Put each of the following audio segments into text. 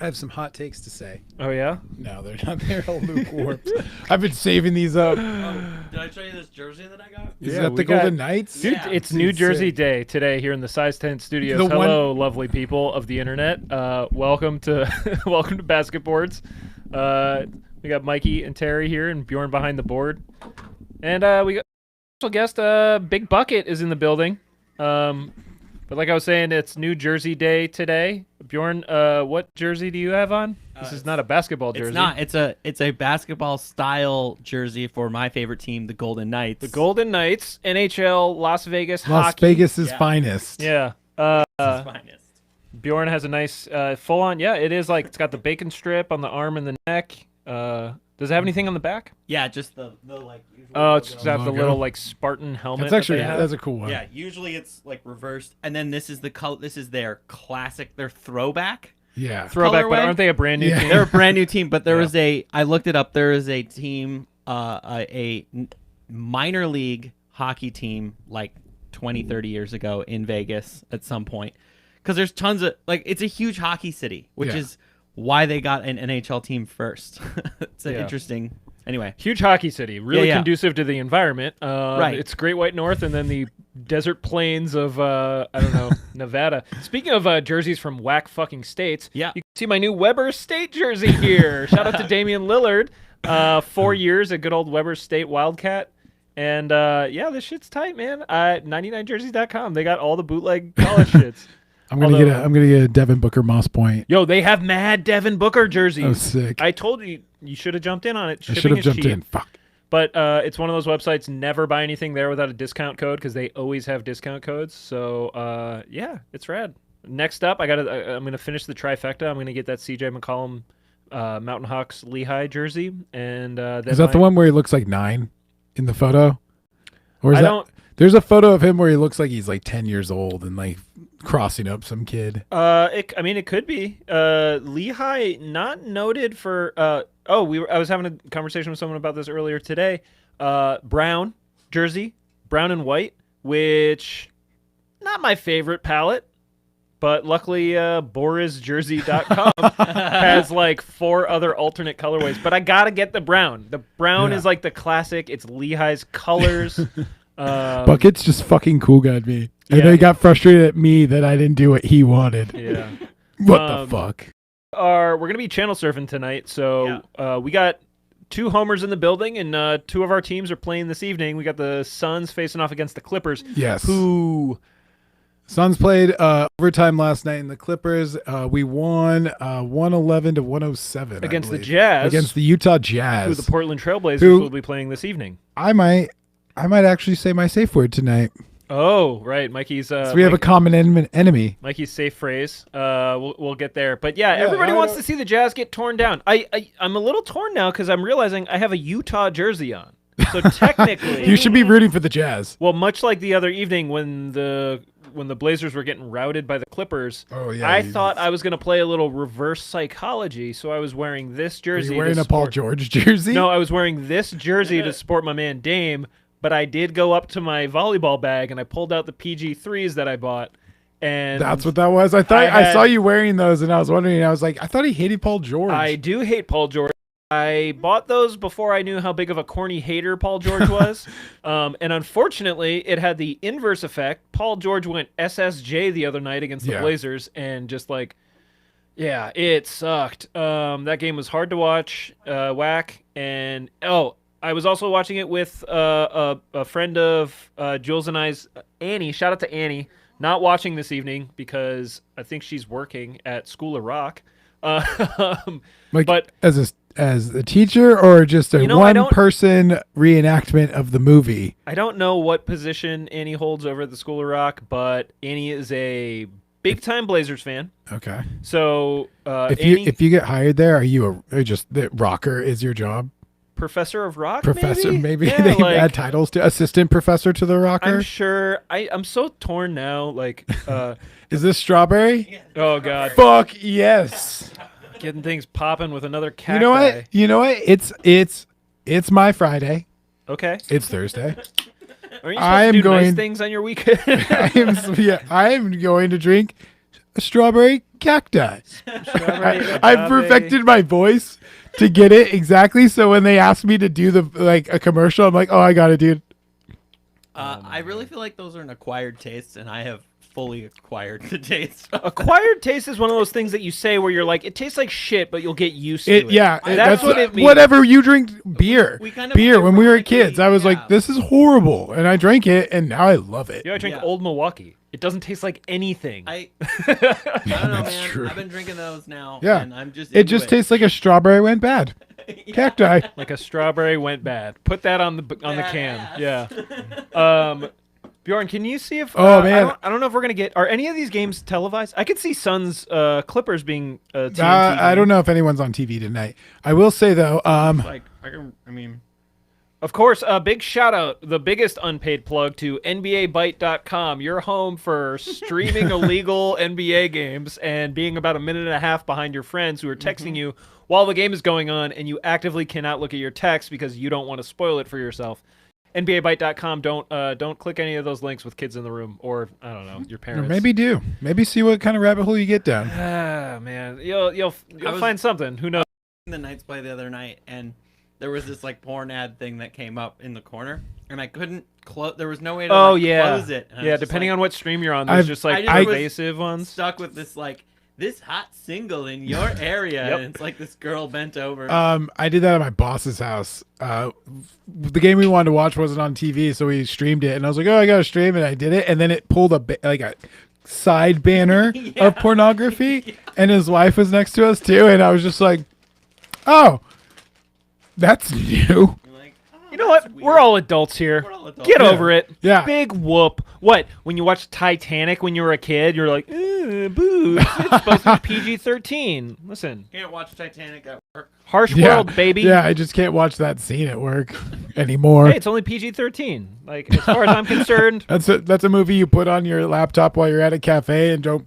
I have some hot takes to say. Oh yeah. No, they're not. They're all lukewarm. I've been saving these up. Did I show you this jersey that I got? Is Yeah, that we the got- Golden Knights? Dude, Yeah. it's New Jersey sick. Day today here in the Size 10 Studios. The one- Hello, lovely people of the internet. Welcome to welcome to BASKETBOARDS. We got Mikey and Terry here, and Bjorn behind the board, and we got a special guest. Big Bucket is in the building. But like I was saying, it's New Jersey Day today. Bjorn, what jersey do you have on? This is not a basketball jersey. It's not. It's a basketball style jersey for my favorite team, the Golden Knights. The Golden Knights, NHL, Las Vegas Las hockey. Vegas' Yeah. finest. Yeah. It's finest. Bjorn has a nice full on. Yeah, it is like it's got the bacon strip on the arm and the neck. Does it have anything on the back? Yeah, just the like. Usual Oh, it's logo. just got the Logo. little like Spartan helmet. That's that actually they have. that's a cool one. Yeah, usually it's like reversed, and then this is the color. This is their classic, their throwback. Yeah. Throwback, but colorway? aren't they a brand new Yeah. team? They're a brand new team, but there Yeah. was a. I looked it up. There is a team, a minor league hockey team, like 20, 30 years ago in Vegas at some point, because there's tons of like it's a huge hockey city, which Yeah. is why they got an NHL team first. It's Yeah. interesting. Anyway, Huge hockey city, really Yeah. conducive to the environment. Right. It's Great White North, and then the desert plains of I don't know Nevada. Speaking of jerseys from whack fucking states, Yeah. you can see my new Weber State jersey here. Shout out to Damian Lillard. 4 years at good old Weber State Wildcat. And yeah, this shit's tight, man. 99jerseys.com. They got all the bootleg college shits. I'm gonna get a Devin Booker Moss Point. Yo, they have mad Devin Booker jerseys. Oh, sick. I told you should have jumped in on it. I should Shipping have is jumped cheap. in. Fuck. But it's one of those websites. Never buy anything there without a discount code because they always have discount codes. So yeah, it's rad. Next up, I'm gonna finish the trifecta. I'm gonna get that CJ McCollum Mountain Hawks Lehigh jersey, and then Is that the one where he looks like 9 in the photo? Or is I that? don't. There's a photo of him where he looks like he's like 10 years old and like crossing up some kid. I mean, it could be. Lehigh, not noted for. I was having a conversation with someone about this earlier today. Brown jersey, brown and white, which not my favorite palette, but luckily BorisJersey.com has like 4 other alternate colorways. But I gotta get the brown. The brown Yeah. is like the classic. It's Lehigh's colors. Bucket's just fucking cool got me. And yeah. they got frustrated at me that I didn't do what he wanted. Yeah. What the fuck? We're gonna be channel surfing tonight, so we got 2 homers in the building, and 2 of our teams are playing this evening. We got the Suns facing off against the Clippers. Yes. Who? Suns played overtime last night in the Clippers. We won 111 to 107 I Against the believe. Jazz. Against the Utah Jazz. Who the Portland Trailblazers Who- will be playing this evening. I might actually say my safe word tonight. Oh, right, Mikey's. So we have a common enemy. Mikey's safe phrase. We'll get there, but yeah, everybody wants to see the Jazz get torn down. I'm a little torn now because I'm realizing I have a Utah jersey on. So technically, You should be rooting for the Jazz. well, much like the other evening when the Blazers were getting routed by the Clippers, Oh, yeah, I you- thought I was going to play a little reverse psychology, so I was wearing this Are jersey. you wearing to a Paul support- George jersey? No, I was wearing this jersey to support my man Dame, but I did go up to my volleyball bag and I pulled out the PG3s that I bought. And That's what that was. I thought I I saw had- you wearing those, and I was wondering. I was like, I thought he hated Paul George. I do hate Paul George. I bought those before I knew how big of a corny hater Paul George was. And unfortunately, it had the inverse effect. Paul George went SSJ the other night against the Yeah. Blazers and just like, yeah, it sucked. That game was hard to watch, whack. And, I was also watching it with a friend of Jules and I's, Annie. Shout out to Annie. Not watching this evening because I think she's working at School of Rock. like, but as a teacher or just a You know, I don't- one-person reenactment of the movie. I don't know what position Annie holds over at the School of Rock, but Annie is a big-time Blazers fan. Okay. So If you get hired there, are you just the rocker is your job? Professor of Rock, Professor, maybe Yeah, they like, add titles to assistant professor to the rocker. I'm sure. I'm so torn now. Like, Is this strawberry? oh god, Fuck yes. getting things popping with another cat. You know what? You know what? It's my Friday. Okay. It's Thursday. Aren't you supposed I to am do nice going- things on your weekend? I am going to drink a strawberry cacti. Strawberry, I've agave. perfected my voice to get it exactly. So when they ask me to do a commercial, I'm like, oh, I got it, dude. I really feel like those are an acquired taste, and I have fully acquired the taste. Acquired taste is one of those things that you say where you're like, it tastes like shit, but you'll get used to it. Yeah, That's what it means. Whatever you drink, beer, we kind of beer. When we were kids, I was ironically, like, this is horrible, and I drank it, and now I love it. Yeah, I drink Yeah. Old Milwaukee. It doesn't taste like anything. I don't know, That's man. true. I've been drinking those now. Yeah. And I'm just It into just tastes like a strawberry went bad. Cacti. Like a strawberry went bad. Put that on the can. Badass. Yeah. Bjorn, can you see if? Oh, man. I don't know if we're gonna get. Are any of these games televised? I could see Suns Clippers being. TNT. I don't know if anyone's on TV tonight. I will say though, like, I mean, Of course, a big shout out, the biggest unpaid plug to NBABite.com, your home for streaming illegal NBA games and being about a minute and a half behind your friends who are texting you while the game is going on, and you actively cannot look at your text because you don't want to spoil it for yourself. NBABite.com, don't click any of those links with kids in the room, or I don't know, your or parents. maybe do. Maybe see what kind of rabbit hole you get down. Ah, man, you'll find something. Who knows? the Knights play the other night, and there was this like porn ad thing that came up in the corner, and I couldn't close. There was no way to close it. And I Yeah, was just depending like, on what stream you're on, there's just like I was invasive ones. stuck with this like this hot single in your area, Yep. and it's like this girl bent over. I did that at my boss's house. The game we wanted to watch wasn't on TV, so we streamed it, and I was like, "Oh, I gotta stream it." I did it, and then it pulled a side banner of pornography, and his wife was next to us too, and I was just like, "Oh, that's new." You're like, oh, You know what? that's We're weird. all adults here. We're all adults. Get Yeah. over it. Yeah. Big whoop. What? When you watched Titanic when you were a kid, you're like, boobs. It's supposed to be PG-13. Listen, Can't watch Titanic at work. harsh Yeah, world, baby. Yeah, I just can't watch that scene at work anymore. Hey, it's only PG-13. Like, as far as I'm concerned. That's a movie you put on your laptop while you're at a cafe and don't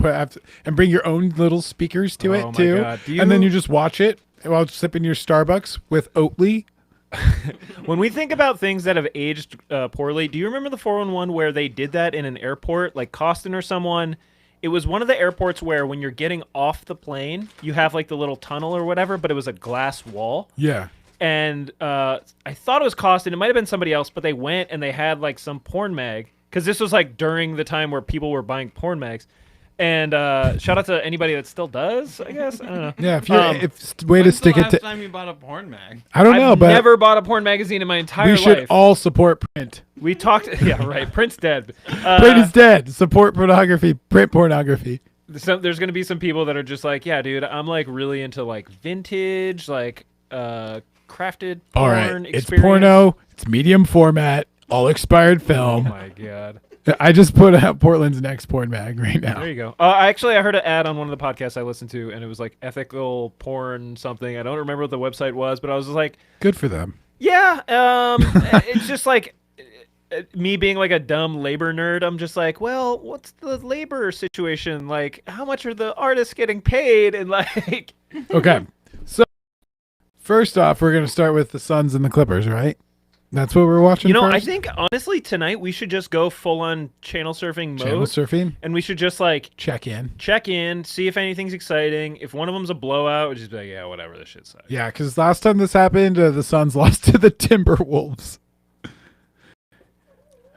and bring your own little speakers to Oh it my too, God. and then you just watch it while sipping your Starbucks with Oatly. When we think about things that have aged poorly, do you remember the 411 where they did that in an airport, like Costin or someone? It was one of the airports where when you're getting off the plane, you have like the little tunnel or whatever, but it was a glass wall. Yeah. And I thought it was Costin. It might have been somebody else, but they went and they had like some porn mag, because this was like during the time where people were buying porn mags. And shout out to anybody that still does, I guess. I don't know. Yeah, if you're way to When's stick the it last to, time you bought a porn mag? I don't know, I've but never bought a porn magazine in my entire we should life. all support print. We talked. Yeah, right. Print's dead. Print is dead. Support pornography. Print pornography. There's gonna be some people that are just like, yeah, dude, I'm like really into like vintage, like crafted porn All right, it's experience. porno. It's medium format. All expired Oh film. my god. I just put out Portland's next porn mag right now. There you go. I heard an ad on one of the podcasts I listened to, and it was like ethical porn something. I don't remember what the website was, but I was just like, Good for them. yeah. It's just like me being like a dumb labor nerd. I'm just like, well, what's the labor situation like? How much are the artists getting paid? And like, Okay. So first off, we're gonna start with the Suns and the Clippers, right? That's what we're watching. you know, I first? think honestly tonight we should just go full on channel surfing mode, Channel surfing. and we should just like Check in. check in, see if anything's exciting. If one of them's a blowout, we'll just be like, yeah, whatever, this shit sucks. Yeah, because last time this happened, the Suns lost to the Timberwolves.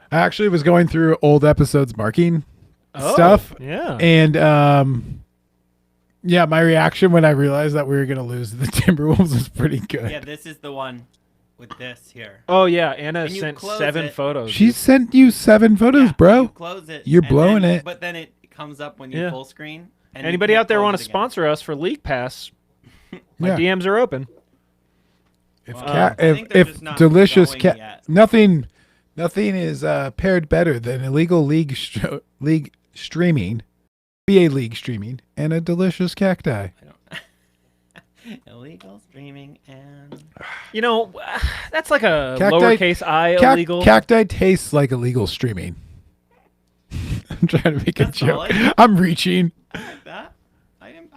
I actually was going through old episodes marking stuff, Yeah. and yeah, my reaction when I realized that we were gonna lose to the Timberwolves was pretty good. Yeah, this is the one with this here. Oh yeah, Anna And you sent close 7 it. photos. She sent you 7 photos, Yeah, bro. You close it. You're and blowing then- it. But then it comes up when you Yeah. full screen. And you Anybody can't out there close want it to again. sponsor us for League Pass? My Yeah. DMs are open. If Well, cat, I think they're if just not delicious going cat, yet. nothing is paired better than illegal league streaming, NBA league streaming, and a delicious cacti. Illegal streaming and You know, that's like a Cacti- lowercase I illegal. Cacti tastes like illegal streaming. I'm trying to make a That's joke. solid. I'm reaching. I like that. I can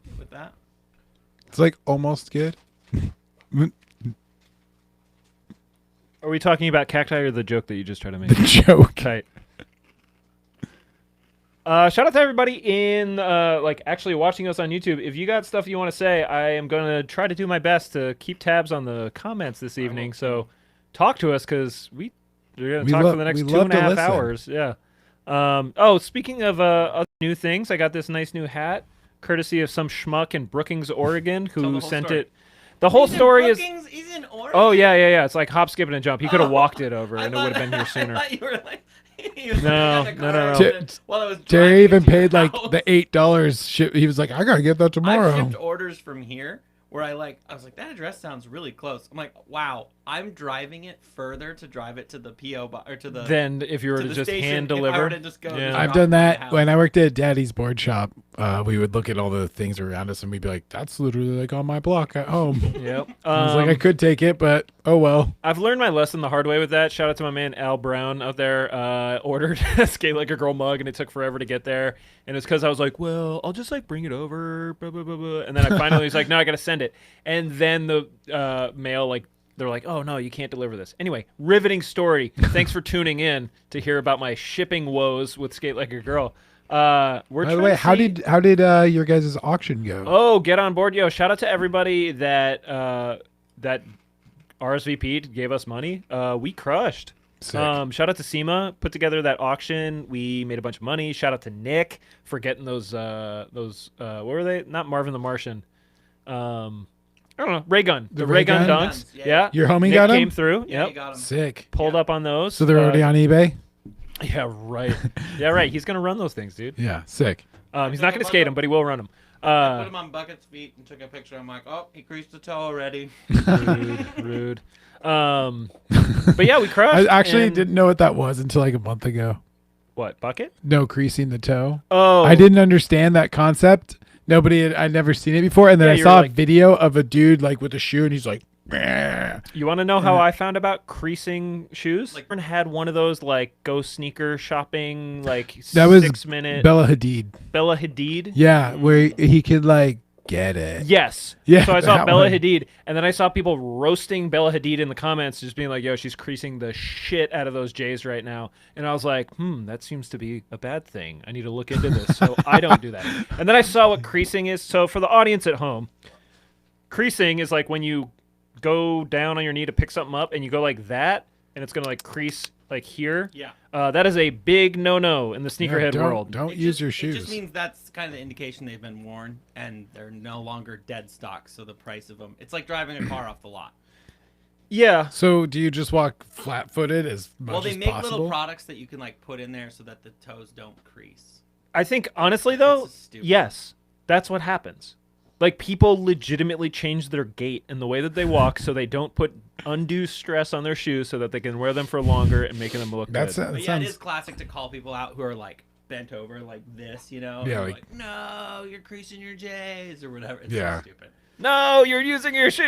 live with that. It's like almost good. Are we talking about cacti or the joke that you just tried to make? The joke. Tight. Shout out to everybody in like actually watching us on YouTube. If you got stuff you want to say, I am gonna try to do my best to keep tabs on the comments this evening. So talk to us because we're gonna talk for the next 2.5 hours. Yeah. Oh, speaking of other new things, I got this nice new hat, courtesy of some schmuck in Brookings, Oregon, who sent it. The whole story is. He's in Oregon. Oh yeah. It's like hop, skip, and a jump. He could have walked it over, and it would have been here sooner. I thought you were like, No. While I was Jerry even driving paid to your like house. the $8 He was like, I gotta get that tomorrow. I've shipped orders from here where I was like, that address sounds really close. I'm like, wow, I'm driving it further to drive it to the PO box or to the. Then if you were to the just station, hand if I deliver. were to just go Yeah. just I've drop done it at my that house. when I worked at Daddy's board shop. We would look at all the things around us and we'd be like, "That's literally like on my block at home." Yep. I was like, I could take it, but oh well. I've learned my lesson the hard way with that. Shout out to my man Al Brown out there. Ordered a Skate Like a Girl mug, and it took forever to get there. And it's because I was like, well, I'll just like bring it over, blah, blah, blah, blah. And then I finally was like, no, I gotta send it. And then the mail they're like, oh no, you can't deliver this. Anyway, riveting story. Thanks for tuning in to hear about my shipping woes with Skate Like a Girl. By the way, how did your guys' auction go? Oh, get on board, yo! Shout out to everybody that that RSVP'd, gave us money. We crushed. Sick. Shout out to SEMA, put together that auction. We made a bunch of money. Shout out to Nick for getting those what were they? Not Marvin the Martian. I don't know. Ray gun. The ray gun dunks. Yeah. Your homie Nick got 'em? came through. Yeah, Yep. you got him. Sick. Pulled up on those. So they're already on eBay. Yeah, right. Yeah, right. He's gonna run those things, dude. Yeah, sick. He's not gonna skate them, but he will run them. I put him on Bucket's feet and took a picture. I'm like, oh, he creased the toe already. Rude. But yeah, we crushed. I actually and- didn't know what that was until like a month ago. What, bucket? No creasing the toe. Oh, I didn't understand that concept. I'd never seen it before, and then Yeah, I you're saw like- a video of a dude like with a shoe, and he's like, "Meh." You want to know how I found about creasing shoes? Like, had one of those like go sneaker shopping like That was 6-minute Bella Hadid. Bella Hadid. Yeah, where he could like get it. Yes. Yeah, So I saw that Bella one. Hadid, and then I saw people roasting Bella Hadid in the comments, just being like, "Yo, she's creasing the shit out of those J's right now." And I was like, that seems to be a bad thing. I need to look into this, so I don't do that. And then I saw what creasing is. So for the audience at home, creasing is like when you go down on your knee to pick something up, and you go like that, and it's gonna like crease like here. Yeah. That is a big no-no in the sneakerhead world. Don't It use just- your It shoes. just means that's kind of the indication they've been worn and they're no longer dead stock. So the price of them, it's like driving a car off the lot. Yeah. So do you just walk flat-footed as much Well, they as make possible? little products that you can like put in there so that the toes don't crease. I think honestly though, This is stupid. yes, that's what happens. Like people legitimately change their gait and the way that they walk so they don't put undue stress on their shoes so that they can wear them for longer and making them look That's good. that But yeah, sounds. it is classic to call people out who are like bent over like this, you know? Yeah, And like- no, you're creasing your J's or whatever. It's Yeah. so stupid. No, you're using your shoe.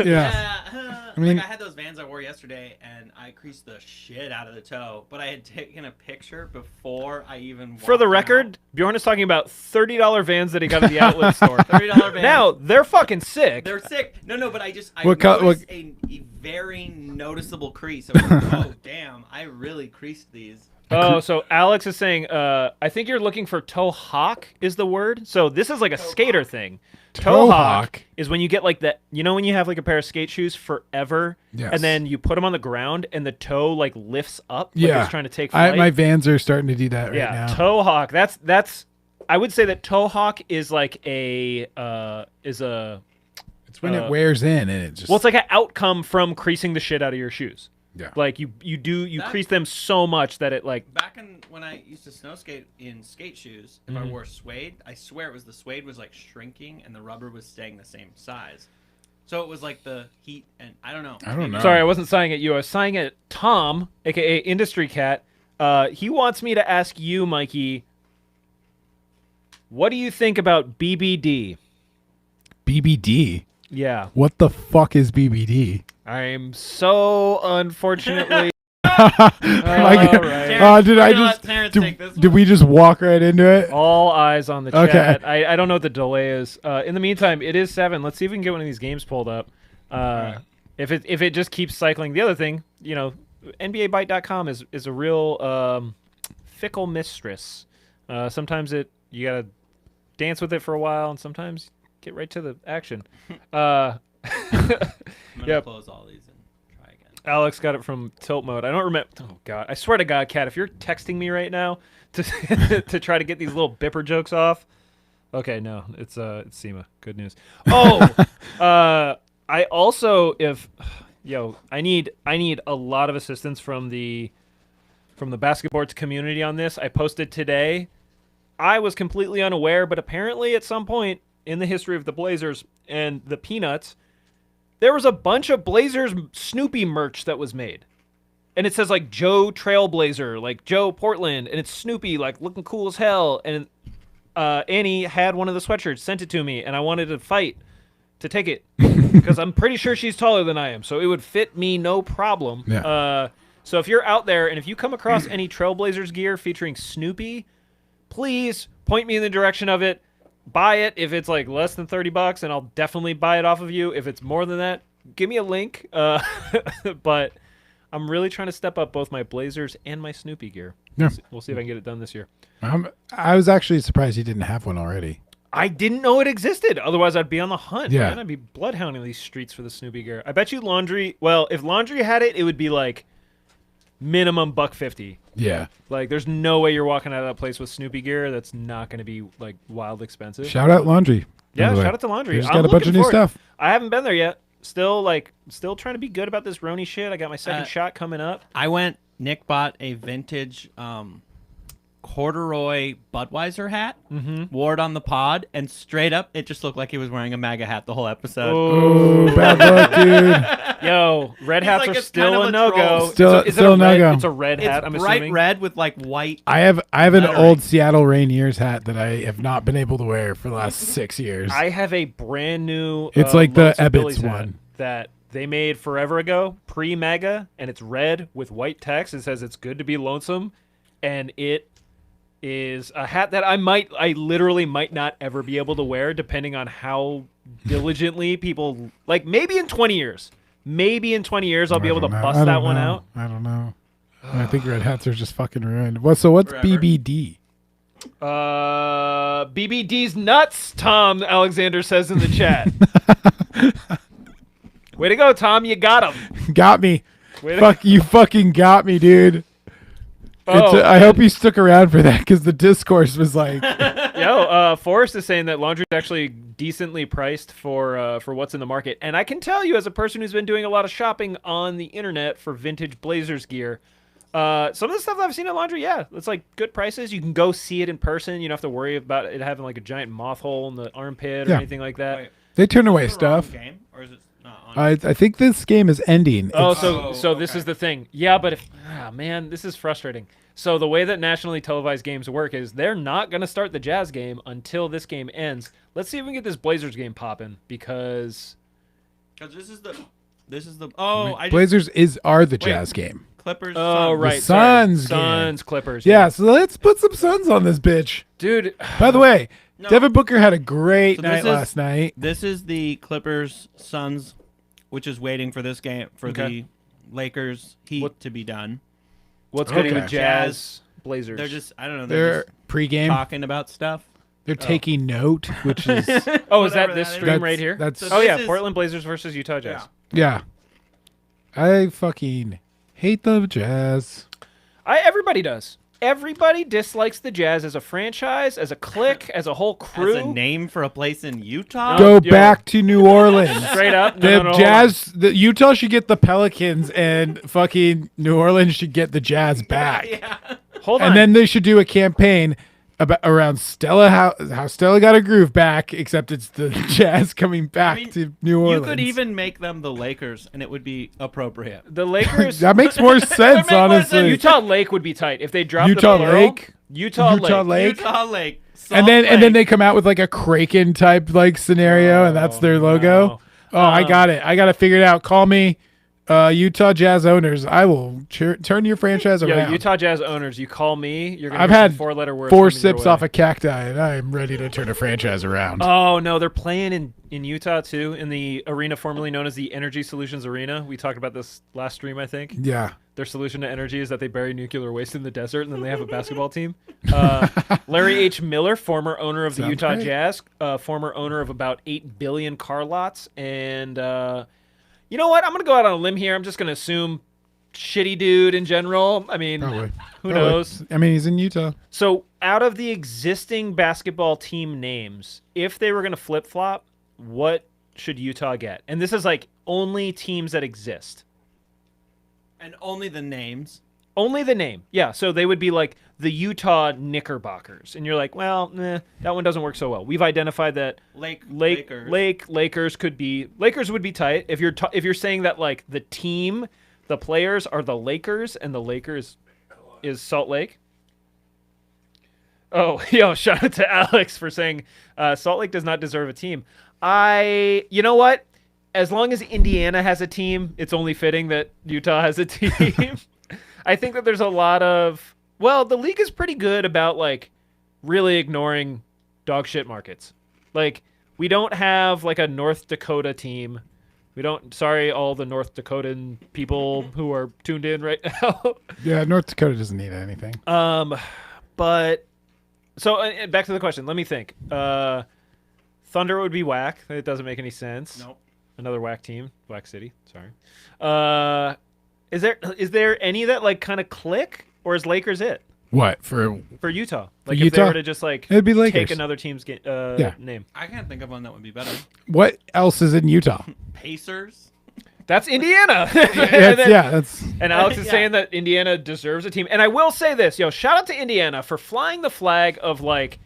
Yeah. I mean- like I had those Vans I wore yesterday, and I creased the shit out of the toe. But I had taken a picture before I even. For the walked record, Bjorn is talking about $30 Vans that he got at the outlet store. out. $30 Vans. Now they're fucking sick. They're sick. No, but I What co- noticed a very noticeable crease. I was like, oh damn, I really creased these. Oh, so Alex is saying, I think you're looking for toe hawk is the word. So this is like a skater thing. Toe hawk hawk. is when you get like that. You know when you have like a pair of skate shoes forever, Yes. and then you put them on the ground and the toe like lifts up, like Yeah. it's trying to take flight. My Vans are starting to do that right yeah, now. toe hawk. That's. I would say that toe hawk is like a It's when it wears in and it just. well, it's like an outcome from creasing the shit out of your shoes. yeah. Like you That- crease them so much that it like Back when I used to snow skate in skate shoes, if I wore suede, I swear it was the suede was like shrinking and the rubber was staying the same size. So it was like the heat and I don't know. I don't know. Sorry, I wasn't sighing at you. I was sighing at Tom, aka Industry Cat. He wants me to ask you, Mikey, what do you think about BBD? BBD. Yeah, What the fuck is BBD? I'm so unfortunately. Like, right. did We're I gonna just let Terrence take this did one. we just walk right into it? All eyes on the Okay. chat. I don't know what the delay is. In the meantime, it is 7. Let's see if we can get one of these games pulled up. If it just keeps cycling. The other thing, NBAByte.com is a real fickle mistress. Sometimes you gotta dance with it for a while, and sometimes get right to the action. I'm gonna Yep. close all these and try again. Alex got it from tilt mode. I don't remember. Oh God! I swear to God, Kat, if you're texting me right now to to try to get these little bipper jokes off, okay, no, it's SEMA. Good news. Oh, I also I need a lot of assistance from the basketboards community on this. I posted today. I was completely unaware, but apparently at some point in the history of the Blazers and the Peanuts, there was a bunch of Blazers Snoopy merch that was made. And it says like Joe Trailblazer, like Joe Portland, and it's Snoopy like looking cool as hell. And Annie had one of the sweatshirts, sent it to me, and I wanted to fight to take it because I'm pretty sure she's taller than I am, so it would fit me no problem. Yeah. So if you're out there and if you come across any Trailblazers gear featuring Snoopy, please point me in the direction of it. Buy it if it's like less than $30, and I'll definitely buy it off of you. If it's more than that, give me a link. But I'm really trying to step up both my Blazers and my Snoopy gear. Yeah. We'll see if I can get it done this year. I was actually surprised he didn't have one already. I didn't know it existed. Otherwise, I'd be on the hunt. Yeah. Man. I'd be bloodhounding these streets for the Snoopy gear. I bet you Laundry. Well, if Laundry had it, it would be like minimum $150. Yeah. Like, there's no way you're walking out of that place with Snoopy gear. That's not going to be like wild expensive. Shout out Laundry. Yeah, by the way. shout out to Laundry. They just I'm got a bunch of looking new forward. stuff. I haven't been there yet. Still trying to be good about this Roni shit. I got my second shot coming up. Nick bought a vintage corduroy Budweiser hat, wore it on the pod, and straight up, it just looked like he was wearing a MAGA hat the whole episode. Oh, bad luck, dude. Yo, red hats like, are it's kind still of a a no-go. troll. Still Is a it no-go. It's a red hat, I'm It's bright assuming. red with like white. I have an lettering. old Seattle Rainiers hat that I have not been able to wear for the last 6 years. I have a brand new. It's like the Lonesome Ebbets Billy's hat one. that they made forever ago, pre-MAGA, and it's red with white text. It says it's good to be lonesome, and it is a hat that I literally might not ever be able to wear, depending on how diligently people like. Maybe in 20 years, I'll be able to bust that one out. I don't know. I think red hats are just fucking ruined. What's BBD? BBD's nuts, Tom Alexander says in the chat. Way to go, Tom. You got him. Got me. Way You fucking got me, dude. Oh, I hope you stuck around for that because the discourse was like, Forrest is saying that laundry is actually decently priced for what's in the market. And I can tell you, as a person who's been doing a lot of shopping on the internet for vintage Blazers gear, some of the stuff that I've seen at laundry, yeah, it's like good prices. You can go see it in person. You don't have to worry about it having like a giant moth hole in the armpit or Yeah. anything like that. Wait, they turn away is it the wrong stuff. game, or is it not on? I think this game is ending. Oh, It's- so this okay. is the thing. Yeah, but man, this is frustrating. So the way that nationally televised games work is they're not going to start the Jazz game until this game ends. Let's see if we can get this Blazers game popping because This is the. Oh, I just Blazers are the Jazz game. Clippers. oh Suns. right, Suns sorry. game. Suns Clippers. Yeah, so let's put some Suns on this bitch. Dude, By the way, No. Devin Booker had a great So night this is- last night. This is the Clippers Suns, which is waiting for this game for Okay. the Lakers Heat What- to be done. what's good Okay. with Jazz Blazers? They're just I don't know. They're They're pregame. just talking about stuff. They're taking note, which is oh, is whatever that this that is. stream right here? That's So oh this yeah, is- Portland Blazers versus Utah Jazz. Yeah. yeah. I fucking hate the Jazz. Everybody does. Everybody dislikes the Jazz as a franchise, as a clique, as a whole crew. As a name for a place in Utah. Go yo. back to New Orleans. Straight up. The No, hold on. Jazz, the Utah should get the Pelicans, and fucking New Orleans should get the Jazz back. Hold on. And then they should do a campaign around Stella, how Stella got a groove back, except it's the Jazz coming back to New Orleans. You could even make them the Lakers, and it would be appropriate. the Lakers. That makes more sense, more honestly. sense. Utah Lake would be tight if they dropped Utah the plural, Lake? Utah Lake. Utah Lake. And then Salt Lake. they come out with like a Kraken type like scenario, and that's their logo. no. Oh, I got it. I got to figure it out. Call me. Utah Jazz owners, I will turn your franchise Yo, around. Utah Jazz owners, you call me. You're gonna I've hear some had 4-letter words. 4 coming your sips way. off a cacti, and I am ready to turn a franchise around. Oh no, they're playing in Utah too, in the arena formerly known as the Energy Solutions Arena. We talked about this last stream, I think. Yeah. Their solution to energy is that they bury nuclear waste in the desert, and then they have a basketball team. Larry H. Miller, former owner of the Sounds Utah great. Jazz, former owner of about 8 billion car lots, and you know what? I'm gonna go out on a limb here. I'm just gonna assume shitty dude in general. I mean, Probably. who knows? I mean, he's in Utah. So, out of the existing basketball team names, if they were going to flip flop, what should Utah get? And this is like only teams that exist. And only the names. Only the name. Yeah. So they would be like the Utah Knickerbockers. And you're like, well, that one doesn't work so well. We've identified that Lakers. Lakers would be tight. If you're saying that like the team, the players are the Lakers and the Lakers is Salt Lake. Oh, yo, shout out to Alex for saying Salt Lake does not deserve a team. You know what? As long as Indiana has a team, it's only fitting that Utah has a team. I think that there's a lot of, well, the league is pretty good about like really ignoring dog shit markets. Like we don't have like a North Dakota team. We don't, sorry, all the North Dakotan people who are tuned in right now. Yeah, North Dakota doesn't need anything. But so back to the question. Let me think. Thunder would be whack. It doesn't make any sense. Nope. Another whack team. Whack City. Sorry. Is there any that like kind of click, or is Lakers it What for? for Utah? Like if they Utah? were to just like It'd be take Lakers. another team's Yeah. name. I can't think of one that would be better. What else is in Utah? Pacers. That's Indiana. That's And Alex is Yeah. saying that Indiana deserves a team. And I will say this, yo, shout out to Indiana for flying the flag of like,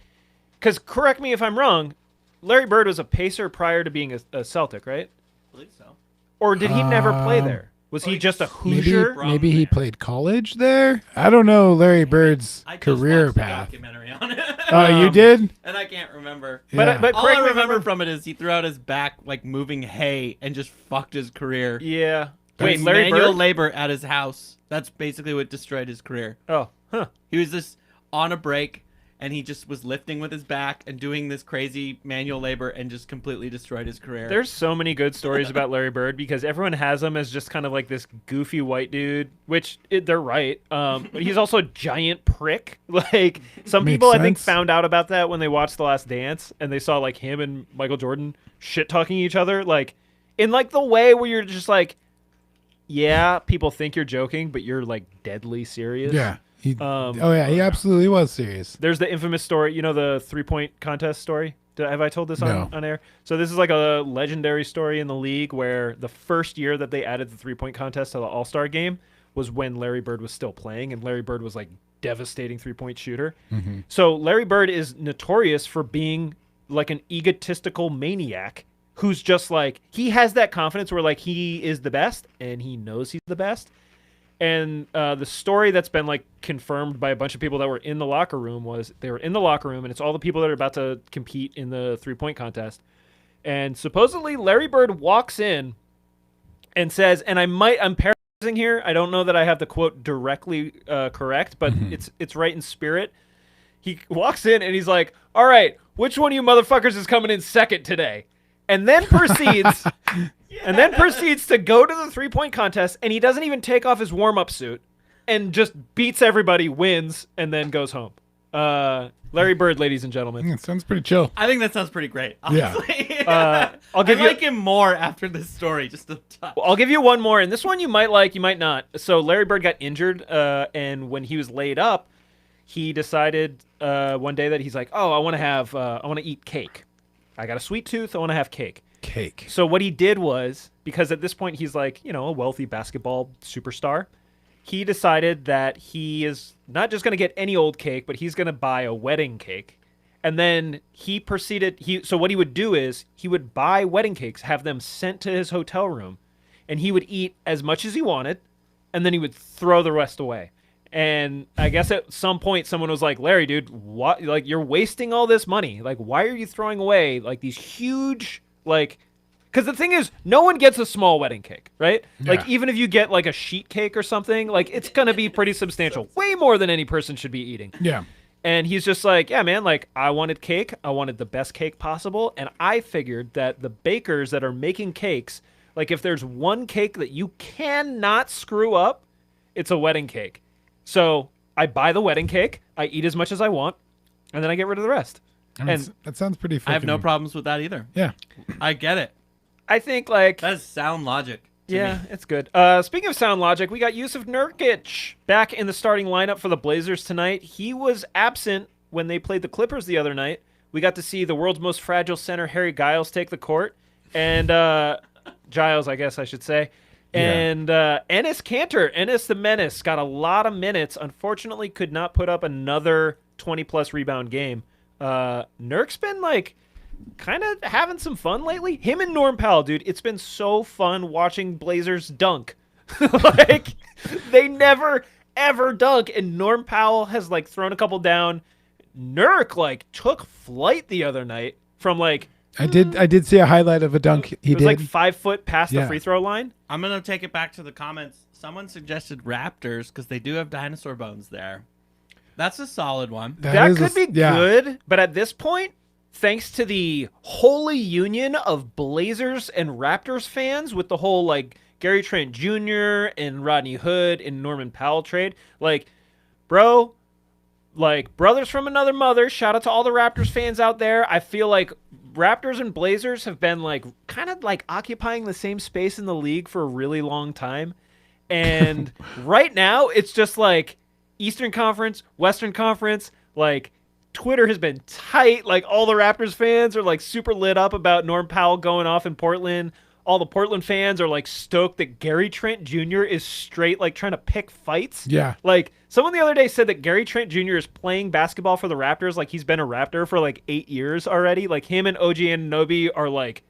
because correct me if I'm wrong, Larry Bird was a Pacer prior to being a Celtic, right? I believe so. Or did he never play there? Was he he just a maybe Hoosier? maybe he played college there. I don't know Larry Bird's I just career watched the path. documentary on it. Oh, you did? And I can't remember. Yeah. But All correct I me if I'm remember wrong. from it is he threw out his back like moving hay and just fucked his career. Yeah. Doing Wait, Larry manual Bird? labor at his house. That's basically what destroyed his career. Oh, huh. He was just on a break and he just was lifting with his back and doing this crazy manual labor and just completely destroyed his career. There's so many good stories about Larry Bird because everyone has him as just kind of like this goofy white dude, which they're right. But he's also a giant prick. Like some Makes people, I think, sense. found out about that when they watched The Last Dance and they saw like him and Michael Jordan shit talking each other, like in like the way where you're just like, yeah, people think you're joking, but you're like deadly serious. Yeah. He, Um, oh yeah, he absolutely was serious. There's the infamous story, you know, the 3-point contest story. Have I told this No. on air? So this is like a legendary story in the league where the first year that they added the 3-point contest to the All-Star game was when Larry Bird was still playing, and Larry Bird was like devastating 3-point shooter. So Larry Bird is notorious for being like an egotistical maniac who's just like, he has that confidence where like he is the best and he knows he's the best. And the story that's been like confirmed by a bunch of people that were in the locker room was they were in the locker room, and it's all the people that are about to compete in the 3-point contest. And supposedly Larry Bird walks in and says, and I'm paraphrasing here. I don't know that I have the quote directly correct, but it's right in spirit. He walks in and he's like, "All right, which one of you motherfuckers is coming in second today?" And then proceeds. And then proceeds to go to the 3-point contest, and he doesn't even take off his warm-up suit and just beats everybody, wins, and then goes home. Larry Bird, ladies and gentlemen. It sounds pretty chill. I think that sounds pretty great, Yeah. honestly. I'll give I you like him more after this story, just a touch. I'll give you one more, and this one you might like, you might not. So Larry Bird got injured, and when he was laid up, he decided one day that he's like, "Oh, I want to eat cake. I got a sweet tooth. I want to have cake." Cake. So what he did was, because at this point he's like, you know, a wealthy basketball superstar, he decided that he is not just going to get any old cake, but he's going to buy a wedding cake. And then he proceeded, so what he would do is he would buy wedding cakes, have them sent to his hotel room, and he would eat as much as he wanted, and then he would throw the rest away. And I guess at some point someone was like, "Larry, dude, what? Like, you're wasting all this money. Like, why are you throwing away like these huge, like, Because the thing is, no one gets a small wedding cake, right? Yeah. Like, even if you get, like, a sheet cake or something, like, it's going to be pretty substantial. Way more than any person should be eating. Yeah. And he's just like, yeah, man, like, I wanted cake. I wanted the best cake possible. And I figured that the bakers that are making cakes, like, if there's one cake that you cannot screw up, it's a wedding cake. So I buy the wedding cake, I eat as much as I want, and then I get rid of the rest. I mean, And that sounds pretty. I have no freaking- problems with that either. Yeah. I get it. I think, like, That is sound logic. to yeah, me. it's good. Speaking of sound logic, we got Yusuf Nurkic back in the starting lineup for the Blazers tonight. He was absent when they played the Clippers the other night. We got to see the world's most fragile center, Harry Giles, take the court. And Giles, I guess I should say. And Enes Kanter, Enes the Menace, got a lot of minutes. Unfortunately, could not put up another 20-plus rebound game. Nurk's been, like, kind of having some fun lately. Him and Norm Powell, dude, it's been so fun watching Blazers dunk. Like, they never, ever dunk. And Norm Powell has, like, thrown a couple down. Nurk, like, took flight the other night from, like, I did see a highlight of a dunk he it was did. like 5 foot past the Yeah. free throw line. I'm going to take it back to the comments. Someone suggested Raptors because they do have dinosaur bones there. That's a solid one. That is a could be yeah. good, but at this point, thanks to the holy union of Blazers and Raptors fans with the whole, like, Gary Trent Jr. and Rodney Hood and Norman Powell trade, like, bro, like, brothers from another mother. Shout out to all the Raptors fans out there. I feel like Raptors and Blazers have been, like, kind of, like, occupying the same space in the league for a really long time. And right now, it's just, like, Eastern Conference, Western Conference, like, Twitter has been tight. Like, all the Raptors fans are, like, super lit up about Norm Powell going off in Portland. All the Portland fans are, like, stoked that Gary Trent Jr. is straight, like, trying to pick fights. Yeah. Like, someone the other day said that Gary Trent Jr. is playing basketball for the Raptors like he's been a Raptor for, like, 8 years already. Like, him and OG Anunoby are, like,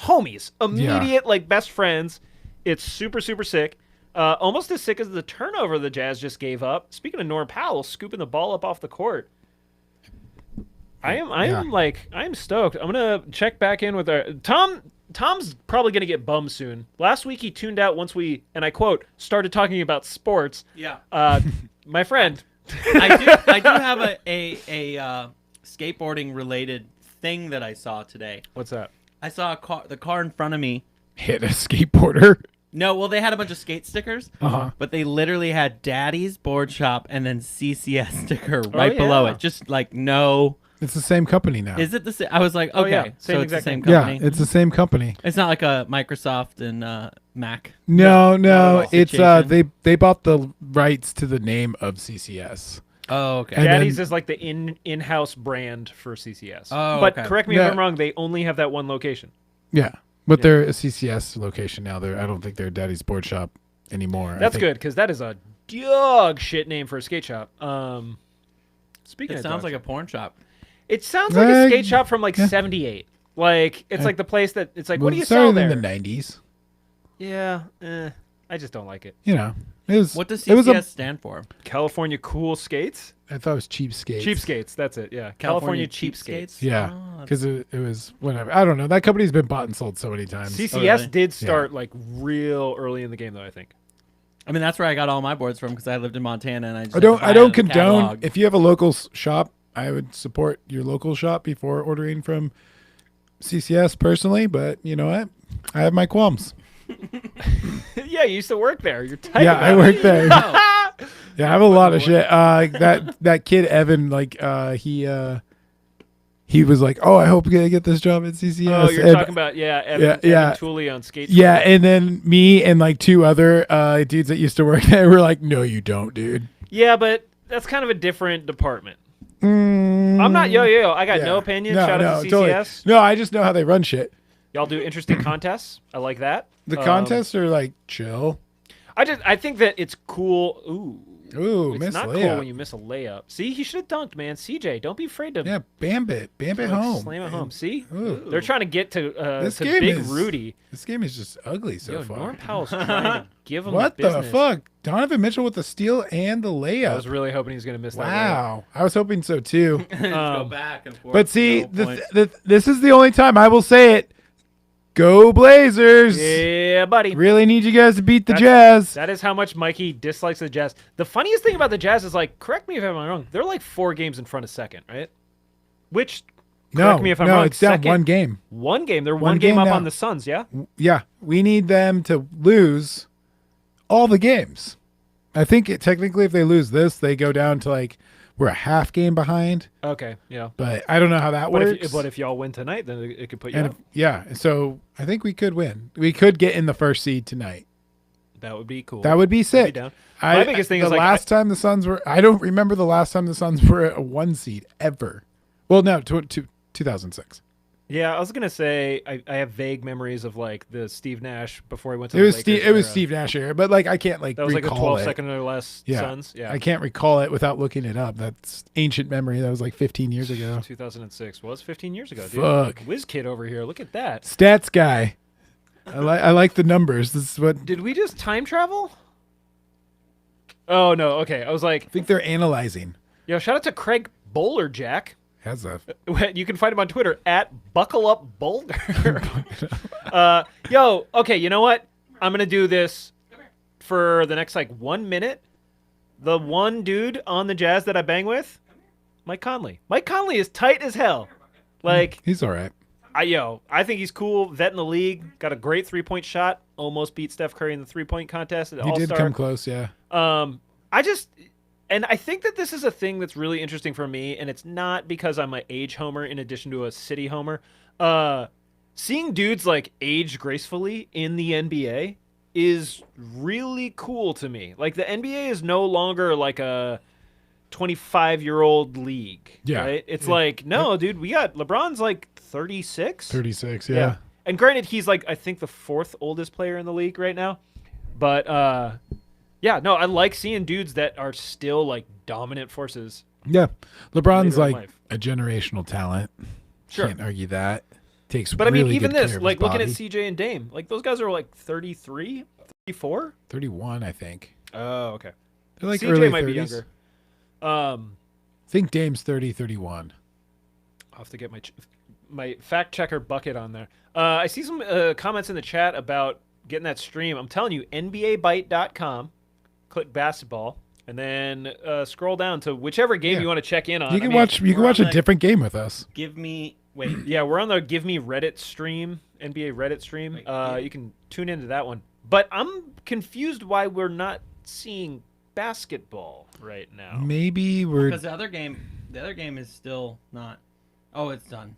homies. Immediate, like, best friends. It's super, super sick. Almost as sick as the turnover the Jazz just gave up. Speaking of Norm Powell, scooping the ball up off the court. I am stoked. I'm gonna check back in with our Tom's probably gonna get bummed soon. Last week he tuned out once we, and I quote, started talking about sports. Yeah. My friend. I do have a skateboarding related thing that I saw today. What's that? I saw the car in front of me. Hit a skateboarder. No, well, they had a bunch of skate stickers, but they literally had Daddy's Board Shop and then CCS sticker right below yeah. it. Just like, no. It's the same company now. Is it the same? I was like, Oh, okay, yeah. so Same it's the exact same thing. company. Yeah, it's the same company. It's not like a Microsoft and Mac. No, not at all. it's Situation. they bought the rights to the name of CCS. Oh, okay. And Daddy's then- is like the in-house brand for CCS. Oh, but okay. correct me if Yeah. I'm wrong, they only have that one location. Yeah, but they're a CCS location now. I don't think they're Daddy's Board Shop anymore. I That's think- good because that is a dog shit name for a skate shop. Speaking It of sounds dog like a shit. porn shop. It sounds like a Uh, skate shop from like yeah. 78. Like it's like the place that it's like, what do you started sell there? in the '90s. Yeah, I just don't like it. You know, it was. What does It was CCS stand for? California Cool Skates, I thought it was cheap skates. cheap skates. That's it. Yeah, California cheap skates. Yeah, Oh, because it was whatever. I don't know. That company's been bought and sold so many times. CCS really? did start like real early in the game, though. I think. I mean, that's where I got all my boards from because I lived in Montana and I just I don't. had to I buy don't a condone. catalog. If you have a local shop, I would support your local shop before ordering from CCS personally. But you know what? I have my qualms. Yeah, you used to work there. You're tight. Yeah, I about work it. there. No. Yeah, I have a lot of shit. That kid Evan, like he was like, "Oh, I hope I get this job at CCS." Oh, you're And- talking about Evan Tooley on skate. yeah, and then me and like two other dudes that used to work there were like, "No, you don't, dude." Yeah, but that's kind of a different department. Mm, I'm not yo. I got yeah. no opinion. No, Shout out to totally. CCS. No, I just know how they run shit. Y'all do interesting contests. I like that. The contests are like chill. I think that it's cool. Ooh. Ooh, It's miss not layup. cool when you miss a layup. See, he should have dunked, man. CJ, don't be afraid to Yeah, Bambit like, home. slam it home. See, Ooh. they're trying to get to This to game Big is- Rudy. This game is just ugly so Yo, far. Norm Powell's trying to give him What the business. fuck? Donovan Mitchell with the steal and the I layup. was really hoping he was going to miss that. Wow, I was hoping so too. Go back and forth. But see, No points. this is the only time I will say it. Go Blazers! Yeah, buddy. Really need you guys to beat the That's- Jazz. That is how much Mikey dislikes the Jazz. The funniest thing about the Jazz is, like, correct me if I'm wrong, they're like 4 games in front of second, right? Which, correct me if I'm wrong, it's down second, one game. One game. They're One one game game up down. on the Suns, yeah? Yeah, we need them to lose all the games. I think technically if they lose this, they go down to like we're a half game behind. Okay, yeah. But I don't know how that But works. if y'all win tonight, then it could put you and up. yeah, so I think we could win. We could get in the first seed tonight. That would be cool. That would be sick. down. My biggest thing the is, like, last time the Suns were. I don't remember the last time the Suns were a 1 seed ever. Well, no, 2006. Yeah, I was gonna say I have vague memories of like the Steve Nash before he went to It the was Lakers Steve. It was era. Steve Nash era, but like I can't like That was like the recall 12-second or less Yeah. Suns. Yeah, I can't recall it without looking it up. That's ancient memory. That was like 15 years ago. 2006 was 15 years ago, dude. Fuck. Whiz kid over here. Look at that. Stats guy. I like the numbers. This is what I Did we just time travel? Oh no. Okay, I was like, think they're analyzing. yo, shout out to Craig Bowler Jack. Has a You can find him on Twitter at BuckleUpBoulder. Yo, okay, you know what? I'm gonna do this for the next like 1 minute. The one dude on the Jazz that I bang with, Mike Conley. Mike Conley is tight as hell. Like, he's all right. I think he's cool. Vet in the league, got a great 3-point shot. Almost beat Steph Curry in the 3-point contest at He did All-Star. come close, yeah. And I think that this is a thing that's really interesting for me, and it's not because I'm an age homer in addition to a city homer. Seeing dudes like age gracefully in the NBA is really cool to me. Like, the NBA is no longer like a 25-year-old league. Yeah. Right? It's like, no, dude, we got LeBron's like 36. 36, yeah. And granted, he's like, I think the 4th oldest player in the league right now. But yeah, no, I like seeing dudes that are still like dominant forces. Yeah. LeBron's Later in like life. a generational talent. Sure. Can't argue that. Takes But I mean, really even good this, care of like his looking at body. CJ and Dame, like those guys are like 33, 34. 31, I think. Oh, okay. They're like CJ early might 30s. be younger. I think Dame's 30, 31. I'll have to get my fact checker bucket on there. I see some comments in the chat about getting that stream. I'm telling you, NBABite.com. Click basketball, and then scroll down to whichever game Yeah. you want to check in on. You can watch we're watch on a the- different game with us. Give me wait. Yeah, we're on the Give Me Reddit stream, NBA Reddit stream. Wait, yeah. You can tune into that one. But I'm confused why we're not seeing basketball right now. Maybe we're Because the other game is still not. Oh, it's done.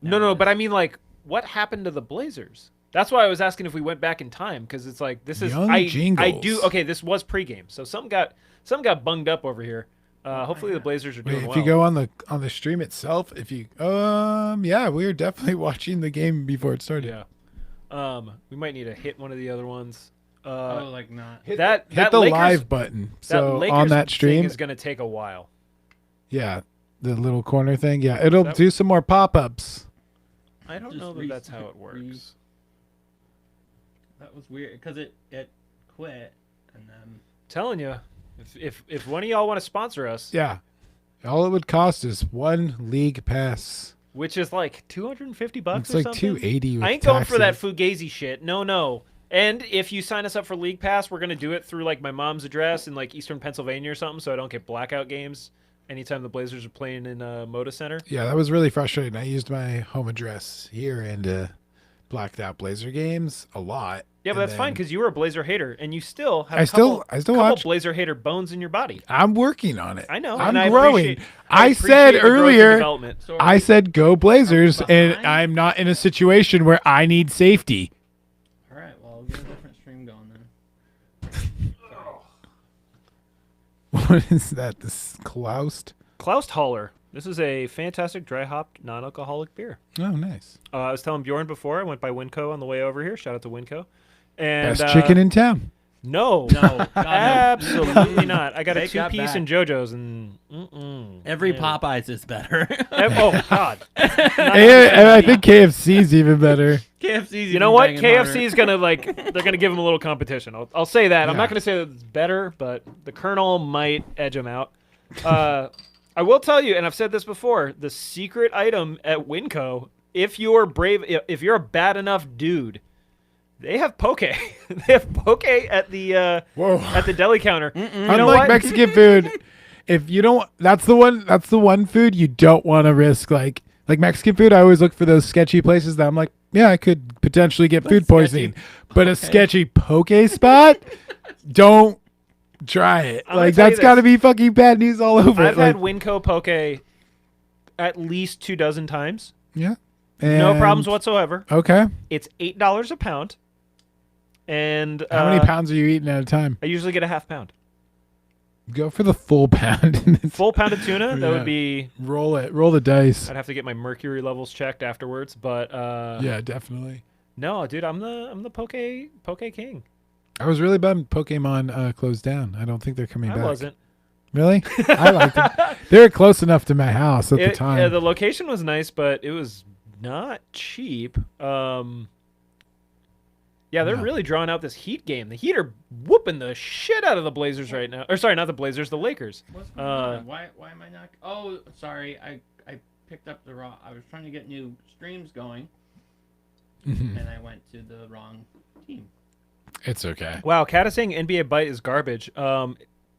No, it but is. I mean, like, what happened to the Blazers? That's why I was asking if we went back in time, because it's like this is Young I Jingles. do okay. This was pregame, so something got bunged up over here. Hopefully the Blazers are doing Wait, well. if you go on the stream itself, if you yeah, we were definitely watching the game before it started. yeah, we might need to hit one of the other ones. Oh, like not. Hit that the Lakers, live button. So Lakers on that thing stream, is going to take a while. yeah, the little corner thing, yeah, it'll That- do some more pop-ups. I don't Just know that that's how it works. That was weird because it quit and then. Telling you, if one of y'all want to sponsor us, Yeah, all it would cost is one league pass. which is like $250 It's or like something. 280. I ain't going for that Fugazi shit. No. And if you sign us up for League Pass, we're gonna do it through like my mom's address in like Eastern Pennsylvania or something, so I don't get blackout games anytime the Blazers are playing in Moda Center. Yeah, that was really frustrating. I used my home address here and blacked out Blazer games a lot. Yeah, but And that's fine then- because you were a Blazer hater, and you still have I a still couple watch. Blazer hater bones in your body. I'm working on it. I know. I'm and I growing. appreciate- I appreciate said your growth and earlier. development. So I said go Blazers, and behind? I'm not in a situation where I need safety. All right, well, I'll get a different stream going then. What is that? This Klaust? Klaus Holler. This is a fantastic dry hopped non-alcoholic beer. Oh, nice. I was telling Bjorn before I went by Winco on the way over here. Shout out to Winco. And Best chicken in town. No, No, God, no. absolutely not. I got a Take that 2-piece back. in JoJo's and Every Yeah. Popeyes is better. Oh God! And I think KFC's even better. KFC's. You know what? KFC is gonna they're gonna give him a little competition. I'll say that. I'm Yeah. not gonna say that it's better, but the Colonel might edge him out. I will tell you, and I've said this before: the secret item at Winco if you're brave, if you're a bad enough dude, they have poke. They have poke at the deli counter. You know Unlike what? Mexican food, if you don't, that's the one food you don't want to risk. Like Mexican food, I always look for those sketchy places that I'm like, yeah, I could potentially get food poisoning. But a sketchy poke spot, don't try it. I'm Like, gonna tell you that's got to be fucking bad news all over I've it. had Like, Winco poke at least 24 times. yeah. No And- problems whatsoever. Okay. It's $8 a pound. And How many pounds are you eating at a time? I usually get a half pound. Go for the full pound. Full pound of tuna, that Yeah. would be. Roll it. Roll the dice. I'd have to get my mercury levels checked afterwards, but Yeah, definitely. no, dude, I'm the poke king. I was really bummed Pokemon closed down. I don't think they're coming I back. wasn't. Really? I liked them. They were close enough to my house at the time. Yeah, the location was nice, but it was not cheap. Yeah, they're No. really drawing out this Heat game. The Heat are whooping the shit out of the Blazers right now. Or sorry, not the Blazers, the Lakers. What's going on? Why am I not? Oh, sorry. I picked up the wrong. I was trying to get new streams going, Mhm. and I went to the wrong team. It's okay. Wow, Kat is saying NBA Byte is garbage.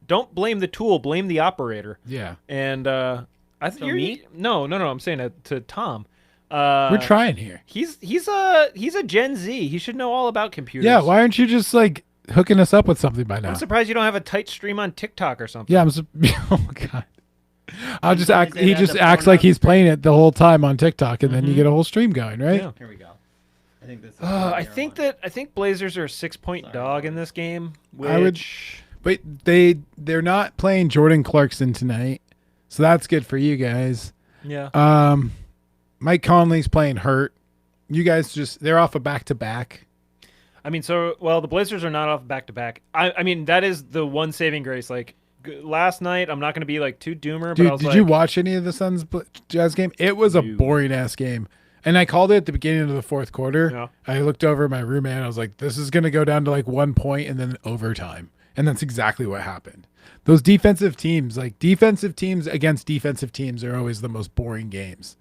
Don't blame the tool, blame the operator. Yeah. And I think So me? No, I'm saying it to Tom. We're trying here. He's a Gen Z. He should know all about computers. Yeah, why aren't you just like hooking us up with something by now? I'm surprised you don't have a tight stream on TikTok or something. Yeah, oh god. I'll just Can you act. say He that just the acts phone like up he's stream? playing it the whole time on TikTok, and then you Mhm. get a whole stream going, right? Yeah. Here we go. I think this. Is I think Blazers are a 6-point Sorry, dog in Robert. this game. Which I would- But they're not playing Jordan Clarkson tonight, so that's good for you guys. yeah. Mike Conley's playing hurt. You guys they're off a back-to-back. I mean, the Blazers are not off back to back. I mean, that is the one saving grace. Like last night, I'm not going to be like too doomer, but I Dude, was did like, you watch any of the Suns Jazz game? It was a No. boring ass game. And I called it at the beginning of the fourth quarter. Yeah. I looked over at my roommate and I was like, this is going to go down to like 1 point and then overtime. And that's exactly what happened. Those defensive teams against defensive teams are always the most boring games.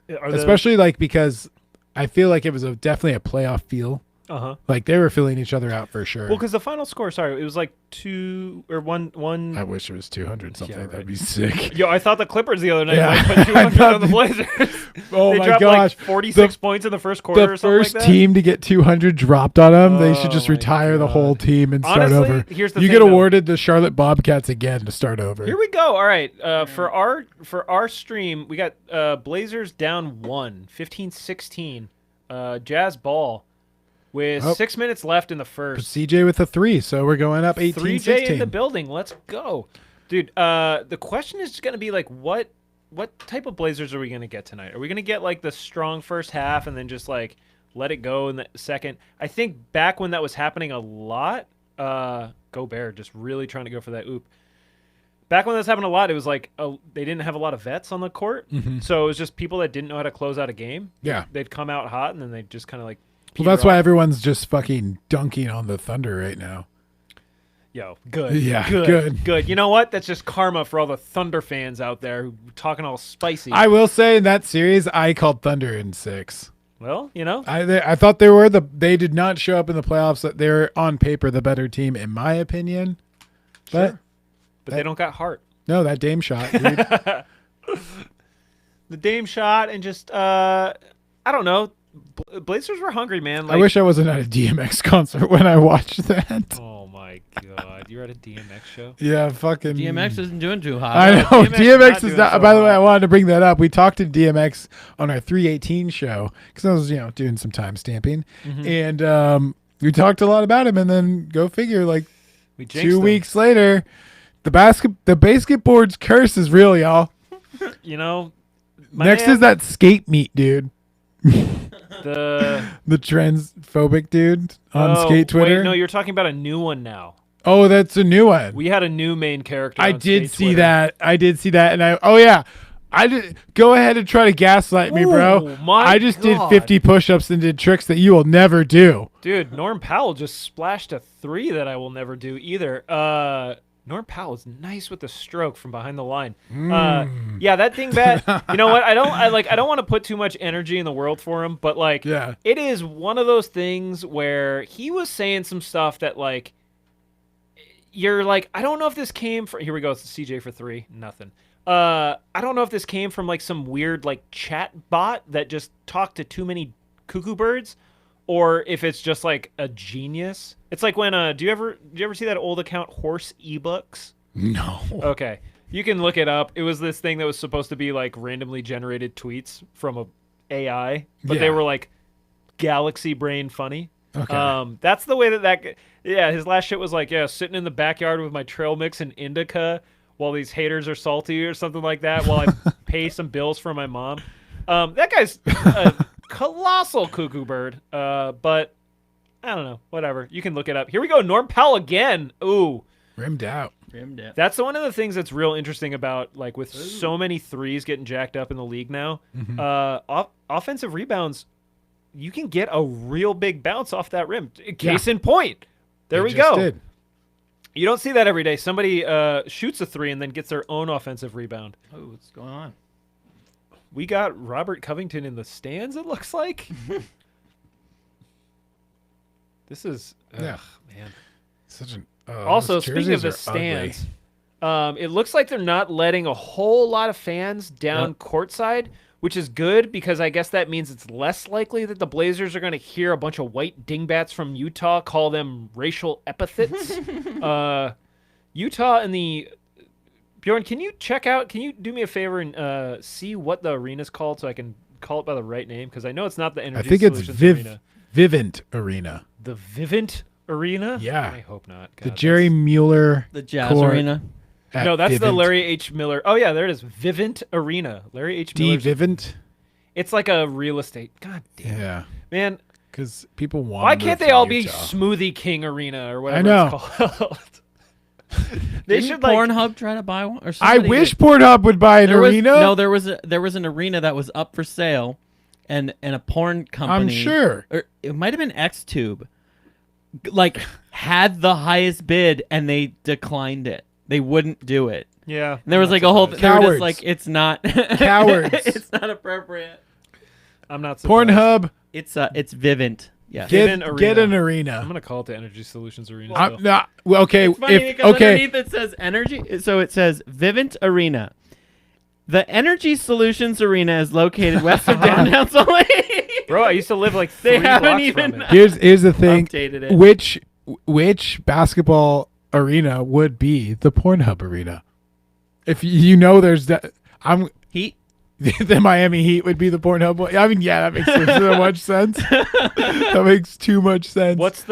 Especially like because I feel like it was definitely a playoff feel. Uh-huh. Like they were filling each other out for sure. Well, because the final score, sorry, it was like 2 or 1. I wish it was 200 something. Yeah, right. That'd be sick. Yo, I thought the Clippers the other night Yeah. might put I 200 thought on the Blazers. Oh they my dropped gosh. like 46 points in the first quarter The or something first like that. team to get 200 dropped on them, they should Oh just my retire the whole God. team and start Honestly, over. here's the You thing, get though. awarded the Charlotte Bobcats again to start over. Here we go. All right. For our stream, we got Blazers down 15-16. Jazz ball with Oh. 6 minutes left in the first. CJ with a 3, so we're going up 3J in the 18-16. building. Let's go. Dude, the question is going to be like what type of Blazers are we going to get tonight? Are we going to get like the strong first half and then just like let it go in the second? I think back when that was happening a lot, Gobert just really trying to go for that oop. Back when this happened a lot, it was like they didn't have a lot of vets on the court. Mhm. So it was just people that didn't know how to close out a game. Yeah. They'd come out hot and then they'd just kind of like Well, that's peter why off. everyone's just fucking dunking on the Thunder right now. Yo, good. Yeah, good. good. You know what? That's just karma for all the Thunder fans out there who talking all spicy. I will say in that series, I called Thunder in 6. Well, you know, I thought they did not show up in the playoffs. That they're on paper the better team, in my opinion. But Sure. But they don't got heart. no, that Dame shot, dude. The Dame shot and just I don't know. Blazers were hungry, man. I wish I wasn't at a DMX concert when I watched that. Oh my god, you're at a DMX show. Yeah, fucking DMX isn't doing too hot. I know DMX is DMX not is doing not. so By the way, hot. I wanted to bring that up. We talked to DMX on our 318 show because I was, doing some time stamping, and we talked a lot about him. And then go figure, like We jinxed 2 them. weeks later, the basketboards curse is real, y'all. You know, my Next man, is that skate meet dude, the the transphobic dude on Oh, skate Twitter. Wait, no, you're talking about a new one now. Oh, that's a new one. We had a new main character. I on did Skate see Twitter. that. I did see that, and I did. Go ahead and try to gaslight me, bro. Oh, my I just God. did 50 push-ups and did tricks that you will never do. Dude, Norm Powell just splashed a 3 that I will never do either. Norm Powell is nice with the stroke from behind the line. Yeah, that dingbat. You know what? I don't want to put too much energy in the world for him, but like, Yeah. it is one of those things where he was saying some stuff that like, you're like, I don't know if this came from. Here we go. It's CJ for 3. Nothing. I don't know if this came from like some weird like chat bot that just talked to too many cuckoo birds, or if it's just like a genius. It's like when do you ever see that old account Horse eBooks? No. Okay, you can look it up. It was this thing that was supposed to be like randomly generated tweets from a AI, but they Yeah. were like galaxy brain funny. Okay. That's the way that yeah, his last shit was like, yeah, sitting in the backyard with my trail mix and indica while these haters are salty or something like that while I pay some bills for my mom. That guy's a colossal cuckoo bird. But I don't know, whatever. You can look it up. Here we go, Norm Powell again. Ooh. Rimmed out. That's one of the things that's real interesting about, like, with so many threes getting jacked up in the league now. Offensive rebounds, you can get a real big bounce off that rim. Case in point. There They we just go. did. You don't see that every day. Somebody shoots a 3 and then gets their own offensive rebound. Oh, what's going on? We got Robert Covington in the stands, it looks like. This is, Yeah. man. Such an. Also, those speaking of the jerseys are ugly. stands, it looks like they're not letting a whole lot of fans down courtside, which is good because I guess that means it's less likely that the Blazers are going to hear a bunch of white dingbats from Utah call them racial epithets. Utah and the Bjorn, can you do me a favor and see what the arena's called so I can call it by the right name? Because I know it's not the Energy I think it's Solutions Arena. Vivint Arena. The Vivint Arena? Yeah. I hope not. The God, Jerry Mueller. The Jazz court Arena. at No, that's the Vivint. Larry H. Miller. Oh, yeah, there it is. Vivint Arena. Larry H. D Miller. Vivint. It's like a real estate. God damn. Yeah. Man, Because people want. why to can't move they to all be Utah. Smoothie King Arena or whatever I know. it's called? They Didn't should like. Pornhub try to buy one? Or I somebody wish did. Pornhub would buy an There was, arena. no, there was an arena that was up for sale, and a porn company. I'm sure. Or it might have been XTube, like had the highest bid, and they declined it. They wouldn't do it. Yeah. And there was like a whole. They were Cowards. just like, it's not. Cowards. It's not appropriate. I'm not surprised. Pornhub. It's Vivint. Yeah. Get- Get, Vivint get an I'm arena. gonna call it the Energy Solutions Arena. I'm still. not. Well, okay. It's funny If because okay. underneath it says energy. So it says Vivint Arena. The Energy Solutions Arena is located west of downtown Salt Lake. Bro, I used to live like They 3 haven't blocks even- from it. Here's the thing. Updated it. Which basketball arena would be the Pornhub arena? If you know there's that, Heat. the Miami Heat would be the Pornhub one. I mean, yeah, that makes so much sense. That makes too much sense. What's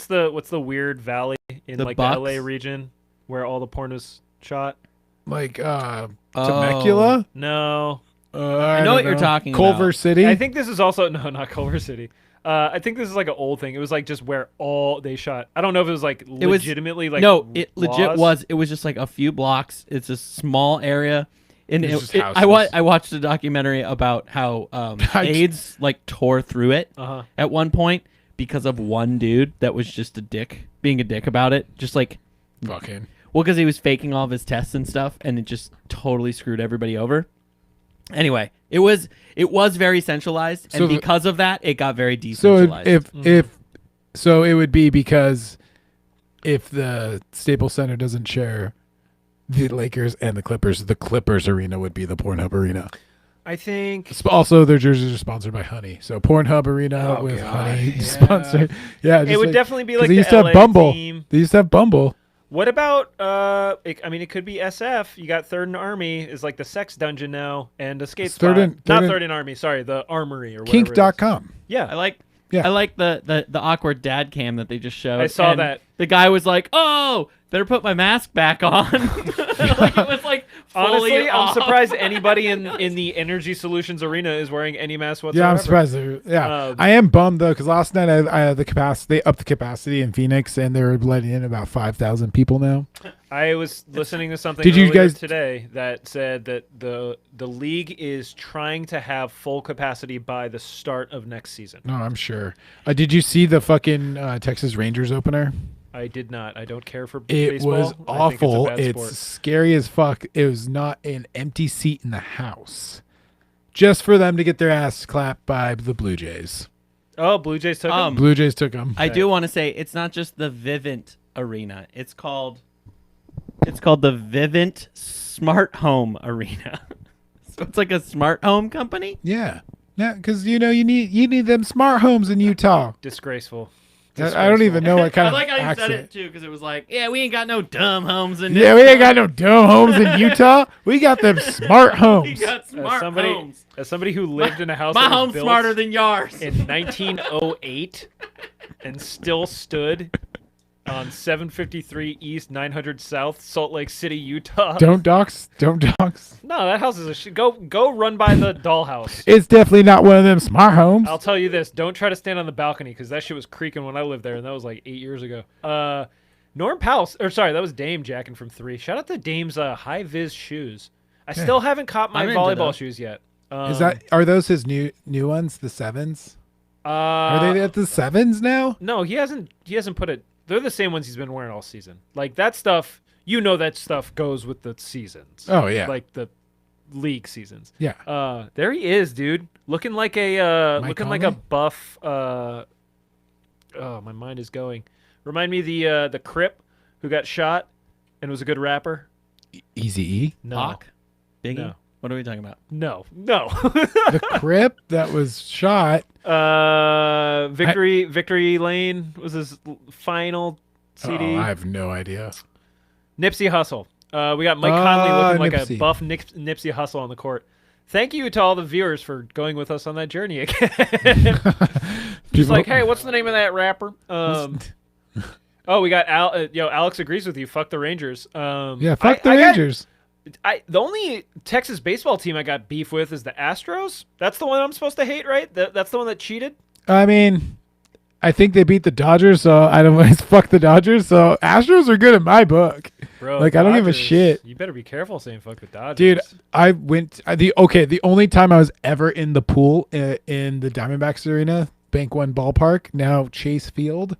the weird valley in The like Bucks? the LA region where all the porn is shot? Like Oh. Temecula? No. I know don't what you're talking Culver about. City. I think this is also no, not Culver City. I think this is like an old thing. It was like just where all they shot. I don't know if it was like It was- legitimately like No, it legit laws. was. It was just like a few blocks. It's a small area. And It's just I houses. watched a documentary about how AIDS like tore through it Uh-huh. at one point because of one dude that was just being a dick about it. Just like, Fucking. well, because he was faking all of his tests and stuff, and it just totally screwed everybody over. Anyway, it was very centralized, and So the- because of that, it got very So decentralized. if so, it would be because if the Staples Center doesn't share the Lakers and the Clippers arena would be the Pornhub arena. I think Also, their jerseys are sponsored by Honey, so Pornhub arena Oh, with God, Honey yeah. sponsored. Yeah, it just would like, definitely be 'cause like they the used to LA have Bumble. team. They used to have Bumble. What about it could be SF. You got Third and Army is like the sex dungeon now, and a skate It's Third spot. and- Not Third and- Third and Army. Sorry, the Armory or whatever. it is. Kink.com. Yeah, I like Yeah. I like the awkward dad cam that they just showed. I saw and that. The guy was like, "Oh, better put my mask back on." Like it was like fully honestly, I'm off. surprised anybody in the Energy Solutions arena is wearing any mask whatsoever. Yeah, I'm surprised. Yeah, Um, I am bummed though because last night I had the capacity. They upped the capacity in Phoenix, and they're letting in about 5,000 people now. I was listening to something Did you earlier guys- today that said that the league is trying to have full capacity by the start of next season. No, I'm sure. Did you see the fucking Texas Rangers opener? I did not. I don't care for It baseball. was I think awful. It's, a bad It's sport. scary as fuck. It was not an empty seat in the house. Just for them to get their ass clapped by the Blue Jays. Oh, Blue Jays took him? Blue Jays took them. I do want to say it's not just the Vivint Arena. It's called the Vivint Smart Home Arena. So it's like a smart home company. Yeah. Yeah, because you need them smart homes in Utah. Disgraceful. I don't even know what kind I of like how you accent. said it too, because it was like, yeah, we ain't got no dumb homes in. Yeah, we ain't got no dumb homes in Utah. We got them smart We homes. got smart homes. As somebody who lived in a house My that was home's built smarter than yours. in 1908 and still stood on 753 East, 900 South, Salt Lake City, Utah. Don't dox. Don't dox. No, that house is a shit. Go run by the dollhouse. It's definitely not one of them smart homes. I'll tell you this: don't try to stand on the balcony because that shit was creaking when I lived there, and that was like 8 years ago. Norm Powell, that was Dame jacking from 3. Shout out to Dame's high vis shoes. I still haven't caught my I'm into volleyball those. shoes yet. Are those his new ones? The 7s? Are they at the 7s now? No, he hasn't put it. They're the same ones he's been wearing all season. Like that stuff, that stuff goes with the seasons. Oh yeah. Like the league seasons. Yeah. There he is, dude. Looking like a Mike looking like a Conley? buff. Oh, my mind is going. Remind me the Crip who got shot and was a good rapper. Easy E. No, Hawk? Biggie? No. What are we talking about? no. The Crip that was shot. Victory Lane was his final CD. Oh, I have no idea. Nipsey Hussle. We got Mike Conley looking like Nipsey. a buff Nipsey Hussle on the court. Thank you to all the viewers for going with us on that journey again. Just like, hey, what's the name of that rapper? Oh, we got Alex agrees with you. Fuck the Rangers. Yeah, fuck the Rangers. The only Texas baseball team I got beef with is the Astros. That's the one I'm supposed to hate, right? That's the one that cheated. I mean, I think they beat the Dodgers, so I don't want to fuck the Dodgers. So Astros are good in my book. Bro, Like, I don't give a Dodgers, shit. You better be careful saying fuck the Dodgers. Dude, I went the only time I was ever in the pool in the Diamondbacks arena, Bank One Ballpark, now Chase Field.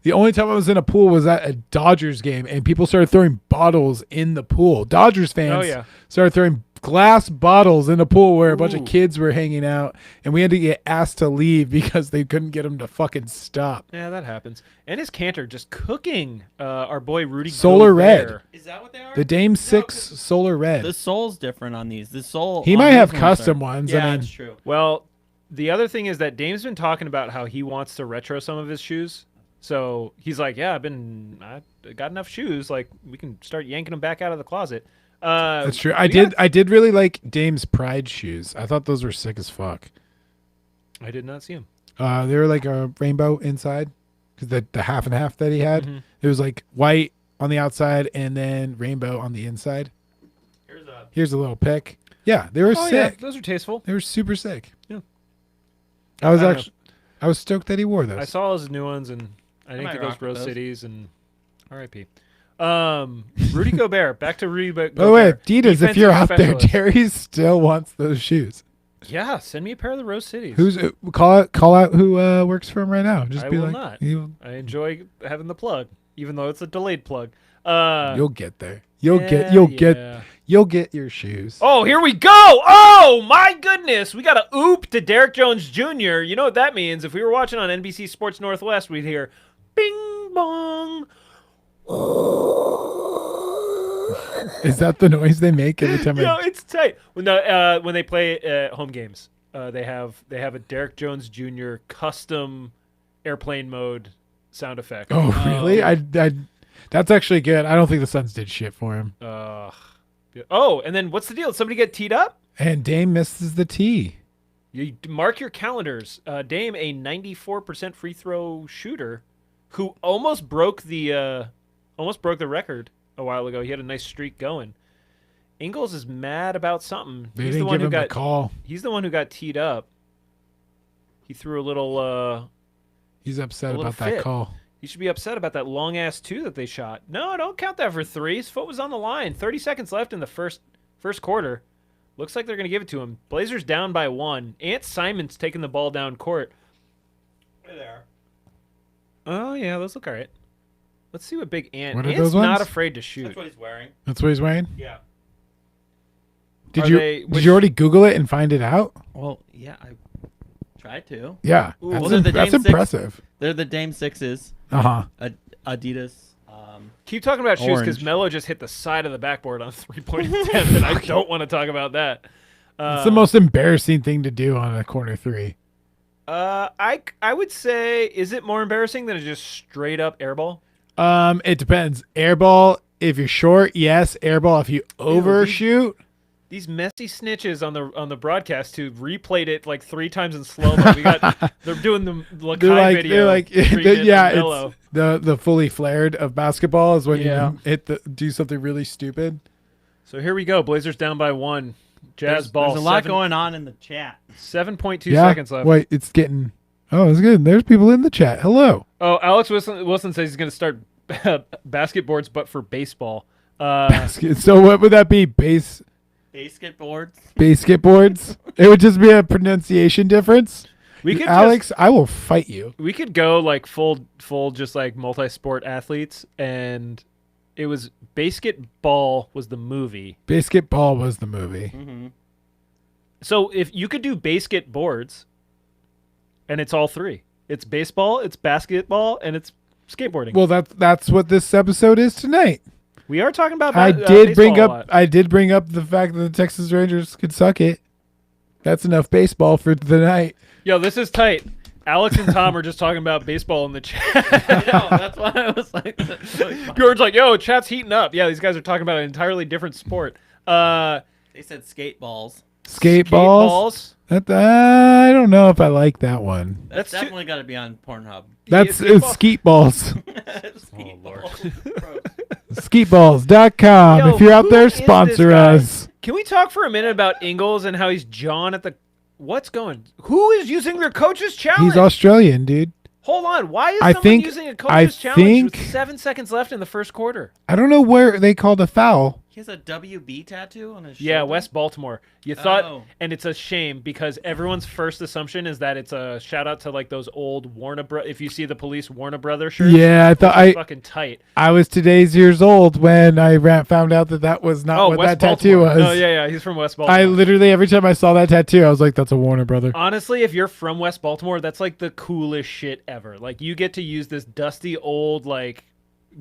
The only time I was in a pool was at a Dodgers game, and people started throwing bottles in the pool. Dodgers fans started throwing glass bottles in the pool where a bunch of kids were hanging out, and we had to get asked to leave because they couldn't get them to fucking stop. Yeah, that happens. And his Cantor just cooking our boy Rudy Solar Gobert. Red. Is that what they are? The Dame 6 Solar Red. The sole's different on these. The sole. He on might these have ones custom are- ones. Yeah, I mean, that's true. Well, the other thing is that Dame's been talking about how he wants to retro some of his shoes. So he's like, yeah, I got enough shoes. Like, we can start yanking them back out of the closet. that's true. I did really like Dame's Pride shoes. I thought those were sick as fuck. I did not see him. They were like a rainbow inside, because the half and half that he had, it was like white on the outside and then rainbow on the inside. Here's a little pic. Yeah, they were sick. Yeah, those are tasteful. They were super sick. Yeah. I was I don't I was stoked that he wore those. I saw his new ones, and I didn't might get those rock with Rose those. Cities, and R.I.P. Rudy Gobert. Back to Rudy Gobert. By the way, Adidas, if Defensive you're out there, specialist. Jerry still wants those shoes. Yeah, send me a pair of the Rose Cities. Who's call out who works for him right now? Just I be will like, not. You, I enjoy having the plug, even though it's a delayed plug. you'll get there. Yeah. You'll get your shoes. Oh, here we go. Oh, my goodness. We got a oop to Derek Jones Jr. You know what that means. If we were watching on NBC Sports Northwest, we'd hear bing bong. Is that the noise they make every time? No, it's tight. When they play home games, they have a Derek Jones Jr. custom airplane mode sound effect. Oh, really? I that's actually good. I don't think the Suns did shit for him. Oh, and then what's the deal? Did somebody get teed up? And Dame misses the tee. You mark your calendars. Dame, a 94% free throw shooter, who almost broke the record a while ago. He had a nice streak going. Ingles is mad about something. They didn't give him a call. He's the one who got teed up. He threw a little. He's upset a little about that fit. call. He should be upset about that long ass 2 that they shot. No, don't count that for 3. His foot was on the line. 30 seconds left in the first quarter. Looks like they're gonna give it to him. Blazers down by 1. Ant Simon's taking the ball down court. Hey there. Oh yeah, those look all right. Let's see what Big Ant. What are Ant's those not ones? afraid to shoot. That's what he's wearing. That's what he's wearing. Yeah. Did Are you they- did which- you already Google it and find it out? Well, yeah, I tried to. Yeah, Ooh. that's, Well, they're the that's Dame 6. impressive. They're the Dame 6s. Adidas. Keep talking about shoes because Orange. Melo just hit the side of the backboard on 3-point attempt, and I don't want to talk about that. It's the most embarrassing thing to do on a corner three. I would say, is it more embarrassing than a just straight up airball? It depends. Airball, if you're short, yes. Airball, if you overshoot. These messy snitches on the broadcast who replayed it like 3 times in slow mo. They're doing the Lakai video. They're like, treatment yeah, of Melo. it's the fully flared of basketball is when Yeah. you do something really stupid. So here we go. Blazers down by 1. Jazz ball. There's a lot going on in the chat. 7.2 Yeah. seconds left. Wait, it's getting. Oh, it's good. There's people in the chat. Hello. Oh, Alex Wilson says he's going to start basketboards, but for baseball. So what would that be? Basketboards. Basketboards? It would just be a pronunciation difference. We could Alex, I will fight you. We could go like full just like multi-sport athletes, and it was Basketball was the movie. Basketball was the movie. Mm-hmm. So if you could do basketboards, and it's all 3. It's baseball, it's basketball, and it's skateboarding. Well, that's what this episode is tonight. We are talking about I did bring baseball a up lot. the fact that the Texas Rangers could suck it. That's enough baseball for the night. Yo, this is tight. Alex and Tom are just talking about baseball in the chat. That's why I was like, that's really funny. George's like, yo, chat's heating up. Yeah, these guys are talking about an entirely different sport. They said skate balls. Skate balls? Skateballs. I don't know if I like that one. That's That's definitely got to be on Pornhub. That's Yeah, skate skeet balls. Skate Lord. balls. Gross. Skeetballs.com. Yo, If you're out who there, is this sponsor guy? us. Can we talk for a minute about Ingles and how he's John at the... What's going... Who is using their coach's challenge? He's Australian, dude. Hold on. Why is I someone think- using a I coach's challenge with think- 7 seconds left in the first quarter? I don't know where they called a foul. He has a WB tattoo on his Yeah, shoulder? West Baltimore. You thought... Oh. And it's a shame because everyone's first assumption is that it's a shout-out to like those old Warner Bros... If you see the police Warner Brothers shirts. Yeah, I thought it's fucking tight. I was today's years old when I found out that was not what West that tattoo Baltimore. was. No, yeah, he's from West Baltimore. I literally every time I saw that tattoo, I was like, "That's a Warner brother." Honestly, if you're from West Baltimore, that's like the coolest shit ever. Like you get to use this dusty old like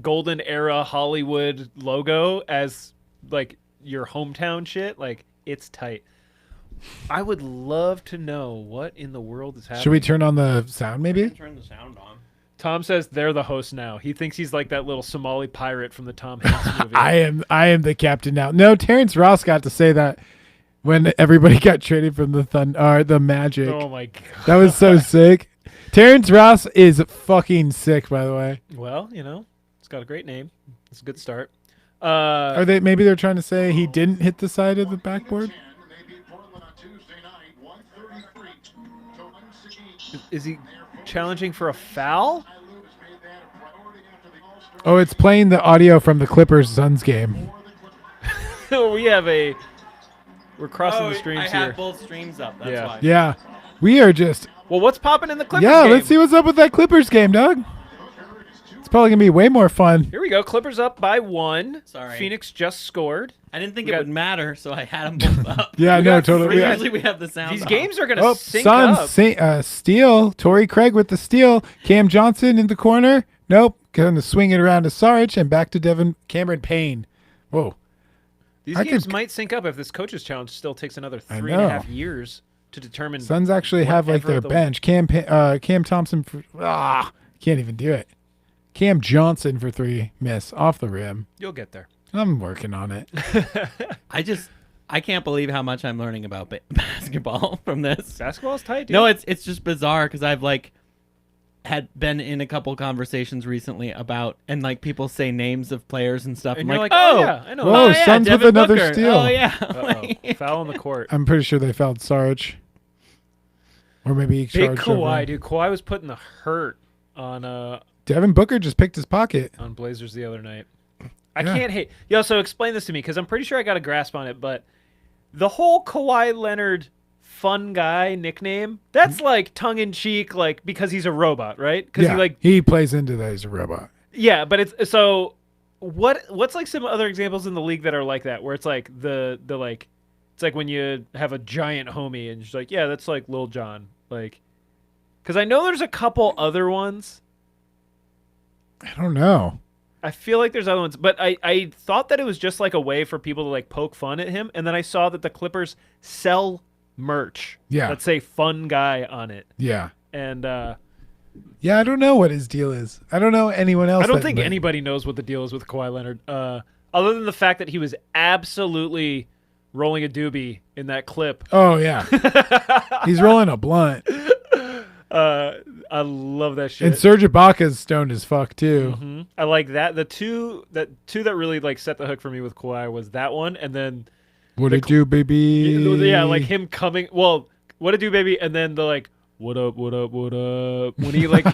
golden era Hollywood logo as like your hometown shit. Like it's tight. I would love to know what in the world is happening. Should we turn on the sound, maybe? Turn the sound on. Tom says they're the host now. He thinks he's like that little Somali pirate from the Tom Hanks movie. I am the captain now. No, Terrence Ross got to say that when everybody got traded from the Magic. Oh my god. That was so sick. Terrence Ross is fucking sick, by the way. Well, you know, it's got a great name. It's a good start. Maybe they're trying to say he didn't hit the side of the backboard? Is he challenging for a foul? Oh, it's playing the audio from the Clippers Suns game. We're crossing the I streams have here. both streams up. That's Yeah. why. Yeah. We are just Well, what's popping in the Clippers Yeah, game? let's see what's up with that Clippers game, Doug. It's probably gonna be way more fun. Here we go. Clippers up by 1. Sorry. Phoenix just scored. I didn't think We it got- would matter, so I had them both up. Yeah, We no, got totally. three- Yeah. Usually we have the sound. These off. games are gonna Oh, sync Suns, up. steal. Torrey Craig with the steal. Cam Johnson in the corner. Nope. Gonna swing it around to Sarge and back to Cameron Payne. Whoa. These I games could- might sync up if this coaches challenge still takes another I 3.5 know. years to determine. Suns actually have like Whatever their the- bench. Cam Thompson for can't even do it. Cam Johnson for 3 miss off the rim. You'll get there. I'm working on it. I can't believe how much I'm learning about basketball from this. Basketball's tight, dude. No, it's just bizarre because I've had been in a couple conversations recently about and people say names of players and stuff. And I'm you're like, like, oh yeah, I know. Whoa, oh, yeah, Suns with Devin another Booker. steal. Oh yeah. Uh-oh. Foul on the court. I'm pretty sure they fouled Sarge. Or maybe Big Sarge. Kawhi, dude. Kawhi was putting the hurt on Devin Booker just picked his pocket. Blazers the other night. I Yeah. can't hate. Yo, so explain this to me because I'm pretty sure I got a grasp on it, but the whole Kawhi Leonard fun guy nickname, that's like tongue in cheek, like because he's a robot, right? Because Yeah, he plays into that he's a robot. Yeah, but it's so. What's like some other examples in the league that are like that, where it's like the like, it's like when you have a giant homie and she's like, yeah, that's like Lil Jon, like, because I know there's a couple other ones. I don't know. I feel like there's other ones, but I thought that it was just like a way for people to like poke fun at him, and then I saw that the Clippers sell merch that say "fun guy" on it. Yeah. And yeah, I don't know what his deal is. I don't know anyone else. I don't think anybody knows what the deal is with Kawhi Leonard, other than the fact that he was absolutely rolling a doobie in that clip. Oh yeah, he's rolling a blunt. I love that shit. And Serge Ibaka's stoned as fuck too. Mm-hmm. I like that. The two that really like set the hook for me with Kawhi was that one, and then what it do, baby? Yeah, like him coming. Well, what it do, baby? And then the like, what up, what up, what up? When he like,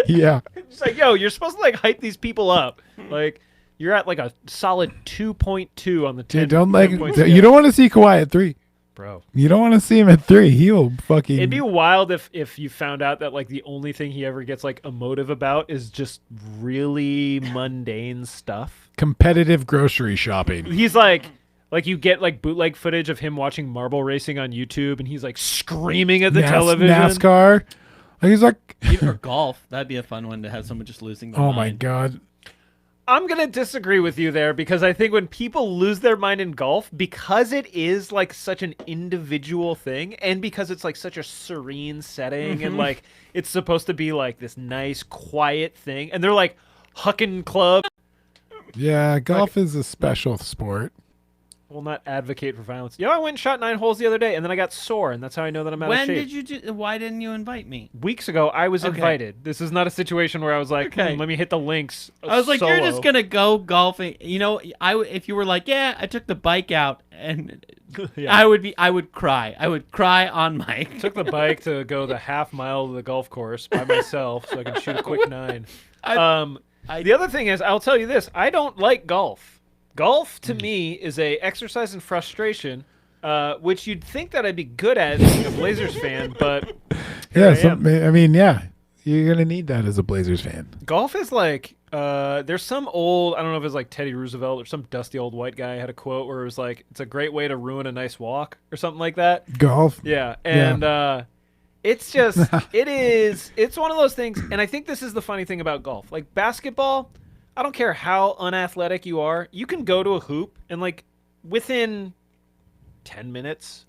yeah, it's like, yo, you're supposed to like hype these people up. Like you're at like a solid 2.2 on the 10. Dude, don't like. 10 point You scale. don't want to see Kawhi at 3. Bro. You don't want to see him at 3. He'll fucking. It'd be wild if you found out that like the only thing he ever gets like emotive about is just really mundane stuff. Competitive grocery shopping. He's like you get like bootleg footage of him watching marble racing on YouTube, and he's like screaming at the television. NASCAR. He's like. Or golf. That'd be a fun one to have someone just losing their Oh mind. my god. I'm going to disagree with you there, because I think when people lose their mind in golf, because it is like such an individual thing, and because it's like such a serene setting and like it's supposed to be like this nice quiet thing, and they're like hucking club. Yeah, golf is a special sport. Will not advocate for violence. I went and shot 9 holes the other day, and then I got sore, and that's how I know that I'm out of shape. When did you do? Why didn't you invite me? Weeks ago, I was invited. This is not a situation where I was like, let me hit the links. I was like, solo. you're just gonna go golfing. You know, if you were like, yeah, I took the bike out, and Yeah. I would cry. I would cry on mic. Took the bike to go the half mile to the golf course by myself so I could shoot a quick 9. The other thing is, I'll tell you this: I don't like golf. Golf to me is a exercise in frustration, which you'd think that I'd be good at being a Blazers fan, but Yeah, I mean, yeah, you're gonna need that as a Blazers fan. golf is like there's some old, I don't know if it's like Teddy Roosevelt or some dusty old white guy had a quote where it was like, it's a great way to ruin a nice walk or something like that. Golf. Yeah, and it's just it's one of those things, and I think this is the funny thing about golf. Like basketball, I don't care how unathletic you are, you can go to a hoop and like within 10 minutes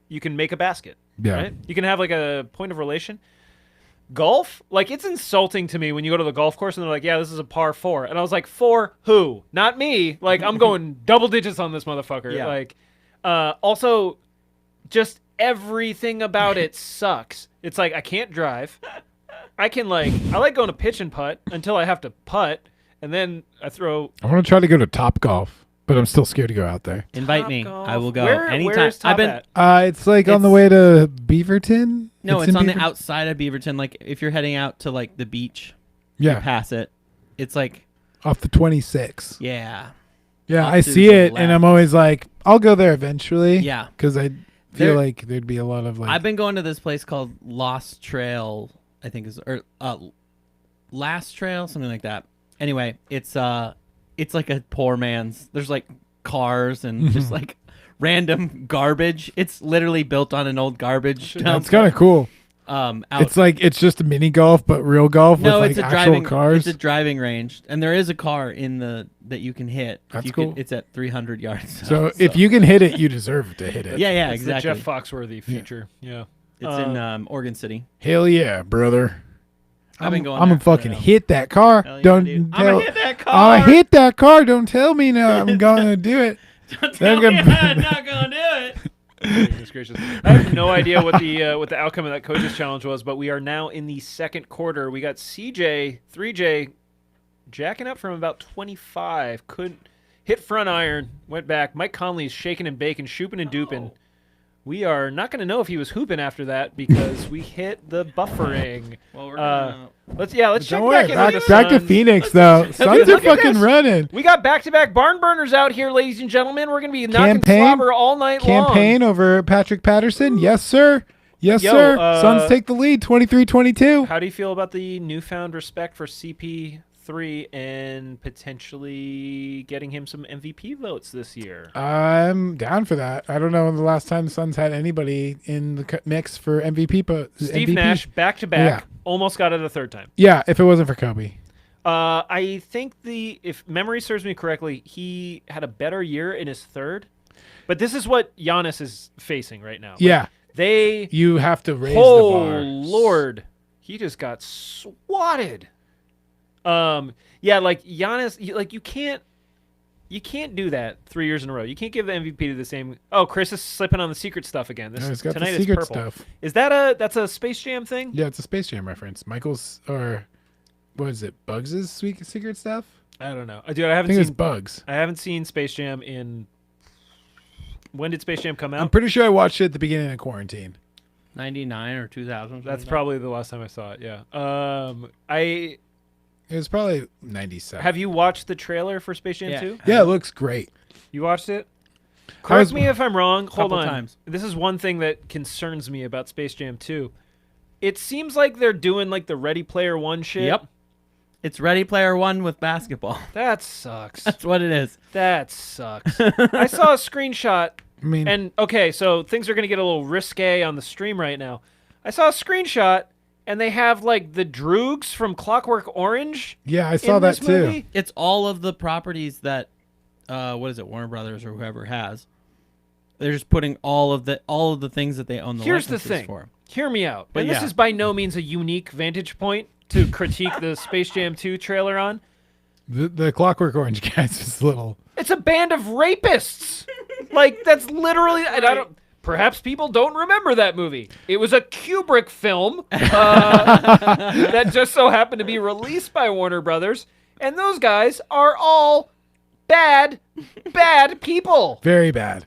you can make a basket. Yeah. Right? You can have like a point of relation. Golf, like it's insulting to me when you go to the golf course and they're like, yeah, this is a par 4. And I was like, for who? Not me. Like I'm going double digits on this motherfucker. Yeah. Like also just everything about it sucks. It's like I can't drive. I like going to pitch and putt until I have to putt, and then I throw. I want to try to go to Top Golf, but I'm still scared to go out there. Invite me. Golf. I will go Where anytime. is Top at? It's like on the way to Beaverton. No, it's in on the Beaver- outside of Beaverton. Like if you're heading out to like the beach, Yeah, you pass it. It's like off the 26. yeah, Yeah, Up I to see the it, and left. I'm always like, I'll go there eventually. Yeah. because I There- feel like there'd be a lot of like. I've been going to this place called Lost Trail, I think is or Last Trail, something like that. Anyway, it's like a poor man's. There's like cars and just like random garbage. It's literally built on an old garbage dump. It's kind of cool. Out. It's just a mini golf, but real golf No, with it's like a actual driving. cars. It's a driving range, and there is a car in the that you can hit. That's you cool. It's at 300 yards. so if you can hit it, you deserve to hit it. yeah, It's exactly. the Jeff Foxworthy feature. Yeah. It's in Oregon City. Hell yeah, brother. I've been going I'm there gonna fucking forever. hit that car. Hell yeah, Don't dude. tell. I'm gonna hit that car. I hit that car. Don't tell me no. I'm gonna do it. Don't tell They're me gonna- I'm not gonna do it. Goodness gracious. I have no idea what the outcome of that coaches challenge was, but we are now in the second quarter. We got CJ 3J jacking up from about 25. Couldn't hit front iron, went back. Mike Conley's shaking and baking, shooping and duping. We are not going to know if he was hooping after that because we hit the buffering. Well, we're gonna. Let's check Don't worry. back in. Back to Phoenix though. Suns are Look at fucking this. running. We got back-to-back barn burners out here, ladies and gentlemen. We're going to be knocking Campaign? slobber all night long. Campaign over Patrick Patterson. Yes, sir. Yes, Yo, sir. Suns take the lead, 23-22. How do you feel about the newfound respect for CP3 3 and potentially getting him some MVP votes this year. I'm down for that. I don't know when the last time the Suns had anybody in the mix for MVP, but Steve MVP. Nash, back-to-back, Yeah. almost got it a third time. Yeah, if it wasn't for Kobe. I think if memory serves me correctly, he had a better year in his third. But this is what Giannis is facing right now. Yeah. You have to raise the oh bar. Lord, he just got swatted. Yeah, like Giannis, you can't do that 3 years in a row. You can't give the MVP to the same. Oh, Chris is slipping on the secret stuff again. No, he's got tonight the secret is purple. stuff. Is that's a Space Jam thing? Yeah, it's a Space Jam reference. Michael's what is it? Bugs' secret stuff? I don't know, dude. I I haven't think it's seen. Bugs. I haven't seen Space Jam in. When did Space Jam come out? I'm pretty sure I watched it at the beginning of quarantine. 99 or 2000. That's probably the last time I saw it. Yeah. It was probably 97. Have you watched the trailer for Space Jam 2? Yeah, it looks great. You watched it? Correct me if I'm wrong. Hold Couple on. times. This is one thing that concerns me about Space Jam 2. It seems like they're doing like the Ready Player One shit. Yep. It's Ready Player One with basketball. That sucks. That's what it is. That sucks. I saw a screenshot. I mean, And okay, so things are going to get a little risque on the stream right now. I saw a screenshot and they have like the Droogs from Clockwork Orange. yeah, I saw in that this too. movie. It's all of the properties that, what is it, Warner Brothers or whoever has. They're just putting all of the things that they own the Here's the licenses thing. for. Hear me out. But And this yeah. is by no means a unique vantage point to critique the Space Jam 2 trailer on. The Clockwork Orange guys is little. It's a band of rapists. Like, that's literally. And I don't. Perhaps people don't remember that movie. It was a Kubrick film that just so happened to be released by Warner Brothers, and those guys are all bad people. Very bad.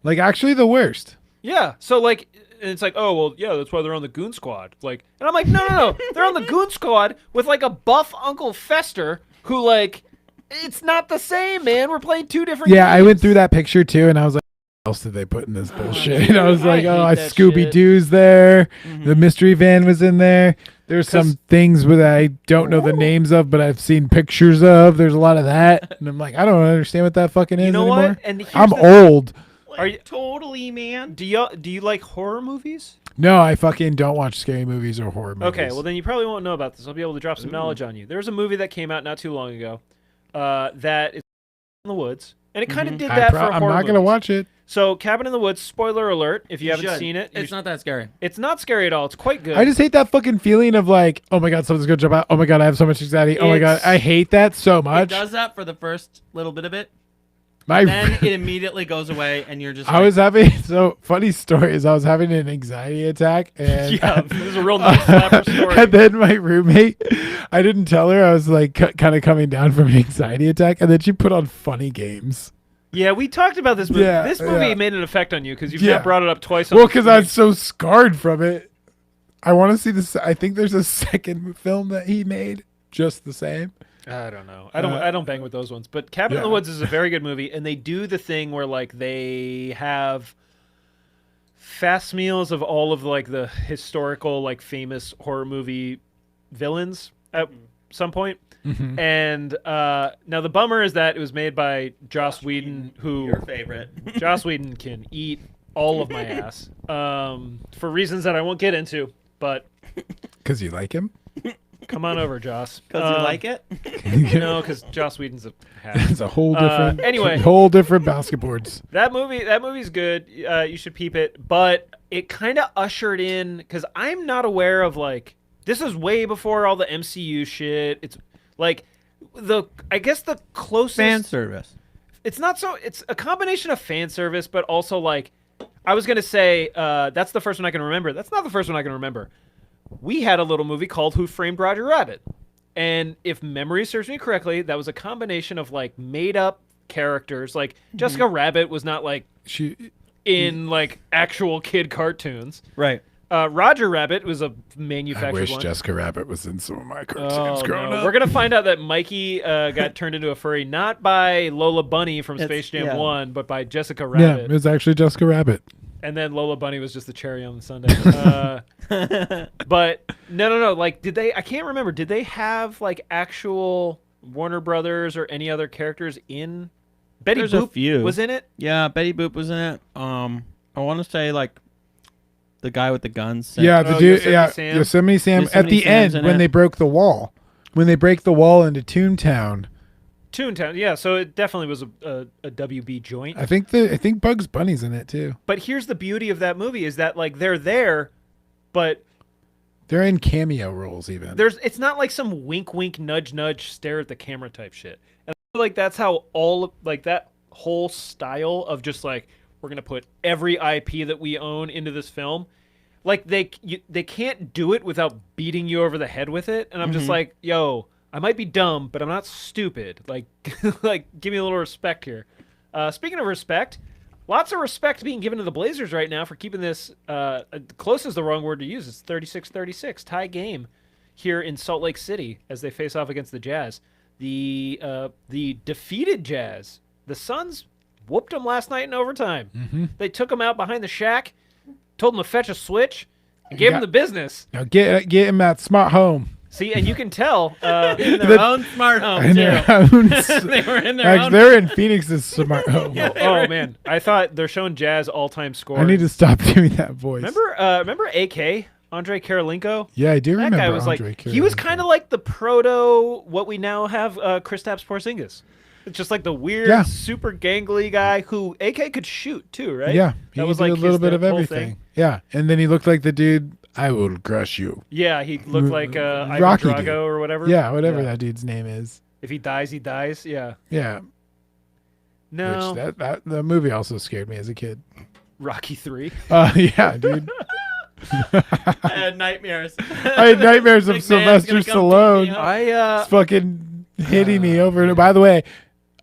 Like, actually the worst. Yeah. So like, and it's like, oh well, yeah, that's why they're on the Goon Squad. Like, and I'm like, no, they're on the Goon Squad with like a buff Uncle Fester who like, it's not the same, man. We're playing two different. Yeah, I games. went through that picture too, and I was like, what else did they put in this bullshit? I was I like, hate that Scooby Doo's there. The mystery van was in there. There's 'Cause- some things that I don't know the names of, but I've seen pictures of. There's a lot of that, and I'm like, I don't understand what that fucking is You know anymore. what? And here's I'm the- old. Are you- totally, man? Do you like horror movies? No, I fucking don't watch scary movies or horror movies. Okay, well then you probably won't know about this. I'll be able to drop some knowledge on you. There was a movie that came out not too long ago that is in the woods, and it kind of did that for I'm horror not gonna movies. watch it. So Cabin in the Woods, spoiler alert, if you haven't should. seen it. It's not that scary. It's not scary at all. It's quite good. I just hate that fucking feeling of like, oh my god, someone's gonna jump out. Oh my god, I have so much anxiety. Oh my god, It's- I hate that so It much. does that for the first little bit of it. My Then it immediately goes away, and you're just. I was having funny story is I was having an anxiety attack and yeah, this is a real nice slapper story. and then my roommate, I didn't tell her I was like kind of coming down from an anxiety attack, and then she put on funny games. Yeah, we talked about this movie. Yeah, This movie yeah. made an effect on you because you've Yeah. now brought it up twice. On Well, the because stream. I'm so scarred from it. I want to see this. I think there's a second film that he made just the same. I don't know. I don't bang with those ones. But Cabin in the Yeah. Woods is a very good movie, and they do the thing where like they have fast meals of all of like the historical like famous horror movie villains at some point. Mm-hmm. And now the bummer is that it was made by Joss Whedon, who your favorite. Joss Whedon can eat all of my ass for reasons that I won't get into. But Because you like him. come on over, Joss. Because you like it. No, because Joss Whedon's a hack. It's a whole different. Anyway. whole different basketboards. That movie's good. You should peep it. But it kind of ushered in, because I'm not aware of like, this is way before all the MCU shit. It's like I guess the closest Fan service. It's not so. It's a combination of fan service, but also like, I was gonna say that's the first one I can remember. That's not the first one I can remember. We had a little movie called Who Framed Roger Rabbit, and if memory serves me correctly, that was a combination of like made up characters. Like Jessica Rabbit was not like She. in like actual kid cartoons. Right. Roger Rabbit was a I manufactured wish one. Jessica Rabbit was in some of my cartoons Oh, growing no. up. We're gonna find out that Mikey got turned into a furry not by Lola Bunny from It's- Space Jam yeah. 1, but by Jessica Yeah, Rabbit. it was actually Jessica Rabbit. And then Lola Bunny was just the cherry on the sundae. But no. Like, did they? I can't remember. Did they have like actual Warner Brothers or any other characters in? Betty There's a Boop few. was in it. Yeah, Betty Boop was in it. I want to say like the guy with the guns. Yeah, the Oh, dude. Yosemite Yeah, Sam? Yosemite Sam. At Yosemite the Sam's end, in when it. they broke the wall, when they break the wall into Toontown, Toontown. Yeah, so it definitely was a WB joint. I think Bugs Bunny's in it too. But here's the beauty of that movie is that like they're there, but They're in cameo roles even. it's not like some wink wink nudge nudge stare at the camera type shit. And I feel like that's how that whole style of just like we're gonna put every IP that we own into this film. Like they can't do it without beating you over the head with it. And I'm just like, yo, I might be dumb, but I'm not stupid. Like like give me a little respect here. Speaking of respect, lots of respect being given to the Blazers right now for keeping this close is the wrong word to use. It's 36-36 tie game here in Salt Lake City as they face off against the Jazz. The defeated Jazz, the Suns whooped them last night in overtime. They took them out behind the shack, told them to fetch a switch, and gave them the business. Now get him that smart home. See, and you can tell in their own smart home In too. their own They were in their own. they're in Phoenix's smart home. oh man, I thought they're showing Jazz all-time score. I need to stop doing that voice. remember AK Andre Karolinko? Yeah, I do That remember. guy was Andre like he was Karolinko. kind of like the proto what we now have Kristaps Porzingis. It's just like the weird, Yeah. super gangly guy who AK could shoot too, right? Yeah, he that was did like a little his- bit the of whole everything. thing. Yeah, and then he looked like the dude. I will crush you. Yeah, he looked like Ivan Rocky Drago dude. or whatever. Yeah, whatever that dude's name is. If he dies, he dies. Yeah. Yeah, No. which that the movie also scared me as a kid. Rocky 3. Yeah, dude. I had nightmares. I had nightmares of Big man's Sylvester gonna come Stallone. beat me up. It's fucking hitting me over. And by the way,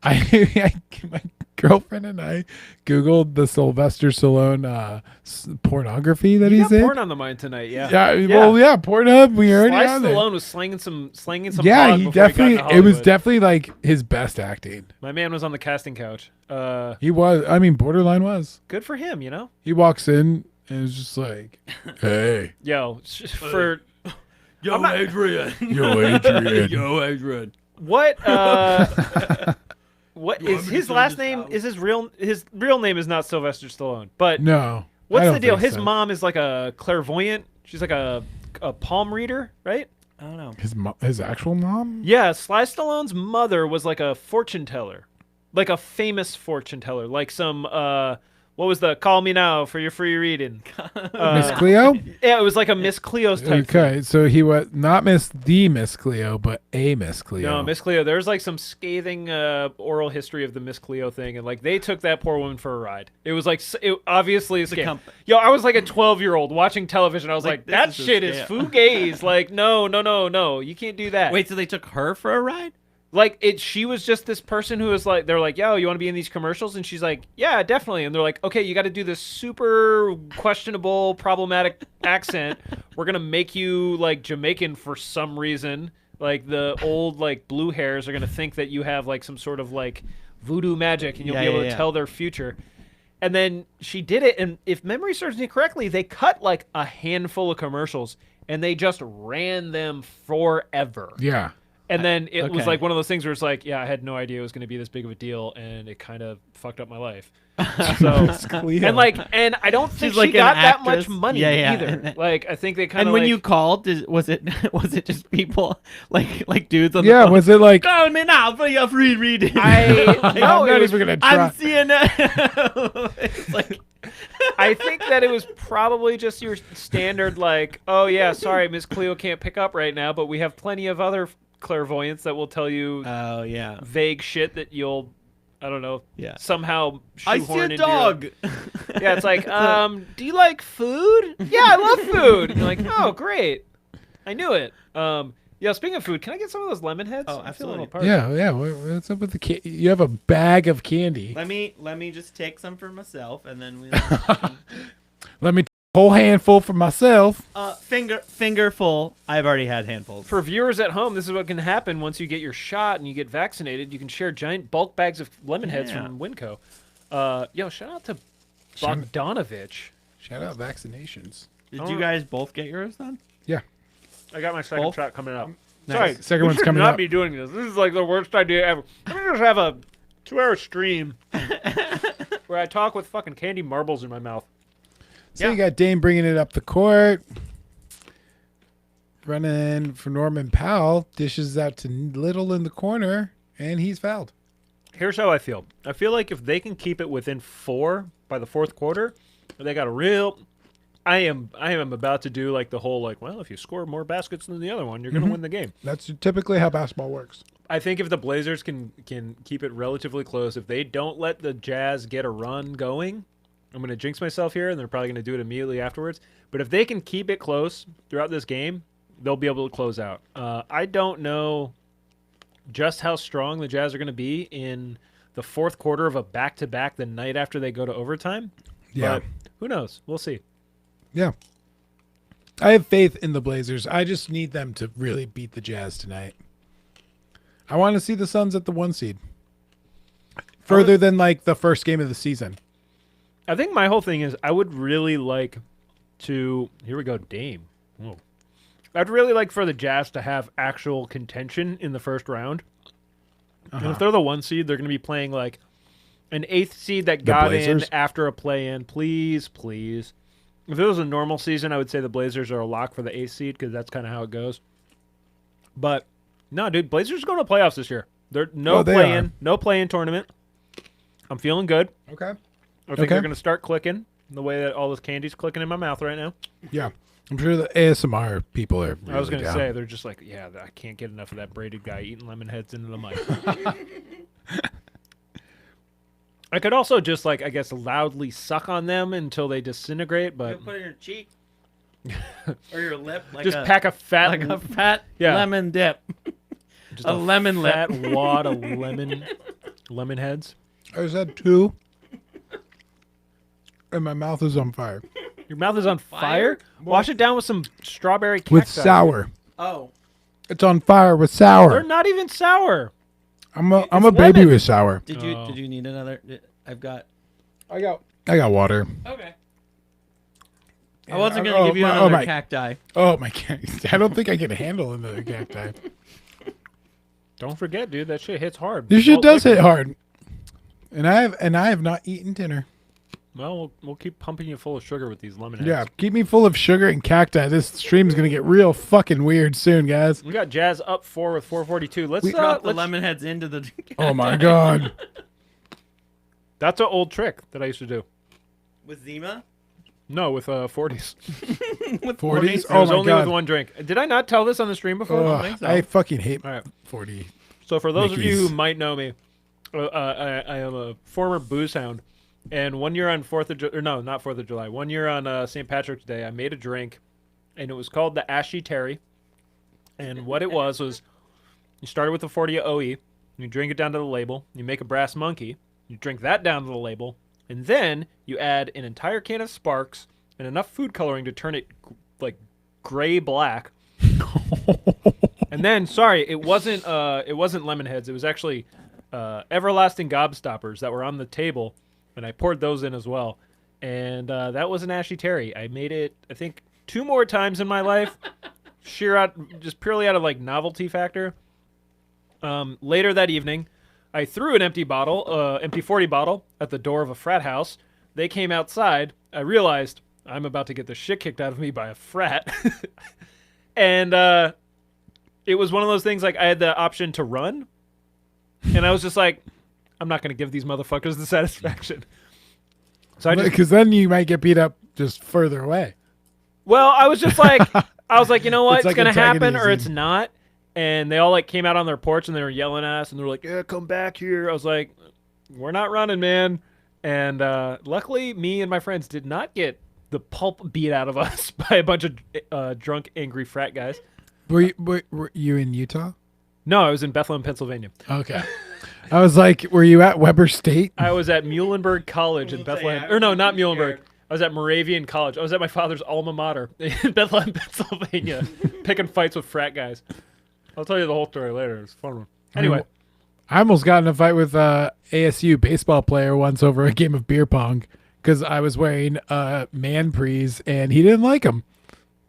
my girlfriend and I Googled the Sylvester Stallone pornography that You he's got in. porn on the mind tonight, yeah. Well, yeah, Pornhub. We already Sly on there. Stallone was slanging some Yeah, hog he before definitely. got into It was Hollywood. definitely like his best acting. My man was on the casting couch. He was. I mean, borderline was. Good for him, you know? He walks in and is just like, "Hey, Yo, for Yo, I'm not- Adrian. yo, Adrian." Yo, Adrian. what what You want is me to his show last this name? out? Is his real name is not Sylvester Stallone. But No. I what's don't the deal? think His so. mom is like a clairvoyant. She's like a palm reader, right? I don't know. His actual mom. Yeah, Sly Stallone's mother was like a fortune teller. Like a famous fortune teller. Like some what was the call me now for your free reading? Miss Cleo. Yeah, it was like a Miss Cleo's type thing. Okay, so he was not Miss Cleo, but a Miss Cleo. No, Miss Cleo. There's like some scathing oral history of the Miss Cleo thing, and like they took that poor woman for a ride. It was like obviously a scam. Yo, I was like a 12-year-old watching television. I was like, that this is a shit is scam. fugazi. Like, no, you can't do that. Wait, so they took her for a ride? Like she was just this person who was like, they're like, yo, you want to be in these commercials? And she's like, yeah, definitely. And they're like, okay, you got to do this super questionable, problematic accent. We're gonna make you like Jamaican for some reason. Like the old like blue hairs are gonna think that you have like some sort of like voodoo magic, and you'll be able to tell their future. And then she did it, and if memory serves me correctly, they cut like a handful of commercials, and they just ran them forever. Yeah. And then it was Okay. like one of those things where it's like, yeah, I had no idea it was going to be this big of a deal, and it kind of fucked up my life. So, Cleo. and I don't think She's like she an got that actress. much money Yeah, yeah. either. Like, I think they kind And of when like, you called, was it was it just people like dudes on the Yeah, phone? was it like Call me now for your free reading. no, I'm it not was, even gonna try. I'm CNN. It's like I think that it was probably just your standard like, oh yeah, sorry, Miss Cleo can't pick up right now, but we have plenty of other clairvoyants that will tell you oh yeah, vague shit that you'll, I don't know, Yeah. somehow I shoehorn see a into dog. Yeah, it's like, do you like food? Yeah, I love food. And you're like, oh, great. I knew it. Yeah, speaking of food, can I get some of those lemon heads? Oh, I feel a little absolutely. parched. Yeah. What's up with the You have a bag of candy. Let me just take some for myself, and then we Let me take a whole handful for myself. finger full. I've already had handfuls. For viewers at home, this is what can happen once you get your shot and you get vaccinated. You can share giant bulk bags of lemon heads Yeah. from Winco. Yo, shout out to Bogdanovich. Shout out vaccinations. Did you guys both get yours done? Yeah. I got my second Both? shot coming up. Nice. Sorry, Second we one's should coming not up. be doing this. This is like the worst idea ever. I'm gonna just have a 2-hour stream where I talk with fucking candy marbles in my mouth. So you got Dame bringing it up the court. Running for Norman Powell. Dishes out to Little in the corner. And he's fouled. Here's how I feel. I feel like if they can keep it within 4 by the fourth quarter, they got a real. I am about to do like the whole like, well, if you score more baskets than the other one, you're going to win the game. That's typically how basketball works. I think if the Blazers can keep it relatively close, if they don't let the Jazz get a run going, I'm going to jinx myself here, and they're probably going to do it immediately afterwards. But if they can keep it close throughout this game, they'll be able to close out. I don't know just how strong the Jazz are going to be in the fourth quarter of a back-to-back the night after they go to overtime. Yeah. But who knows? We'll see. Yeah. I have faith in the Blazers. I just need them to really beat the Jazz tonight. I want to see the Suns at the 1 seed. Further than like the first game of the season. I think my whole thing is I would really like to – here we go, Dame. Whoa. I'd really like for the Jazz to have actual contention in the first round. And if they're the 1 seed, they're going to be playing like an 8th seed that got in Blazers? after a play-in. Please, please. If it was a normal season, I would say the Blazers are a lock for the 8th seed because that's kind of how it goes. But, no, dude, Blazers are going to playoffs this year. They're no play-in tournament. I'm feeling good. Okay. I think they're going to start clicking the way that all this candy's clicking in my mouth right now. Yeah. I'm sure the ASMR people are really I was going to down. say, they're just like, yeah, I can't get enough of that braided guy eating lemon heads into the mic. I could also just, like, I guess, loudly suck on them until they disintegrate, but Put it in your cheek or your lip, like just pack a fat, like a fat Yeah. lemon dip, just a lemon fat lip. wad of lemon heads. I just had 2. And my mouth is on fire. Your mouth is on fire? Wash it down with some strawberry cacti. With sour. Oh, It's on fire with They're sour. not even sour. I'm a baby lemon. with sour. did you need another? I've got. I got water. Okay. I wasn't gonna give you another cacti. Oh my god! I don't think I can handle another cacti. Don't forget, dude, that shit hits hard. This shit Malt does liquor. hit hard. And I have not eaten dinner. Well, we'll keep pumping you full of sugar with these lemon heads. Yeah, keep me full of sugar and cacti. This stream's gonna get real fucking weird soon, guys. We got Jazz up 4 with 4:42. Let's Drop the let's- lemon heads into the. Oh my god! That's an old trick that I used to do. With Zima. No, with 40s. With 40s? It Oh was my only god! with one drink. Did I not tell this on the stream before? Ugh, think so. I fucking hate All right. 40. So for those of you Mickeys. who might know me, I am a former booze hound, and 1 year on 4th of July, or no, not 4th of July, 1 year on St. Patrick's Day, I made a drink, and it was called the Ashy Terry, and what it was you started with a 40 of OE, you drink it down to the label, you make a brass monkey, you drink that down to the label, and then you add an entire can of Sparks and enough food coloring to turn it like gray black. And then, sorry, it wasn't lemon heads. It was actually everlasting gobstoppers that were on the table, and I poured those in as well. And that was an Ashy Terry. I made it, I think, 2 more times in my life, just purely out of like novelty factor. Later that evening, I threw an empty 40 bottle at the door of a frat house. They came outside. I realized I'm about to get the shit kicked out of me by a frat. And it was one of those things like I had the option to run. And I was just like, I'm not going to give these motherfuckers the satisfaction. So I just, Because then you might get beat up just further away. well, I was just like, you know what? It's It's like going to happen or antagonism. it's not. And they all like came out on their porch and they were yelling at us and they were like, yeah, come back here. I was like, we're not running, man. And luckily, me and my friends did not get the pulp beat out of us by a bunch of drunk, angry frat guys. Were you in Utah? No, I was in Bethlehem, Pennsylvania. Okay. I was like, were you at Weber State? I was at Muhlenberg College in Bethlehem. Or no, not Muhlenberg. I was at Moravian College. I was at my father's alma mater in Bethlehem, Pennsylvania, picking fights with frat guys. I'll tell you the whole story later. It's a fun one. Anyway, I almost got in a fight with a ASU baseball player once over a game of beer pong because I was wearing man prees and he didn't like them.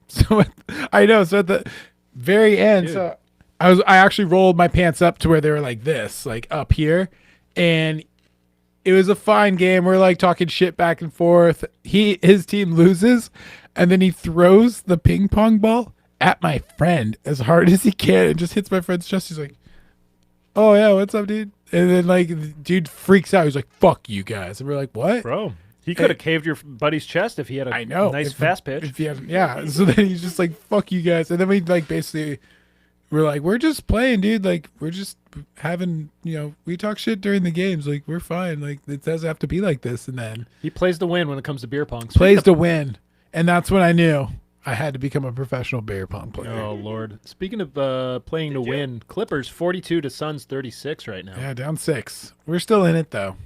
So I know. So at the very end, Dude. so I actually rolled my pants up to where they were like this, like up here, and it was a fine game. We're like talking shit back and forth. His team loses, and then he throws the ping pong ball at my friend as hard as he can and just hits my friend's chest. He's like, "Oh yeah, what's up, dude?" And then like the dude freaks out. He's like, "Fuck you guys," and we're like, "What?" Bro, he could have caved your buddy's chest if he had a I know. nice fast pitch. If he had, yeah. So then he's just like, "Fuck you guys," and then we like basically. We're like, we're just playing, dude. Like, we're just having, we talk shit during the games. Like, we're fine. Like, it doesn't have to be like this. And then He plays to win when it comes to beer pong. plays to win. And that's when I knew I had to become a professional beer pong player. Oh, Lord. Speaking of playing to win, Clippers 42 to Suns 36 right now. Yeah, down 6. We're still in it, though.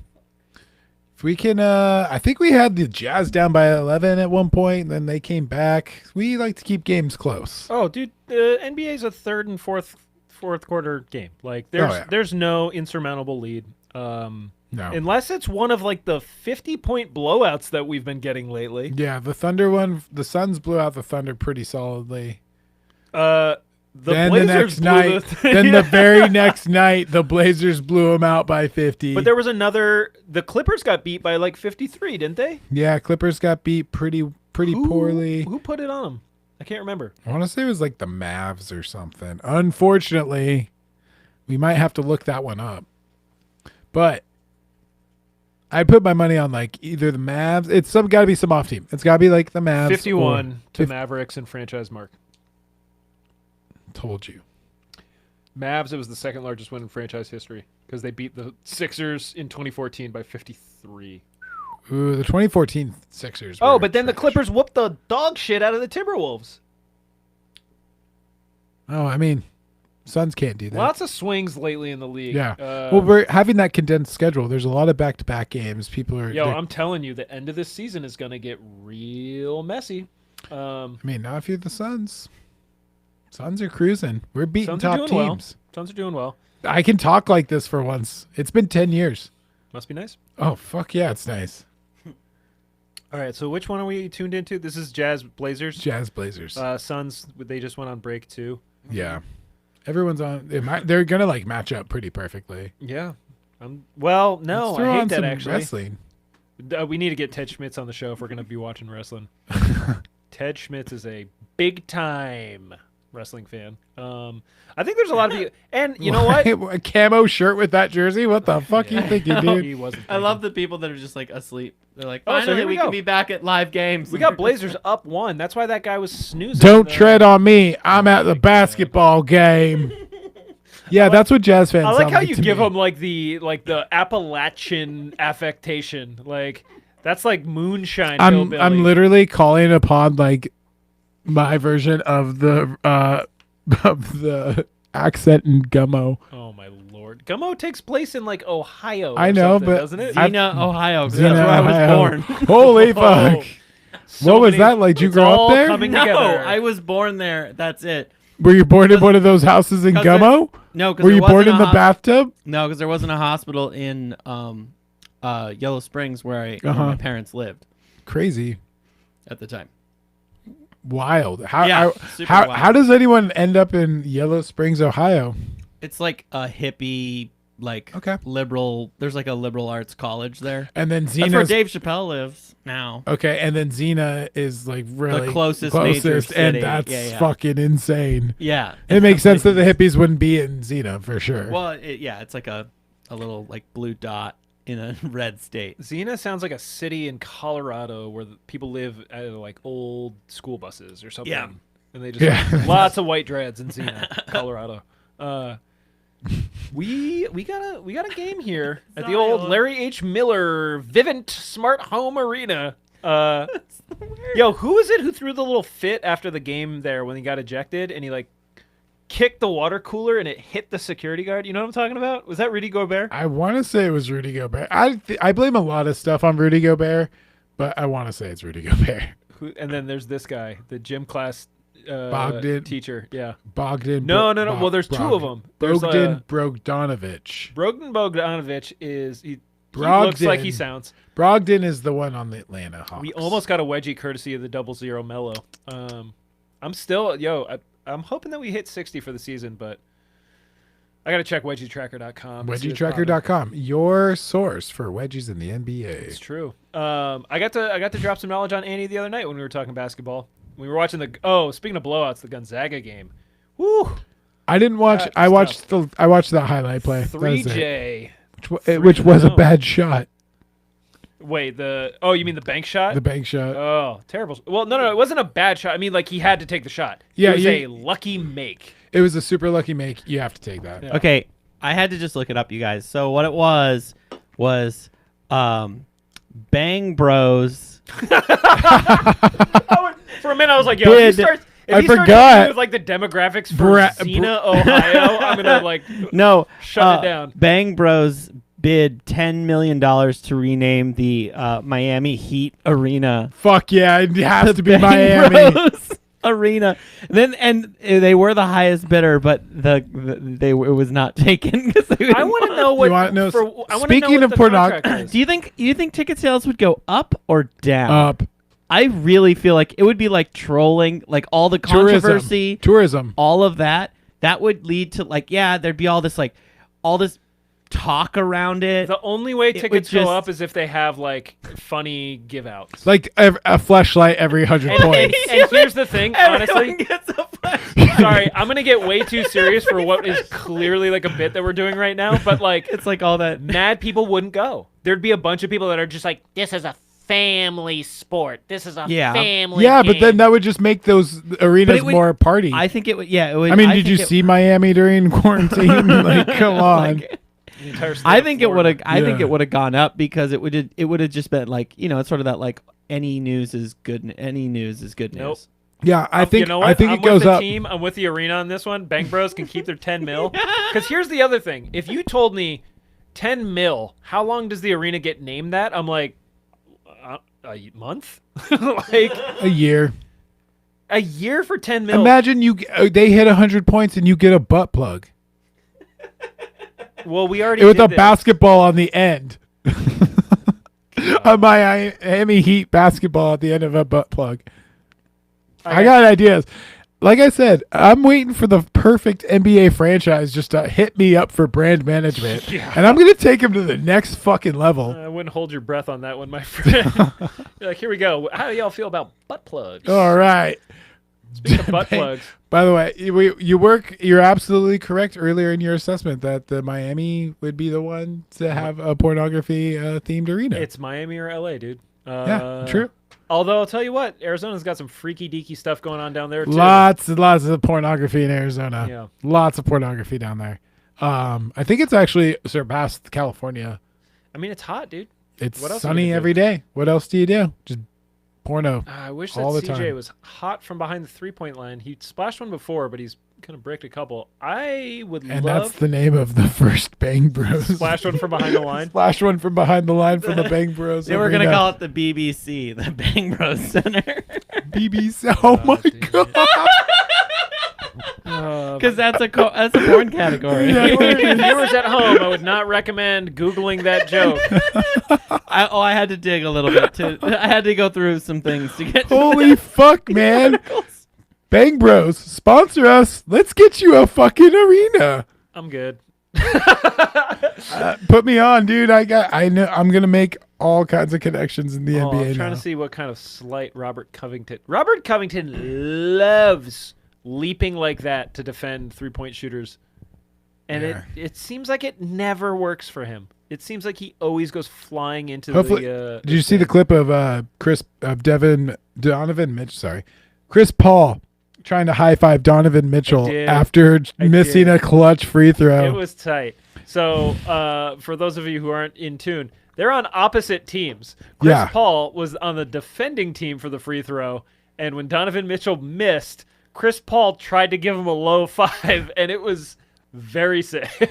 If we can, I think we had the Jazz down by 11 at one point, and then they came back. We like to keep games close. Oh, dude, the NBA is a third and fourth quarter game. Like, there's no insurmountable lead. No. Unless it's one of like the 50-point blowouts that we've been getting lately. Yeah, the Thunder one, the Suns blew out the Thunder pretty solidly. The Blazers blew the very next night, the Blazers blew them out by 50. But there was another. The Clippers got beat by like 53, didn't they? Yeah, Clippers got beat pretty poorly. Who put it on them? I can't remember. I want to say it was like the Mavs or something. Unfortunately, we might have to look that one up. But I put my money on like either the Mavs. It's got to be some off team. It's got to be like the Mavs. 51 to Mavericks and franchise mark. Told you. Mavs, it was the second largest win in franchise history because they beat the Sixers in 2014 by 53. Ooh, the 2014 Sixers. Oh, but then the Clippers whooped the dog shit out of the Timberwolves. Oh, I mean, Suns can't do that. Lots of swings lately in the league. Yeah. Well, we're having that condensed schedule. There's a lot of back-to-back games. People are. I'm telling you, the end of this season is going to get real messy. I mean, not if you're the Suns. Suns are cruising. We're beating top teams. Well. Suns are doing well. I can talk like this for once. It's been 10 years. Must be nice. Oh, fuck yeah, it's nice. All right, so which one are we tuned into? This is Jazz Blazers. Jazz Blazers. Suns, they just went on break too. Yeah. Everyone's on. They're going to like match up pretty perfectly. Yeah. Well, no, Let's throw I hate on that some actually. Wrestling. We need to get Ted Schmitz on the show if we're going to be watching wrestling. Ted Schmitz is a big time wrestling fan. I think there's a lot of you, and you know what? A camo shirt with that jersey? What the fuck you thinking, dude? He wasn't. I love the people that are just like asleep. They're like, Oh, so finally here we we go. can be back at live games. We got Blazers up 1. That's why that guy was snoozing. Don't tread on me. I'm at the basketball game. Yeah, that's what Jazz fans I like sound how you to give me. him like the Appalachian affectation. Like that's like moonshine. I'm hillbilly. literally calling upon like my version of the accent in Gummo. Oh my lord, Gummo takes place in like Ohio. I or know, something, but doesn't it? Xena, Ohio. 'Cause Xena, that's where I was Ohio. born. Holy Whoa. fuck! So What was many- that like? Did you it's grow all up there? coming No, together. I was born there. That's it. Were you born in one of those houses in 'Cause Gummo? No, because Were you born in the bathtub? No, because there wasn't a hospital in Yellow Springs where my parents lived Crazy, at the time. wild. Super How wild. does anyone end up in Yellow Springs, Ohio? It's like a hippie, like Okay. liberal. There's like a liberal arts college there. And then That's where Xena's Dave Chappelle lives now. okay, and then Xena is like really closest major and city. that's Yeah. fucking insane. Yeah, It makes sense that the hippies wouldn't be in Xena for sure. Well, it's like a little like blue dot in a red state. Xena sounds like a city in Colorado where the people live at like old school buses or something. Yeah. And they just Yeah. lots of white dreads in Xena, Colorado. We got a game here at the old Larry H. Miller Vivint Smart Home Arena. Yo, who is it who threw the little fit after the game there when he got ejected and he like kicked the water cooler and it hit the security guard? You know what I'm talking about? Was that Rudy Gobert? I want to say it was Rudy Gobert. I blame a lot of stuff on Rudy Gobert, but I want to say it's Rudy Gobert. And then there's this guy, the gym class Bogdan. teacher. Yeah. Bogdan. No. Well, there's two of them. There's Bogdan Bogdanovich. Bogdan Bogdanovich He looks like he sounds. Brogdon is the one on the Atlanta Hawks. We almost got a wedgie courtesy of the 0-0 Mellow. I'm still, I'm hoping that we hit 60 for the season, but I got to check wedgietracker.com. Wedgietracker.com, your source for wedgies in the NBA. It's true. I got to drop some knowledge on Andy the other night when we were talking basketball. We were watching speaking of blowouts, the Gonzaga game. Woo! I didn't watch. I watched the highlight play. 3J, which was a bad shot. Wait, you mean the bank shot? The bank shot. Oh, terrible. Well, no, it wasn't a bad shot. I mean, like, he had to take the shot. Yeah, it was a lucky make. It was a super lucky make. You have to take that. Yeah. Okay, I had to just look it up, you guys. So what it was Bang Bros. For a minute, I was like, yo, I if he starts forgot. with like the demographics for Xena, Ohio, I'm gonna like shut it down. Bang Bros bid $10 million to rename the Miami Heat Arena. Fuck yeah, it has to be Bang Miami. Bros Arena. And they were the highest bidder, but it was not taken. I want to know what. You want to know? Speaking of pornography, do you think ticket sales would go up or down? Up. I really feel like it would be like trolling, like all the controversy, tourism, all of that. That would lead to there'd be all this talk around it. The only way tickets go up is if they have like funny give outs, like a fleshlight every 100 points. And here's the thing, honestly. Everyone gets a flashlight. Sorry, I'm gonna get way too serious for what is clearly like a bit that we're doing right now, but like it's like all that mad people wouldn't go. There'd be a bunch of people that are just like, this is a family sport. This is a family Yeah, game. but then that would just make those arenas more party. I think it would. Yeah, it would. I mean, did you see Miami during quarantine? Like, come on. I think it would have. I think it would have gone up because it would have just been like, it's sort of that like any news is good. Any news is good news. Nope. Yeah, I think I'm it goes up. I'm with the arena on this one. Bang Bros can keep their 10 mil. Because here's the other thing: if you told me 10 mil, how long does the arena get named that? I'm like, a month, like a year. A year for 10 mil. Imagine they hit 100 points and you get a butt plug. Well, we already with did a this. basketball on the end. A Miami Heat basketball at the end of a butt plug. I got ideas. Like I said, I'm waiting for the perfect NBA franchise just to hit me up for brand management. Yeah. And I'm going to take him to the next fucking level. I wouldn't hold your breath on that one, my friend. You're like, here we go. How do y'all feel about butt plugs? All right. Speaking of butt plugs. By the way, you're absolutely correct earlier in your assessment that the Miami would be the one to have a pornography themed arena. It's Miami or LA, dude. Yeah, true. Although I'll tell you what, Arizona's got some freaky deaky stuff going on down there too. Lots and lots of pornography in Arizona. Yeah. Lots of pornography down there. I think it's actually surpassed California. I mean, it's hot, dude. It's sunny every day. What else do you do? Just porno. I wish that all the CJ time. was hot from behind the 3-point line. He splashed one before, but he's kind of bricked a couple. I would And love that's the name of the first Bang Bros. splash one from behind the line. Splash one from behind the line for the Bang Bros. They were going to call it the BBC, the Bang Bros Center. BBC. Oh my God. Because that's a porn category. Viewers at home, I would not recommend Googling that joke. I had to dig a little bit too. I had to go through some things to get. Holy fuck, man! Bang Bros, sponsor us. Let's get you a fucking arena. I'm good. Put me on, dude. I know I'm gonna make all kinds of connections in the NBA. I'm trying now. to see what kind of slight Robert Covington. Robert Covington loves leaping like that to defend 3-point shooters, and it seems like it never works for him. It seems like he always goes flying into Hopefully, the. did you see the clip of Donovan Mitchell? Sorry, Chris Paul trying to high five Donovan Mitchell after missing a clutch free throw. It was tight. So for those of you who aren't in tune, they're on opposite teams. Chris Paul was on the defending team for the free throw, and when Donovan Mitchell missed, Chris Paul tried to give him a low five, and it was very sick.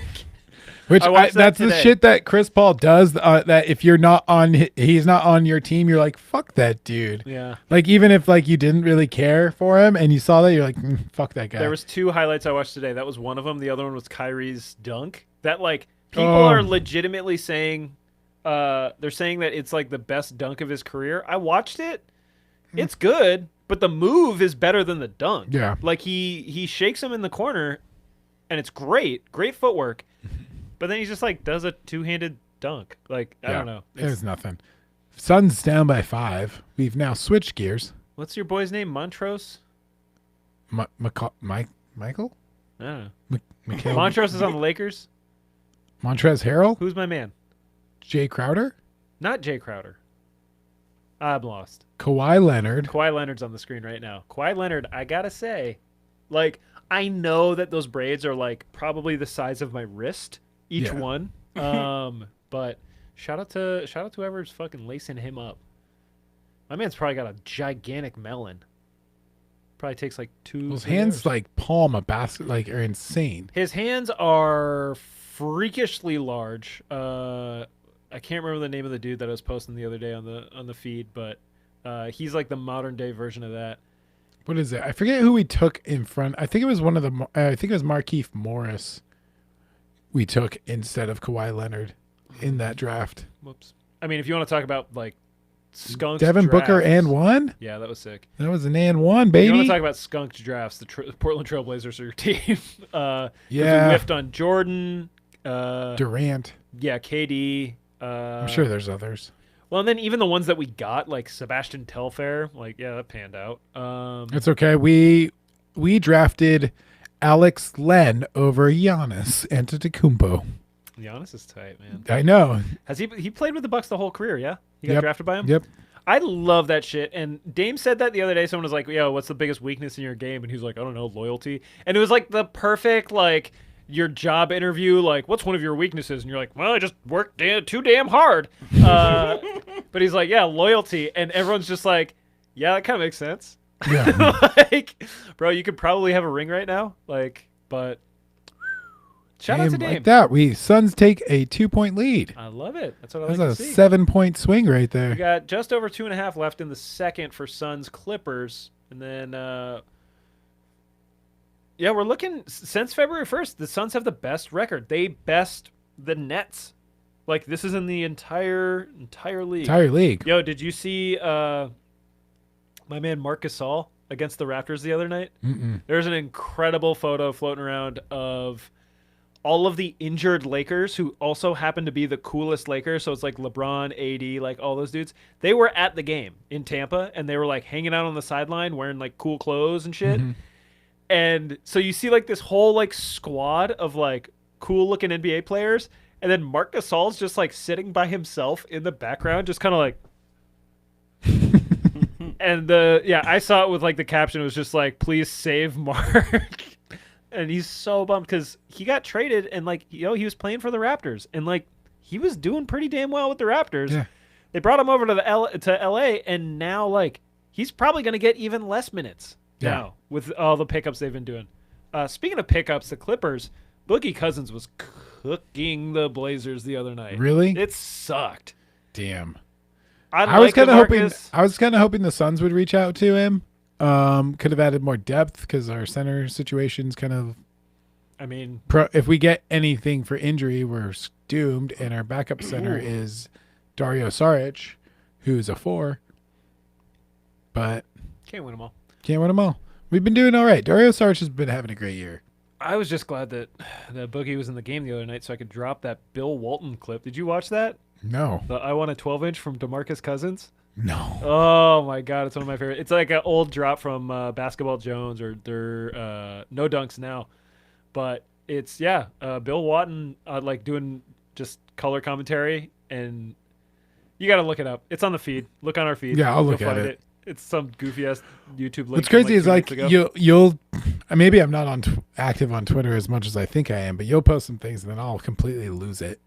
Which that's the shit that Chris Paul does. That if you're not on, he's not on your team. You're like, fuck that dude. Yeah. Like even if like you didn't really care for him and you saw that, you're like, fuck that guy. There was 2 highlights I watched today. That was one of them. The other one was Kyrie's dunk. That like people are legitimately saying they're saying that it's like the best dunk of his career. I watched it. It's good, but the move is better than the dunk. Yeah. Like he shakes him in the corner, and it's great footwork. But then he just like does a two-handed dunk. Like I don't know. There's nothing. Suns down by 5. We've now switched gears. What's your boy's name? Montrose? Michael? I don't know. Mikhail- Montrose is on the Lakers. Montrezl Harrell? Who's my man? Jay Crowder? Not Jay Crowder. I'm lost. Kawhi Leonard? Kawhi Leonard's on the screen right now. Kawhi Leonard, I gotta say, like, I know that those braids are like probably the size of my wrist, each one. But shout out to whoever's fucking lacing him up. My man's probably got a gigantic melon. Probably takes like 2. Those hands like palm a basket, like are insane. His hands are freakishly large. I can't remember the name of the dude that I was posting the other day on the feed, but he's like the modern day version of that. What is it? I forget who we took in front. I think it was I think it was Markieff Morris. We took instead of Kawhi Leonard in that draft. Whoops. I mean, if you want to talk about like skunked Devin drafts, Booker and 1. yeah, that was sick. That was an and 1, If baby. you want to talk about skunked drafts, the Portland Trailblazers are your team. We Yeah. whiffed on Jordan. Durant. Yeah, KD. I'm sure there's others. Well, and then even the ones that we got, like Sebastian Telfair, like that panned out. It's okay. We drafted Alex Len over Giannis Antetokounmpo. Giannis is tight, man. I know. Has he played with the Bucks the whole career? Yeah, he got Yep. drafted by him. Yep. I love that shit. And Dame said that the other day. Someone was like, "Yo, what's the biggest weakness in your game?" And he was like, "I don't know, loyalty." And it was like the perfect like your job interview. Like, what's one of your weaknesses? And you're like, "Well, I just work too damn hard." But he's like, "Yeah, loyalty." And everyone's just like, "Yeah, that kind of makes sense." Yeah. Like, bro, you could probably have a ring right now. Like, but shout out to Dame. Like that. Suns take a 2-point lead. I love it. That's what I That's like a to see. 7-point swing right We there. got just over 2.5 left in the second for Suns Clippers, and then yeah, we're looking since February 1st. The Suns have the best record. They best the Nets. Like this is in the entire league. Entire league. Yo, did you see my man Marc Gasol against the Raptors the other night? Mm-mm. There's an incredible photo floating around of all of the injured Lakers who also happen to be the coolest Lakers. So it's like LeBron, AD, like all those dudes. They were at the game in Tampa and they were like hanging out on the sideline wearing like cool clothes and shit. Mm-hmm. And so you see like this whole like squad of like cool looking NBA players. And then Marc Gasol's just like sitting by himself in the background, just kind of like. And I saw it with like the caption. It was just like, "Please save Mark." And he's so bummed because he got traded and like, he was playing for the Raptors and like he was doing pretty damn well with the Raptors. Yeah. They brought him over to LA and now like he's probably going to get even less minutes now with all the pickups they've been doing. Speaking of pickups, the Clippers, Boogie Cousins was cooking the Blazers the other night. Really? It sucked. Damn. I was kind of hoping the Suns would reach out to him. Could have added more depth because our center situation's kind of. I mean, if we get anything for injury, we're doomed, and our backup center is Dario Saric, who's a 4. But can't win them all. Can't win them all. We've been doing all right. Dario Saric has been having a great year. I was just glad that Boogie was in the game the other night so I could drop that Bill Walton clip. Did you watch that? No. I want a 12-inch from DeMarcus Cousins. No. Oh my God, it's one of my favorite. It's like an old drop from Basketball Jones or their No Dunks Now, but it's Bill Walton like doing just color commentary, and you got to look it up. It's on the feed. Look on our feed. Yeah, I'll look You'll at find it. It's some goofy ass YouTube link. What's crazy is 2 like weeks ago. you'll maybe I'm not on active on Twitter as much as I think I am, but you'll post some things and then I'll completely lose it.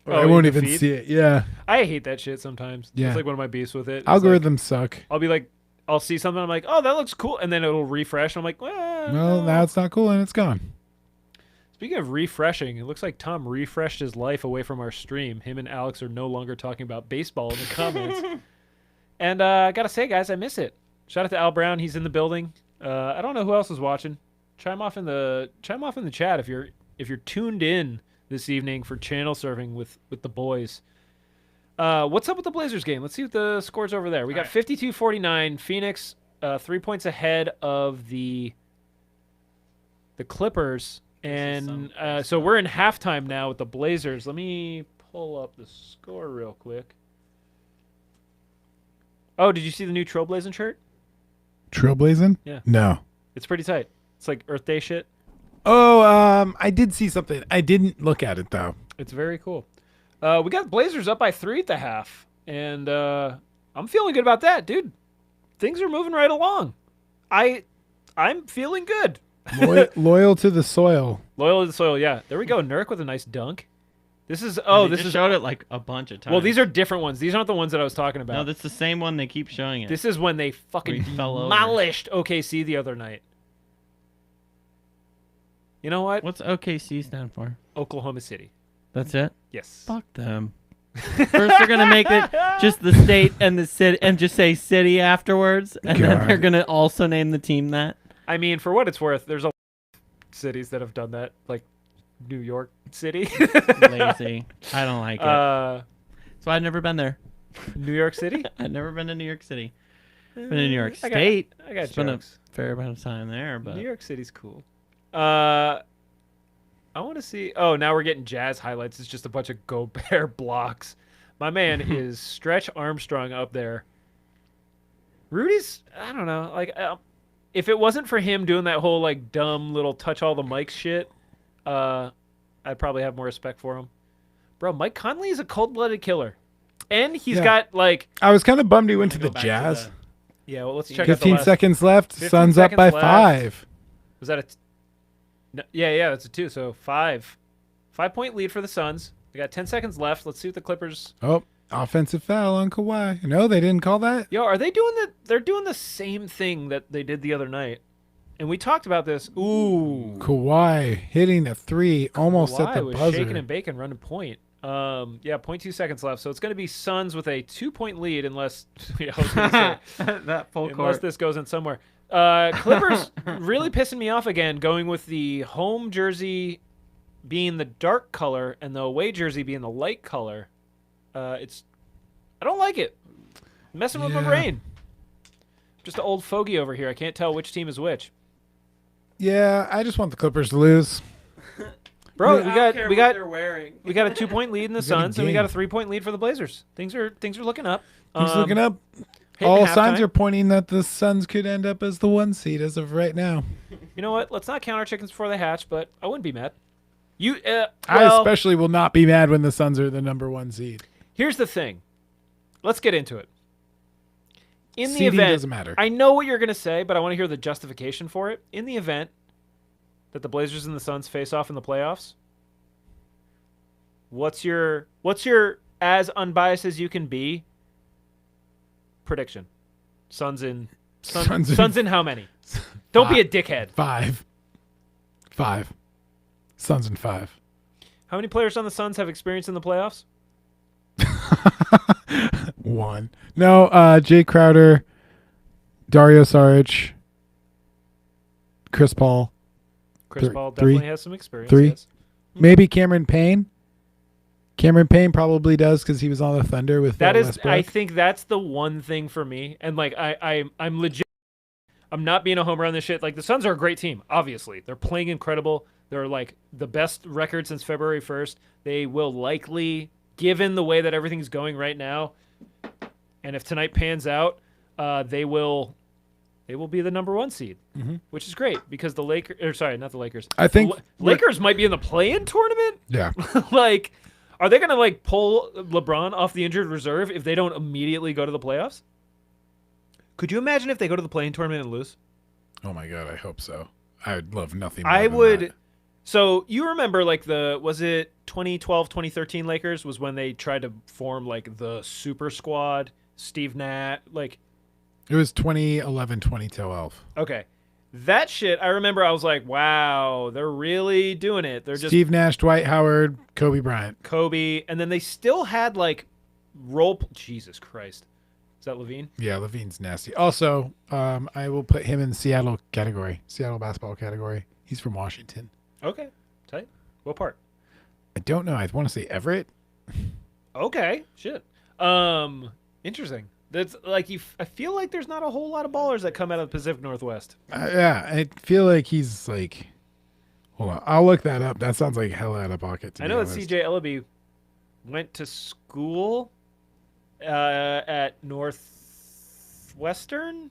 Or I in won't the even feed? see it. Yeah. I hate that shit sometimes. Yeah. It's like one of my beefs with it. It's Algorithms suck. I'll be like, I'll see something. I'm like, oh, that looks cool. And then it'll refresh. And I'm like, Well, no. now it's not cool and it's gone. Speaking of refreshing, it looks like Tom refreshed his life away from our stream. Him and Alex are no longer talking about baseball in the comments. And I got to say, guys, I miss it. Shout out to Al Brown. He's in the building. I don't know who else is watching. Chime off in the chat if you're tuned in this evening for channel surfing with the boys. What's up with the Blazers game? Let's see what the scores over there. We got 52-49. Phoenix 3 points ahead of the Clippers. And so we're in halftime now with the Blazers. Let me pull up the score real quick. Oh, did you see the new Trailblazing shirt? Trailblazing? Yeah. No. It's pretty tight. It's like Earth Day shit. Oh, I did see something. I didn't look at it though. It's very cool. We got Blazers up by 3 at the half, and I'm feeling good about that, dude. Things are moving right along. I'm feeling good. Loyal to the soil. Loyal to the soil, yeah. There we go. Nurk with a nice dunk. This is showed it like a bunch of times. Well, these are different ones. These aren't the ones that I was talking about. No, that's the same one. They keep showing it. This is when they fucking demolished OKC the other night. You know what? What's OKC stand for? Oklahoma City. That's it? Yes. Fuck them. First they're gonna make it just the state and the city and just say city afterwards, and then they're gonna also name the team that. I mean, for what it's worth, there's a lot of cities that have done that, like New York City. Lazy. I don't like it. So I've never been there. New York City? I've never been to New York City. Been to New York State. I got Spent a jokes. fair amount of time there, but New York City's cool. I want to see. Oh, now we're getting Jazz highlights. It's just a bunch of Gobert blocks. My man is Stretch Armstrong up there. Rudy's, I don't know. Like, if it wasn't for him doing that whole like dumb little touch all the mics shit, I'd probably have more respect for him. Bro, Mike Conley is a cold-blooded killer, and he's got like. I was kind of bummed he went to the Jazz. Yeah, well, let's check out the 15 last. seconds left. 15 Suns up by seconds left. 5. Was that a? No, yeah, that's a 2. So 5-point lead for the Suns. We got 10 seconds left. Let's see what the Clippers. Oh, offensive foul on Kawhi. No, they didn't call that. Yo, are they doing the? They're doing the same thing that they did the other night, and we talked about this. Ooh, Kawhi hitting a 3, almost at the Kawhi was buzzer. shaking and baking, running point. Yeah, 0.2 seconds left. So it's going to be Suns with a 2-point lead, unless yeah, I was gonna say, that full unless court. this goes in somewhere. Clippers really pissing me off again, going with the home jersey being the dark color and the away jersey being the light color. I don't like it. Messing with my brain. Just an old fogey over here. I can't tell which team is which. Yeah, I just want the Clippers to lose. Bro, I don't care we what got they're wearing. we got a 2-point lead in the We got a Suns, and we got a game. 3-point lead for the Blazers. Things are looking up. He's looking up. hitting All signs halftime. are pointing that the Suns could end up as the 1 seed as of right now. You know what? Let's not count our chickens before they hatch, but I wouldn't be mad. I especially will not be mad when the Suns are the number 1 seed. Here's the thing. Let's get into it. In the Seeding event, doesn't matter. I know what you're going to say, but I want to hear the justification for it. In the event that the Blazers and the Suns face off in the playoffs, what's your as unbiased as you can be prediction? Suns in how many? Don't be a dickhead. 5. Suns in 5. How many players on the Suns have experience in the playoffs? 1. No, Jay Crowder, Dario Saric, Chris Paul. Chris Three. Paul definitely has some experience. 3. Yes. Maybe Cameron Payne. Cameron Payne probably does because he was on the Thunder with That is, Westbrook. I think that's the one thing for me. And like, I'm legit. I'm not being a homer on this shit. Like, the Suns are a great team. Obviously, they're playing incredible. They're like the best record since February 1st. They will likely, given the way that everything's going right now, and if tonight pans out, they will be the number 1 seed, which is great because the Lakers. Or sorry, not the Lakers. I think Lakers might be in the play-in tournament. Yeah. Like, are they going to like pull LeBron off the injured reserve if they don't immediately go to the playoffs? Could you imagine if they go to the play-in tournament and lose? Oh my God, I hope so. I would love nothing more I than would. that. So you remember like was it 2012, 2013 Lakers was when they tried to form like the super squad, Steve Nash, like. It was 2011, 2012. Okay. That shit, I remember I was like, wow, they're really doing it. They're just Steve Nash, Dwight Howard, Kobe Bryant. Kobe, and then they still had like Jesus Christ. Is that Levine? Yeah, Levine's nasty. Also, I will put him in the Seattle category, Seattle basketball category. He's from Washington. Okay. Tight. What part? I don't know. I want to say Everett. Okay. Shit. Interesting. That's like I feel like there's not a whole lot of ballers that come out of the Pacific Northwest. Yeah, I feel like he's like. Hold on, I'll look that up. That sounds like hell out of pocket. To I be know that honest. CJ Ellaby went to school at Northwestern.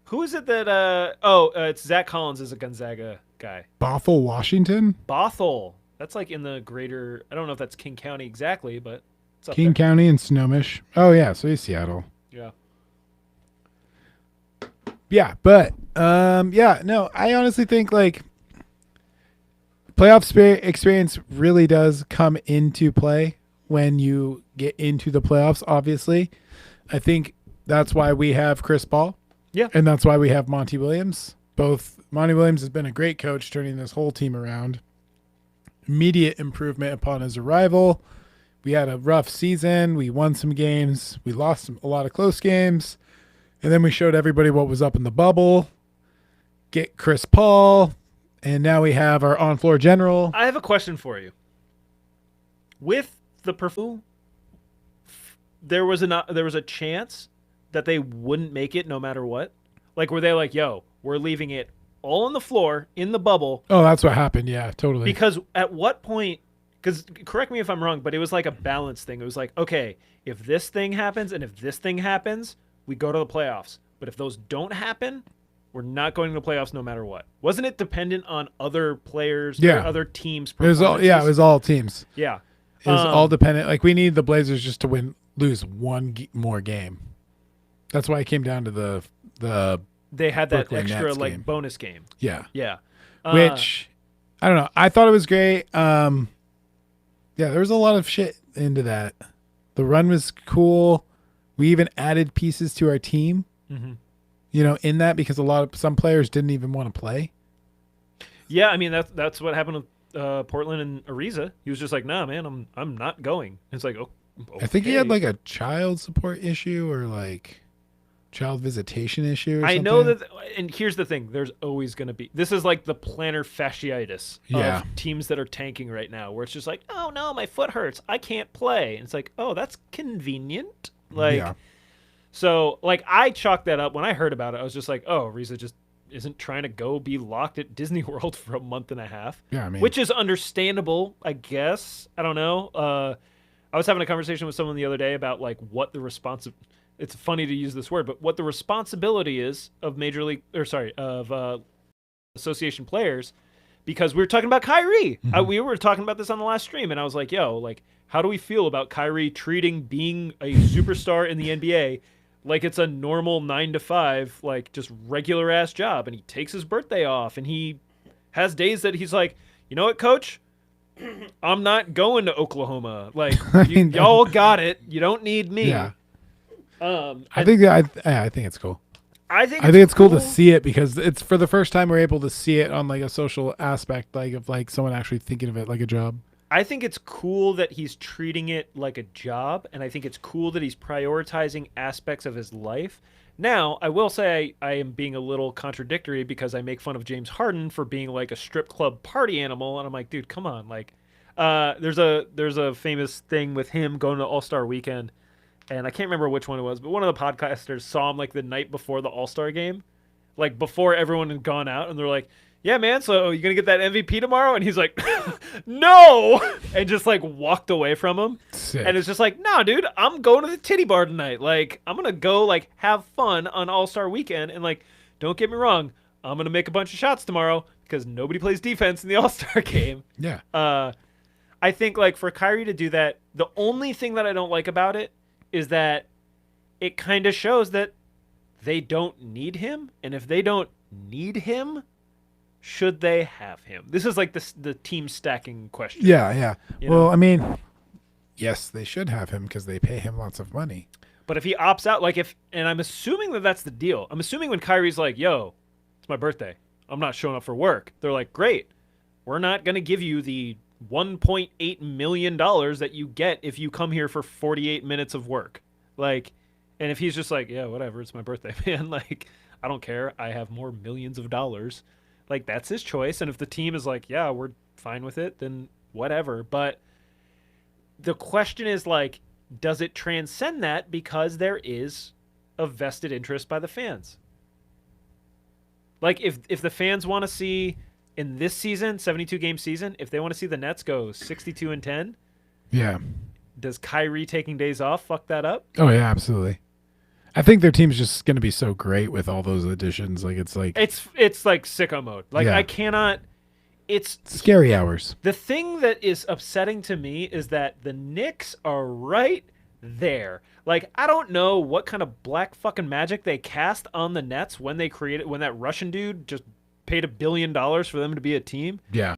Who is it that? It's Zach Collins is a Gonzaga guy. Bothell, Washington, Bothell. That's like in the greater. I don't know if that's King County exactly, but it's up King there. County, and Snohomish. Oh yeah, so he's Seattle. Yeah. Yeah, but yeah, no, I honestly think like playoff experience really does come into play when you get into the playoffs. Obviously, I think that's why we have Chris Paul. Yeah. And that's why we have Monty Williams. Monty Williams has been a great coach turning this whole team around. Immediate improvement upon his arrival. We had a rough season. We won some games. We lost a lot of close games. And then we showed everybody what was up in the bubble. Get Chris Paul. And now we have our on-floor general. I have a question for you. With the perfume, there was a chance that they wouldn't make it no matter what? Like, were they like, yo, we're leaving it all on the floor in the bubble? Oh, that's what happened. Yeah, totally. Because at what point, because correct me if I'm wrong, but it was like a balance thing. It was like, okay, if this thing happens and if this thing happens, we go to the playoffs. But if those don't happen, we're not going to the playoffs no matter what. Wasn't it dependent on other players or other teams' It was all, performances? it was all teams. Yeah. It was all dependent. Like, we need the Blazers just to lose one more game. That's why it came down to the They had that Brooklyn extra Nets like game. bonus game. Yeah. Yeah. Which, I don't know. I thought it was great. Yeah, there was a lot of shit into that. The run was cool. We even added pieces to our team, in that because some players didn't even want to play. Yeah, I mean that's what happened with Portland and Ariza. He was just like, "Nah, man, I'm not going." It's like, oh, okay. I think he had like a child support issue or like child visitation issue or I something. know that, and here's the thing: there's always going to be. This is like the plantar fasciitis of teams that are tanking right now, where it's just like, "Oh no, my foot hurts, I can't play." And it's like, "Oh, that's convenient." Like, so like I chalked that up when I heard about it. I was just like, "Oh, Ariza just isn't trying to go be locked at Disney World for a month and a half." Yeah, I mean, which is understandable, I guess. I don't know. I was having a conversation with someone the other day about like what the it's funny to use this word, but what the responsibility is of association players, because we were talking about Kyrie. We were talking about this on the last stream, and I was like, yo, like, how do we feel about Kyrie treating being a superstar in the NBA like it's a normal 9 to 5, like just regular ass job? And he takes his birthday off, and he has days that he's like, you know what, coach? I'm not going to Oklahoma. Like, y'all got it. You don't need me. Yeah. I think it's cool. I think it's cool to see it because it's for the first time we're able to see it on like a social aspect, like of like someone actually thinking of it like a job. I think it's cool that he's treating it like a job, and I think it's cool that he's prioritizing aspects of his life. Now, I will say I am being a little contradictory because I make fun of James Harden for being like a strip club party animal, and I'm like, dude, come on. Like, there's a famous thing with him going to All-Star Weekend, and I can't remember which one it was, but one of the podcasters saw him like the night before the All-Star game, like before everyone had gone out, and they're like, yeah, man, so you gonna get that MVP tomorrow? And he's like, no, and just like walked away from him. Sick. And it's just like, nah, dude, I'm going to the titty bar tonight. Like, I'm gonna go like have fun on All-Star Weekend, and like, don't get me wrong, I'm gonna make a bunch of shots tomorrow because nobody plays defense in the All-Star game. Yeah. I think like for Kyrie to do that, the only thing that I don't like about it is that it kind of shows that they don't need him, and if they don't need him, should they have him? This is like the team stacking question. Yeah. You Well, know? I mean, yes, they should have him because they pay him lots of money. But if he opts out, and I'm assuming that that's the deal. I'm assuming when Kyrie's like, yo, it's my birthday, I'm not showing up for work, they're like, great, we're not going to give you the $1.8 million that you get if you come here for 48 minutes of work. Like, and if he's just like, yeah, whatever, it's my birthday, man. Like, I don't care. I have more millions of dollars. Like, that's his choice. And if the team is like, yeah, we're fine with it, then whatever. But the question is, like, does it transcend that because there is a vested interest by the fans? Like if the fans want to see in this season, 72-game season, if they want to see the Nets go 62-10, Yeah. does Kyrie taking days off fuck that up? Oh yeah, absolutely. I think their team's just going to be so great with all those additions. Like it's like It's like sicko mode. Like Yeah. I cannot. It's scary hours. the thing that is upsetting to me is that the Knicks are right there. Like I don't know what kind of black fucking magic they cast on the Nets when they created when that Russian dude just paid $1 billion for them to be a team. Yeah.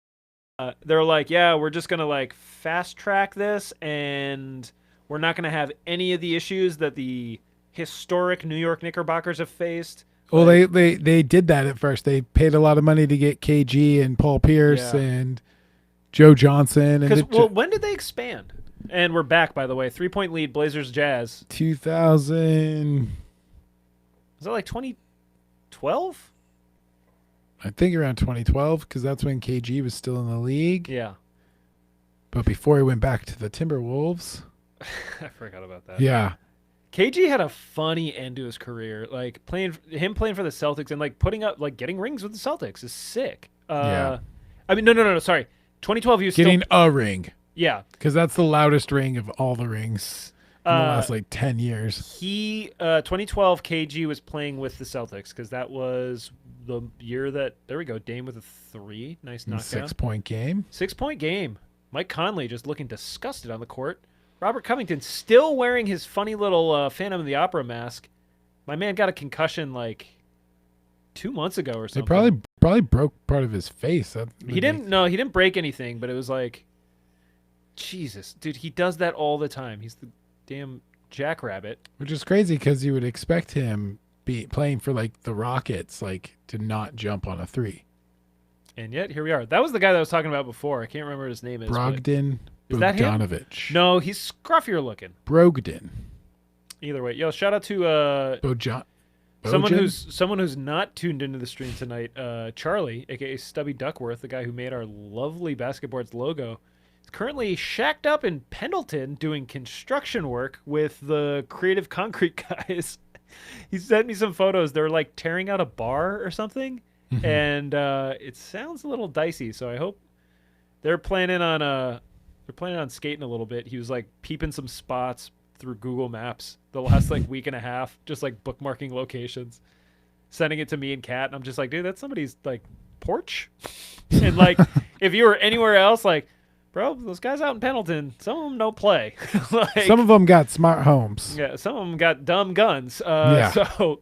They're like, yeah, we're just gonna like fast track this, and we're not gonna have any of the issues that the historic New York Knickerbockers have faced. Well, they did that at first. They paid a lot of money to get KG and Paul Pierce Yeah. and Joe Johnson. And Because when did they expand? And we're back, by the way. 3-point lead, Blazers Jazz. 2000, Was that like 2012? I think around 2012, because that's when KG was still in the league. Yeah, But before he went back to the Timberwolves. I forgot about that. Yeah. KG had a funny end to his career. Like playing for the Celtics and like putting up like getting rings with the Celtics is sick. Yeah. I mean, no. Sorry, 2012. He was Getting still a ring. yeah. Because that's the loudest ring of all the rings in the last like 10 years. 2012 KG was playing with the Celtics because that was the year that there we go. Dame with a 3, nice knockdown. 6-point game. 6-point game. Mike Conley just looking disgusted on the court. Robert Covington still wearing his funny little Phantom of the Opera mask. My man got a concussion like 2 months ago or They something. probably broke part of his face. That would He didn't. No, he didn't break anything. But it was like, Jesus, dude, he does that all the time. He's the damn jackrabbit. Which is crazy because you would expect him be playing for like the Rockets, like to not jump on a 3. And yet here we are. That was the guy that I was talking about before. I can't remember what his name is. but- Brogdon Is that him? Bogdanovich. No, he's scruffier looking. Brogdon. Either way, yo, shout out to someone who's not tuned into the stream tonight. Charlie, aka Stubby Duckworth, the guy who made our lovely basketboards logo, is currently shacked up in Pendleton doing construction work with the Creative Concrete guys. He sent me some photos. They're like tearing out a bar or something, and it sounds a little dicey. So I hope they're planning on skating a little bit. He was like peeping some spots through Google Maps the last like week and a half, just like bookmarking locations, sending it to me and Kat. And I'm just like, dude, that's somebody's like porch. And like, if you were anywhere else, like, bro, those guys out in Pendleton, some of them don't play. Like, Some of them got smart homes. yeah, some of them got dumb guns. Yeah. So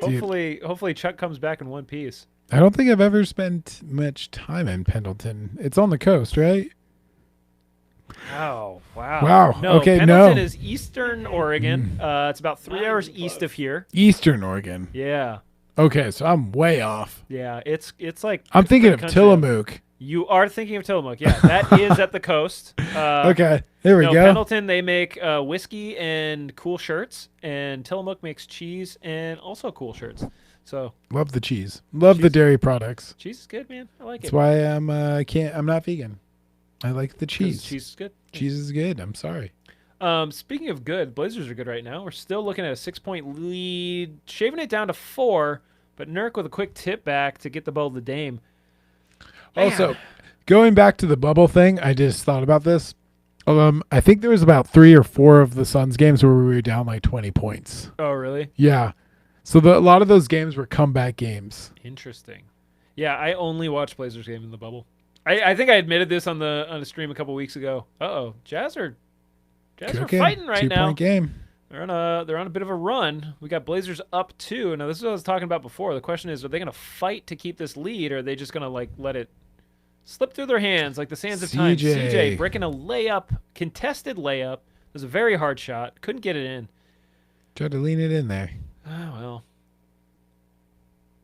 hopefully Chuck comes back in one piece. I don't think I've ever spent much time in Pendleton. It's on the coast, right? Oh, wow. Wow, No, okay, Pendleton no. is Eastern Oregon. It's about 3 hours east of here. Eastern Oregon. Yeah. Okay, so I'm way off. Yeah, it's like I'm thinking of country. Tillamook. You are thinking of Tillamook. Yeah, that is at the coast. Okay, there we no, go. Pendleton, they make whiskey and cool shirts, and Tillamook makes cheese and also cool shirts. So Love the cheese. Love the Cheese. dairy products. cheese is good, man. I like That's it. why I'm not vegan. I like the 'Cause cheese. cheese is good. Cheese is good. I'm sorry. Speaking of good, Blazers are good right now. We're still looking at a 6-point lead, shaving it down to 4. But Nurk with a quick tip back to get the ball to Dame. Man. Also, going back to the bubble thing, I just thought about this. I think there was about 3 or 4 of the Suns games where we were down like 20 points. Oh, really? Yeah. So a lot of those games were comeback games. Interesting. Yeah, I only watched Blazers game in the bubble. I think I admitted this on the stream a couple weeks ago. Jazz are Cooking. fighting right now. 2-point game. They're on a bit of a run. We got Blazers up 2. Now this is what I was talking about before. The question is, are they going to fight to keep this lead, or are they just going to like let it slip through their hands like the sands of time? CJ breaking a contested layup. It was a very hard shot. Couldn't get it in. Tried to lean it in there. Oh well.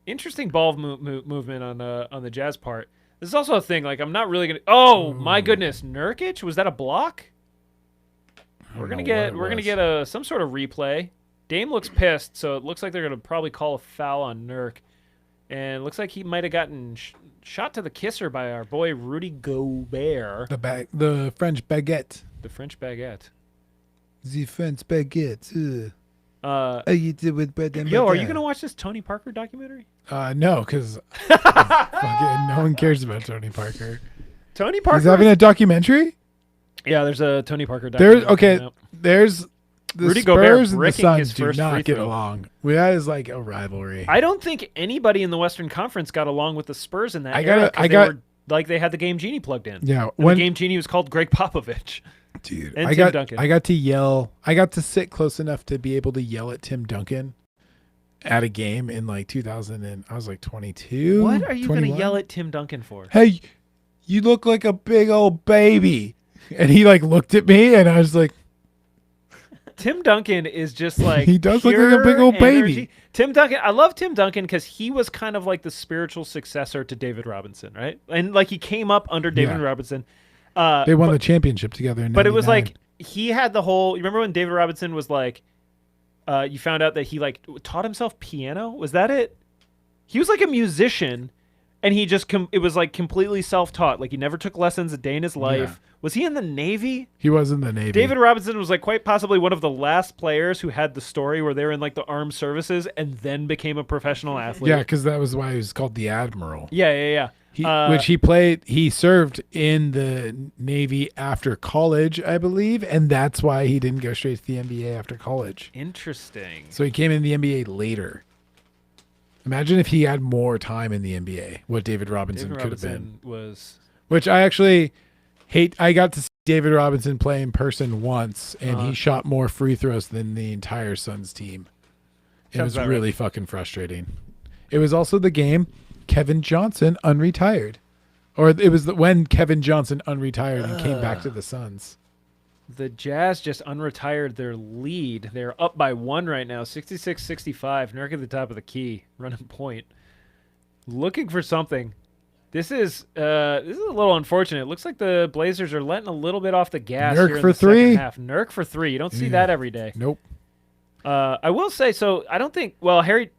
Interesting ball movement on the Jazz part. This is also a thing. Like I'm not really gonna. Oh my goodness, Nurkic, was that a block? We're gonna get some sort of replay. Dame looks pissed, so it looks like they're gonna probably call a foul on Nurk, and it looks like he might have gotten shot to the kisser by our boy Rudy Gobert, The French baguette. the French baguette. The French baguette. Uh, You did with bread and yo, are butter. you gonna watch this Tony Parker documentary? No, because fucking no one cares about Tony Parker. Tony Parker. He's having a documentary. Yeah, there's a Tony Parker There's documentary. coming out. There's the Rudy Gobert Spurs and the bricking Suns his do first not free get throw. along. Well, that is like a rivalry. I don't think anybody in the Western Conference got along with the Spurs in that I era. gotta- 'Cause I they got- were, like they had the Game Genie plugged in. Yeah, And when the Game Genie was called Greg Popovich. dude, and I Tim got Duncan. I got to yell. I got to sit close enough to be able to yell at Tim Duncan at a game in like 2000, and I was like 22. What are you going to 21? yell at Tim Duncan for? Hey, you look like a big old baby. And he like looked at me, and I was like, Tim Duncan is just like He does look like a big pure old baby. energy. Tim Duncan, I love Tim Duncan because he was kind of like the spiritual successor to David Robinson, right? And like he came up under David Yeah. Robinson. they won the championship together. In But it was 99. like he had the whole. You remember when David Robinson was like, you found out that he like taught himself piano? Was that it? He was like a musician, and he just it was like completely self-taught. Like he never took lessons a day in his life. Yeah. Was he in the Navy? He was in the Navy. David Robinson was like quite possibly one of the last players who had the story where they were in like the armed services and then became a professional athlete. Yeah, because that was why he was called the Admiral. Yeah. Which he played. He served in the Navy after college, I believe, and that's why he didn't go straight to the NBA after college. Interesting. So he came in the NBA later. Imagine if he had more time in the NBA, what David Robinson David could have been. Robinson was. Which I actually hate. I got to see David Robinson play in person once, and he shot more free throws than the entire Suns team. It Sounds was about really fucking frustrating. It was also the game Kevin Johnson unretired. Or it was when Kevin Johnson unretired and came back to the Suns. The Jazz just unretired their lead. They're up by 1 right now, 66-65. Nurk at the top of the key, running point. Looking for something. This is a little unfortunate. It looks like the Blazers are letting a little bit off the gas Nurk here for in the second three? half. Nurk for 3. You don't see that every day. Nope. I will say, so I don't think, well, Harry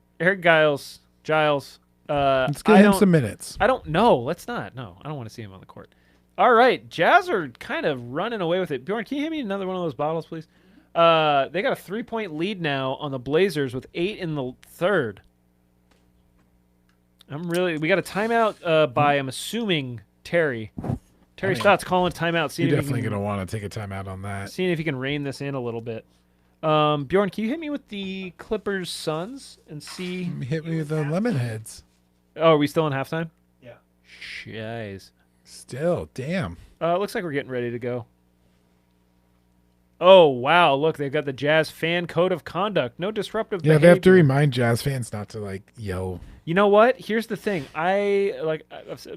Giles, Let's get him some minutes. I don't know. Let's not. No, I don't want to see him on the court. All right. Jazz are kind of running away with it. Bjorn, can you hand me another one of those bottles, please? They got a 3-point lead now on the Blazers with 8 in the third. We got a timeout by, I'm assuming, Terry. Terry Stott's calling timeout. You're definitely going to want to take a timeout on that. Seeing if he can rein this in a little bit. Bjorn, can you hit me with the Clippers Suns and see? Hit me with the lemon heads. Oh, are we still in halftime? Yeah. Jeez. Still, damn. Looks like we're getting ready to go. Oh, wow. Look, they've got the Jazz fan code of conduct. No disruptive Yeah, behavior. they have to remind Jazz fans not to like yell. You know what? Here's the thing. I've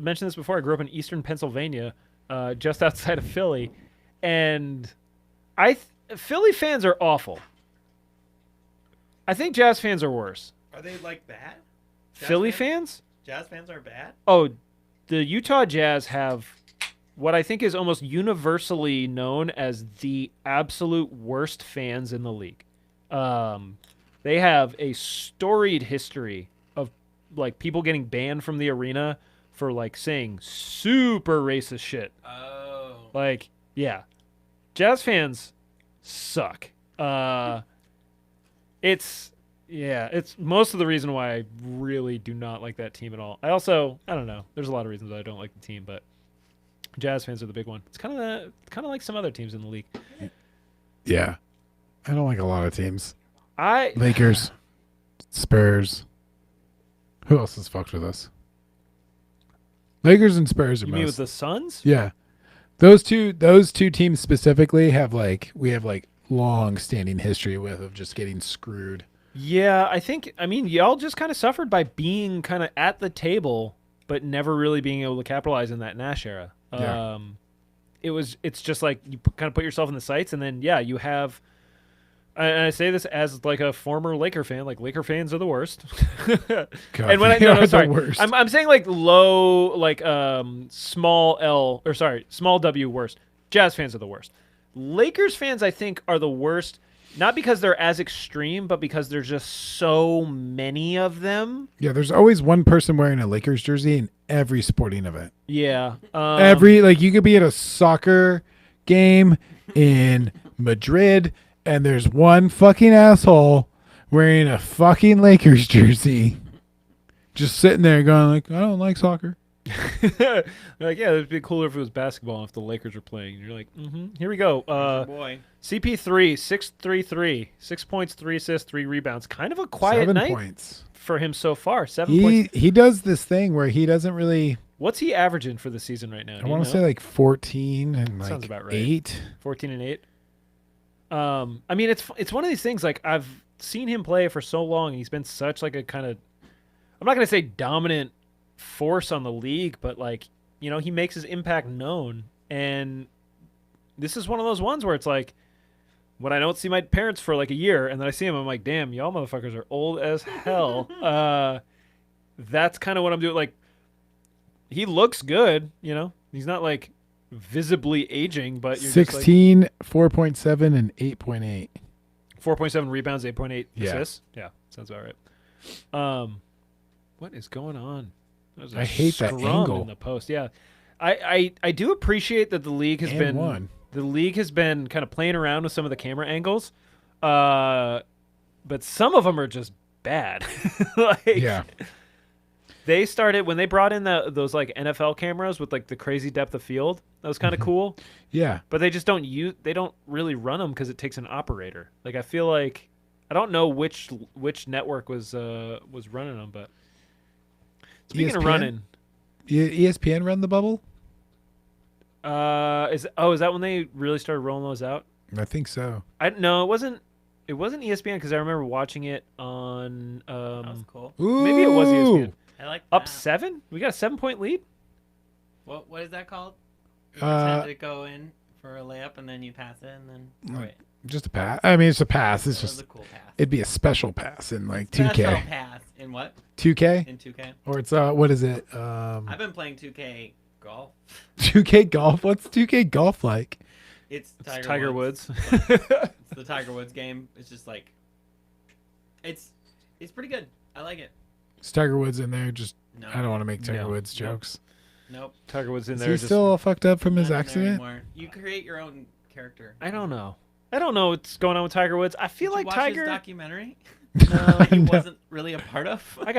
mentioned this before. I grew up in eastern Pennsylvania, just outside of Philly. And Philly fans are awful. I think Jazz fans are worse. Are they like bad? Philly fans? Jazz fans are bad? Oh, the Utah Jazz have what I think is almost universally known as the absolute worst fans in the league. They have a storied history of like people getting banned from the arena for like saying super racist shit. Oh. Like, yeah. Jazz fans suck. It's most of the reason why I really do not like that team at all. I don't know. There's a lot of reasons why I don't like the team, but Jazz fans are the big one. It's kind of like some other teams in the league. Yeah. I don't like a lot of teams. I Lakers, Spurs. Who else has fucked with us? Lakers and Spurs are You mean with most. the Suns? Yeah. Those two teams specifically have we have long standing history with of just getting screwed. Yeah, I mean, y'all just kind of suffered by being kind of at the table, but never really being able to capitalize in that Nash era. Yeah. It's just like you kind of put yourself in the sights, and then you have. And I say this as like a former Laker fan. Like Laker fans are the worst. God, And when they are the sorry, worst. I'm saying like low, like small W worst. Jazz fans are the worst. Lakers fans, I think, are the worst. Not because they're as extreme, but because there's just so many of them. Yeah, there's always one person wearing a Lakers jersey in every sporting event. Yeah. You could be at a soccer game in Madrid, and there's one fucking asshole wearing a fucking Lakers jersey, just sitting there going like, I don't like soccer. They're like, yeah, it'd be cooler if it was basketball if the Lakers were playing. And you're like, here we go. Boy. CP3, 6-3-3, 6 points, 3 assists, 3 rebounds. Kind of a quiet 7 night points. for him so far. 7 points. He does this thing where he doesn't really. What's he averaging for the season right now? I want to say like 14 and like Sounds about right. 8. 14 and 8. I mean, it's one of these things. Like I've seen him play for so long. He's been such like a kind of, I'm not gonna say dominant force on the league, but like, you know, he makes his impact known. And this is one of those ones where it's like, when I don't see my parents for like a year, and then I see him, I'm like, damn, y'all motherfuckers are old as hell. That's kind of what I'm doing. Like, he looks good, you know. He's not like visibly aging, but you're 16, just like, 4.7, and 8.8. 4.7 rebounds, 8.8 Yeah. assists. Yeah, sounds about right. What is going on? That was a I hate that scrum angle. in the post. Yeah, I do appreciate that the league has And been one. the league has been kind of playing around with some of the camera angles, but some of them are just bad. Like, Yeah. they started when they brought in those like NFL cameras with like the crazy depth of field. That was kind of cool. Yeah. But they just don't really run them because it takes an operator. Like I feel like I don't know which network was running them, but speaking of ESPN? running, ESPN run the bubble? is that when they really started rolling those out? I think so. No, it wasn't ESPN because I remember watching it on That was cool. Ooh. maybe it was ESPN. I like Up that. 7? We got a 7-point lead? What is that called? You Uh, pretend to go in for a layup and then you pass it and then. Oh, wait. Just a pass. I mean, it's a pass. It's That was just a cool pass. it'd be a special pass in like Special 2K. pass in what? 2K? In 2K. Or it's what is it? I've been playing 2K golf. 2K golf. What's 2K golf like? It's It's Tiger, Tiger Woods. Woods. It's the Tiger Woods game. It's just like it's pretty good. I like it. Is Tiger Woods in there? Just No. I don't want to make Tiger No. Woods Nope. jokes. Nope. Tiger Woods in Is there. he just, still all fucked up from his Not in there accident? anymore. You create your own character. I don't know. I don't know what's going on with Tiger Woods. I feel Did you like watch Tiger. his documentary? No, He No. wasn't really a part of. I'm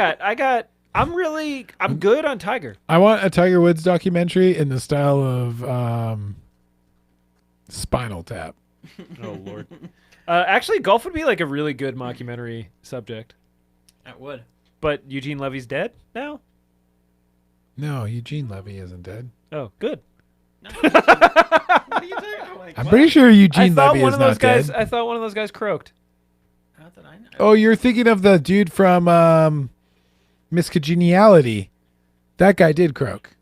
good on Tiger. I want a Tiger Woods documentary in the style of Spinal Tap. Oh Lord. Actually, golf would be like a really good mockumentary subject. That would. But Eugene Levy's dead now. No, Eugene Levy isn't dead. Oh, good. No. What are you talking about? Like, I'm what? pretty sure I Eugene thought Levy one is of those not guys. dead. I thought one of those guys croaked. Not that I know. Oh, you're thinking of the dude from Miss Congeniality. That guy did croak.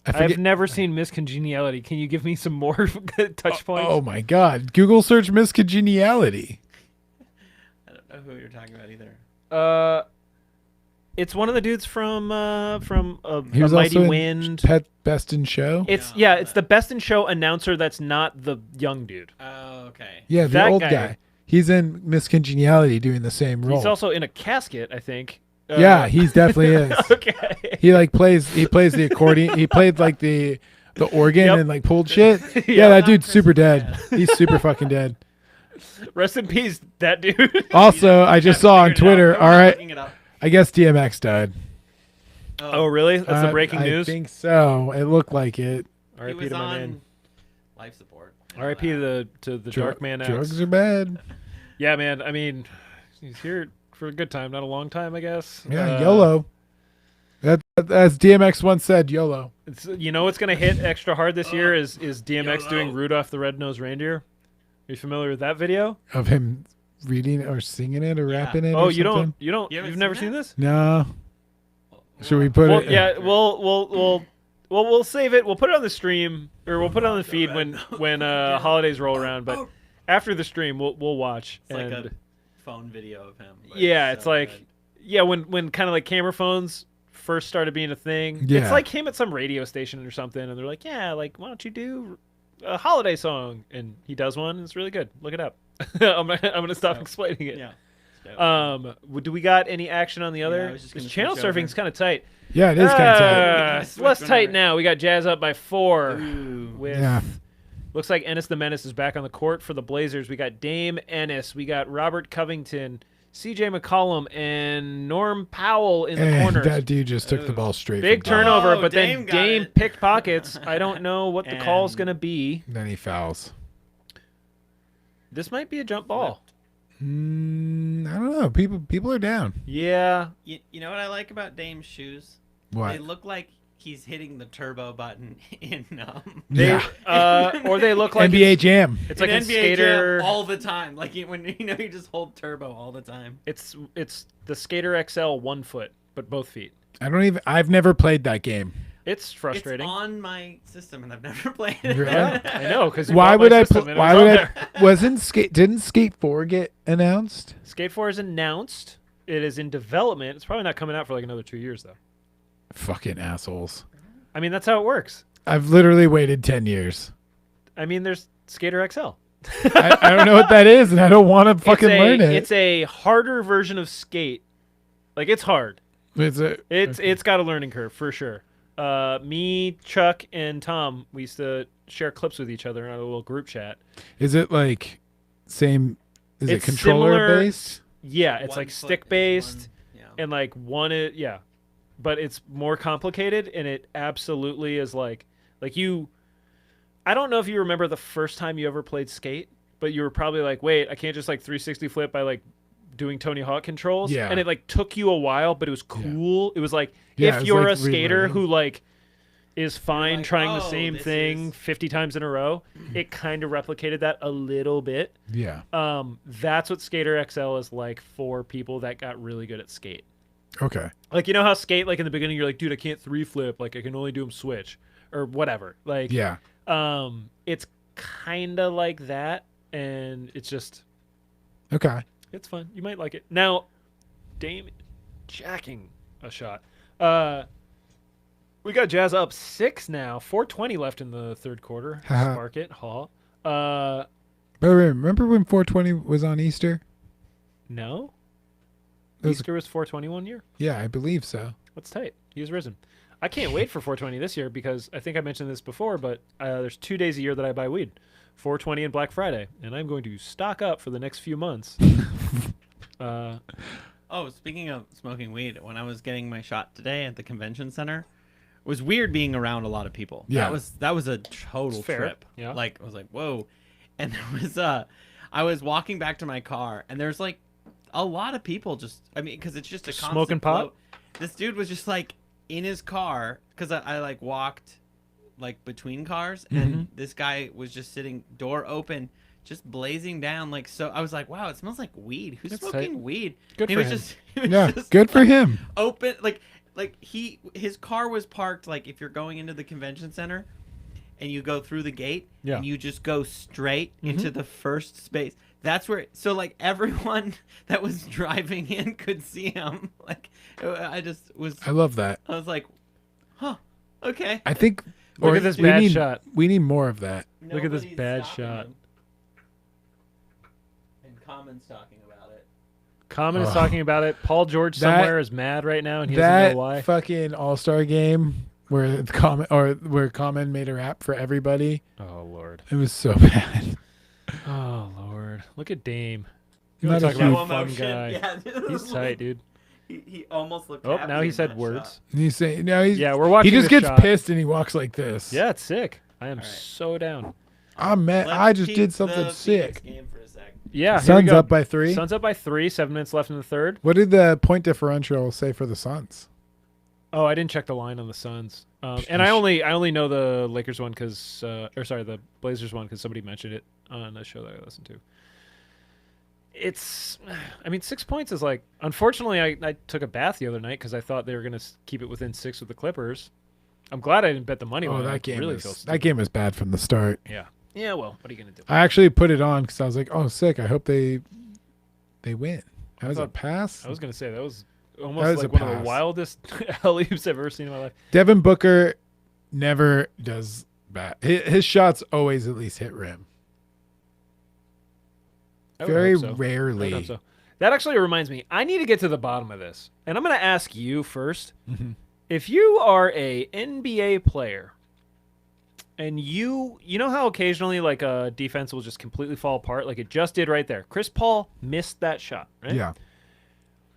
I forget. I've never seen Miss Congeniality. Can you give me some more touch points? Oh my God! Google search Miss Congeniality. I don't know who you're talking about either. It's one of the dudes from a He was Mighty also in Wind. Pet Best in Show. It's No, it's the Best in Show announcer. That's not the young dude. Oh, okay. Yeah, the that old guy. guy. He's in Miss Congeniality doing the same role. He's also in a casket, I think. yeah, he's definitely is. Okay. He plays the accordion. He played like the organ Yep. and like pulled shit. Yeah, Yeah, that not dude's super Christmas dead. bad. He's super fucking dead. Rest in peace, that dude. Also, I just saw on Twitter. All right, I guess DMX died. Oh, really? That's the breaking news. I think so. It looked like it. He R.I.P. was to my on man. life support. I know R.I.P. that. to the Dru- Dark Man X. Drugs are bad. Yeah, man. I mean, he's here for a good time, not a long time, I guess. Yeah, YOLO. That as DMX once said, YOLO. It's, you know what's gonna hit extra hard this year is DMX YOLO. doing Rudolph the Red-Nosed Reindeer. Are you familiar with that video? Of him reading or singing it or Yeah. rapping it. Oh, or you something? don't. You haven't You've never seen seen that? this? No. Should we put Well, it? yeah. We'll save it. We'll put it on the stream or we'll put it on the feed when holidays roll around. But after the stream, we'll watch. It's and like a phone video of him. but yeah, it's so like good. yeah, when kind of like camera phones first started being a thing. Yeah. It's like him at some radio station or something, and they're like, yeah, like why don't you do a holiday song? And he does one. And it's really good. Look it up. I'm gonna stop So, explaining it. Yeah. It's dope. Do we got any action on the other? I was just gonna Because channel switch over. surfing's kind of tight. Yeah, it is kind of tight. tight. It's less tight now. We got Jazz up by 4 Ooh. with Yeah. Looks like Ennis the Menace is back on the court for the Blazers. We got Dame Ennis. We got Robert Covington, C.J. McCollum, and Norm Powell in the corners. That dude just took the ball straight. Big from Dame. turnover, Oh, but Dame then got Dame it. picked pockets. I don't know what the call's And- going to be. Then he fouls. This might be a jump ball. I don't know. People are down. Yeah. You know what I like about Dame's shoes? What? They look like he's hitting the turbo button in Or they look like NBA Jam. it's like in NBA Skater. Jam all the time. Like when you just hold turbo all the time. It's the Skater XL 1 foot, but both feet. I've never played that game. It's frustrating. It's on my system and I've never played it. Really? I know, because Why would I didn't Skate 4 get announced? Skate 4 is announced. It is in development. It's probably not coming out for like another 2 years though. Fucking assholes. I mean, that's how it works. I've literally waited 10 years. I mean, there's Skater XL. I don't know what that is, and I don't want to fucking learn it. It's a harder version of Skate. Like, it's hard. It's It's got a learning curve for sure. Me, Chuck, and Tom, we used to share clips with each other in our little group chat. Is it like same? Is it It's controller similar- based? Yeah, it's One like foot stick is based, one- yeah. and like yeah, but it's more complicated, and it absolutely is like you. I don't know if you remember the first time you ever played Skate, but you were probably like, wait, I can't just like 360 flip by like doing Tony Hawk controls. Yeah. And it like took you a while, but it was cool. It was like Yeah, it if was, you're like, a skater relearning. who like is fine like, trying the oh, same this thing is- 50 times in a row, it kind of replicated that a little bit. Yeah. That's what Skater XL is like for people that got really good at Skate. Okay. Like, you know how Skate, like in the beginning, you're like, dude, I can't 3-flip. Like, I can only do them switch or whatever. Like, Yeah. it's kind of like that. And it's just, Okay. it's fun. You might like it. Now, Dame jacking a shot. We got Jazz up 6 now. 4:20 left in the third quarter. Haha. Spark it. Hall. But remember when 420 was on Easter? No. It was- Easter was 421 year. Yeah, I believe so. That's tight. He's risen. I can't wait for 420 this year because I think I mentioned this before, but there's 2 days a year that I buy weed, 420 and Black Friday, and I'm going to stock up for the next few months. Oh, speaking of smoking weed, when I was getting my shot today at the convention center, it was weird being around a lot of people. Yeah. That was a total It's fair. trip. Yeah. Like I was like, whoa. And there was I was walking back to my car and there's like a lot of people just because it's just a constant Smoking pot? flow. This dude was just like in his car because I like walked like between cars and this guy was just sitting door open just blazing down like so I was like, wow, it smells like weed. Who's That's smoking tight. weed? Good he for was him. just he was Yeah. just Good for him. open like his car was parked like if you're going into the convention center and you go through the gate Yeah. and you just go straight into the first space. That's where so like everyone that was driving in could see him. Like I just was I love that. I was like, huh, okay. I think. Look at this we bad need, shot. We need more of that. Look at this Nobody's bad stopping shot. him. And Common's talking about it. Common is Ugh. talking about it. Paul George That- somewhere is mad right now, and he doesn't That know why. fucking All-Star game where Common made a rap for everybody. Oh Lord. It was so bad. Oh Lord. Look at Dame. You Not want to a talk about a huge- fun Emotion. guy? Yeah, He's tight, dude. He almost looked Oh, happy now he in said that words. shot. And he's saying, no, he's, Yeah, we're watching. he just this gets shot. pissed and he walks like this. Yeah, it's sick. I am All right. so down. I'm mad. Let's I just keep did the something Phoenix sick. game for a sec. Yeah, here we Suns go. up by 3. Suns up by 3. 7 minutes left in the third. What did the point differential say for the Suns? Oh, I didn't check the line on the Suns. And I only know the Lakers one because, the Blazers one because somebody mentioned it on a show that I listened to. It's, 6 points is like, unfortunately, I took a bath the other night because I thought they were going to keep it within 6 with the Clippers. I'm glad I didn't bet the money Oh, on it. that game really was feels that game was bad from the start. Yeah. Yeah, well, what are you going to do? I actually put it on because I was like, oh, sick. I hope they win. That was a thought- pass. I was going to say, that was That almost was like a one of the pass. wildest alley-oops I've ever seen in my life. Devin Booker never does bad. His shots always at least hit rim. I would Very hope so. I would rarely. hope so. That actually reminds me. I need to get to the bottom of this, and I'm going to ask you first. Mhm. If you are a NBA player and you know how occasionally like a defense will just completely fall apart, like it just did right there. Chris Paul missed that shot, right? Yeah.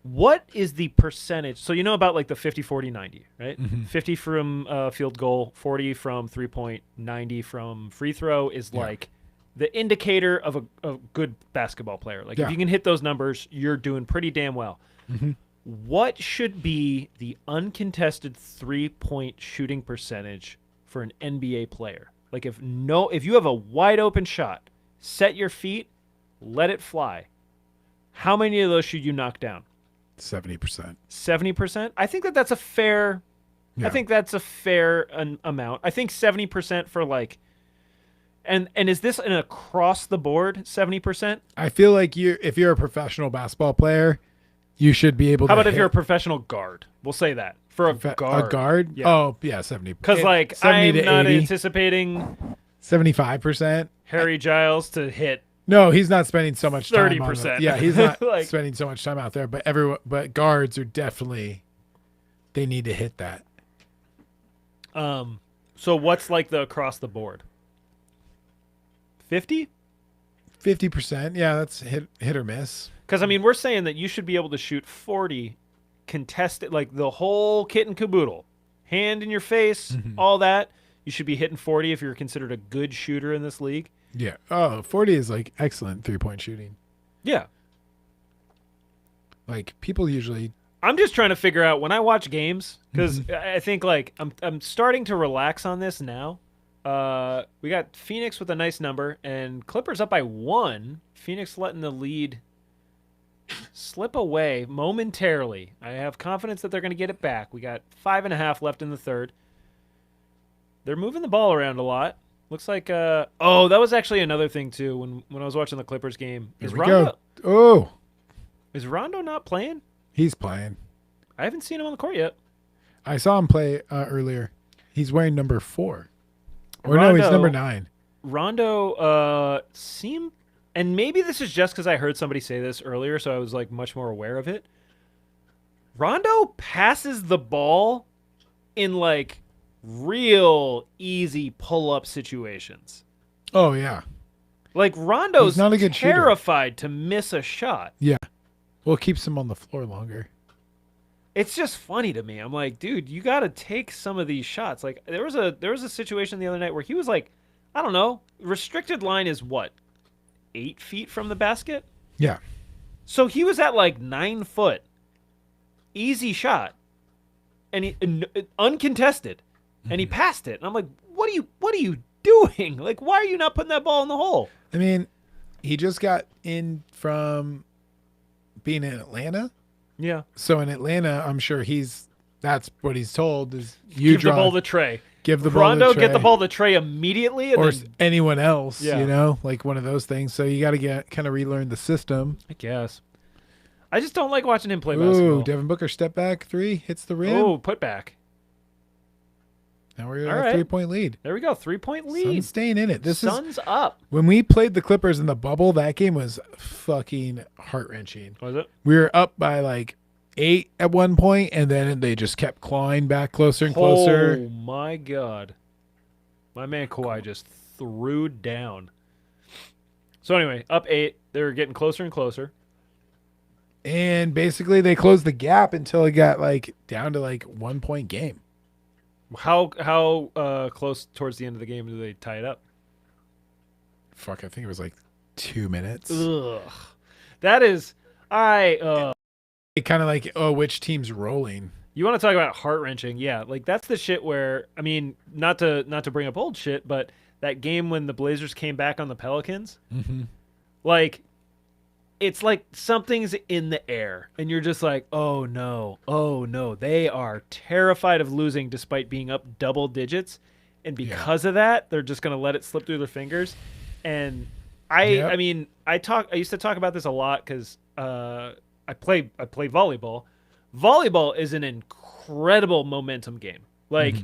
What is the percentage? So you know about like the 50, 40, 90, right? Mhm. 50 from field goal, 40 from 3-point, 90 from free throw is Yeah. like the indicator of a good basketball player. Like Yeah. if you can hit those numbers, you're doing pretty damn well. Mhm. What should be the uncontested 3-point shooting percentage for an NBA player? Like if you have a wide open shot, set your feet, let it fly. How many of those should you knock down? 70%. 70%? I think that's a fair Yeah. I think that's a fair amount. I think 70% for like and is this an across the board 70%? I feel like if you're a professional basketball player, you should be able How to about if hit you're a professional guard? We'll say that. For a guard. a guard? Yeah. Oh, yeah, 70. Cuz like 70 I'm to not 80, anticipating 75%. Harry Giles to hit. No, he's not spending so much time 30%. Yeah, he's not Like- spending so much time out there, but guards are definitely they need to hit that. So what's like the across the board? 50? 50%. Yeah, that's hit or miss. Because I mean, we're saying that you should be able to shoot 40 contested, like the whole kit and caboodle, hand in your face, all that. You should be hitting 40 if you're considered a good shooter in this league. Yeah. Oh, 40 is like excellent 3-point shooting. Yeah. Like people usually I'm just trying to figure out when I watch games because I think like I'm starting to relax on this now. We got Phoenix with a nice number and Clippers up by 1. Phoenix letting the lead slip away momentarily. I have confidence that they're going to get it back. We got 5.5 left in the third. They're moving the ball around a lot. Looks like that was actually another thing too when I was watching the Clippers game. There we go. Oh, Is Rondo not playing? he's playing. I haven't seen him on the court yet. I saw him play earlier. He's wearing number 4. Or no, he's Rondo- number 9. Rondo seemed, and maybe this is just because I heard somebody say this earlier, so I was like much more aware of it. Rondo passes the ball in like real easy pull-up situations. Oh yeah. Like Rondo's He's not a good shooter. terrified to miss a shot. Yeah. Well, it keeps him on the floor longer. It's just funny to me. I'm like, dude, you got to take some of these shots. Like there was a situation the other night where he was like, I don't know, restricted line is what, 8 feet from the basket. Yeah. So he was at like 9 foot, easy shot, and he uncontested, and he passed it. And I'm like, what are you doing? Like, why are you not putting that ball in the hole? I mean, he just got in from being in Atlanta. Yeah, So in Atlanta, I'm sure that's what he's told is you give the draw, ball to Trey. give the ball Rondo to get the Trey, ball to Trey immediately, and or then, anyone else, Yeah. you know, like one of those things. So you got to kind of relearn the system. I guess. I just don't like watching him play Ooh, basketball. Devin Booker step back 3 hits the rim. Oh, put back. Now we're all at right. a 3-point lead. There we go. 3-point lead. Sun's staying in it. This is Sun's up. when we played the Clippers in the bubble. That game was fucking heart wrenching. Was it? We were up by like 8 at one point, and then they just kept clawing back closer and closer. Oh my God. My man Kawhi just threw down. So anyway, up 8. They were getting closer and closer. And basically, they closed the gap until it got like down to like 1-point game. How close towards the end of the game do they tie it up? Fuck, I think it was like 2 minutes. Ugh. That is It kind of like, oh, which team's rolling? you want to talk about heart wrenching? Yeah, like that's the shit where I mean, not to bring up old shit, but that game when the Blazers came back on the Pelicans, like it's like something's in the air, and you're just like, oh no, they are terrified of losing despite being up double digits, and because of that, they're just gonna let it slip through their fingers. And I mean, I used to talk about this a lot because I play volleyball. Volleyball is an incredible momentum game. Like,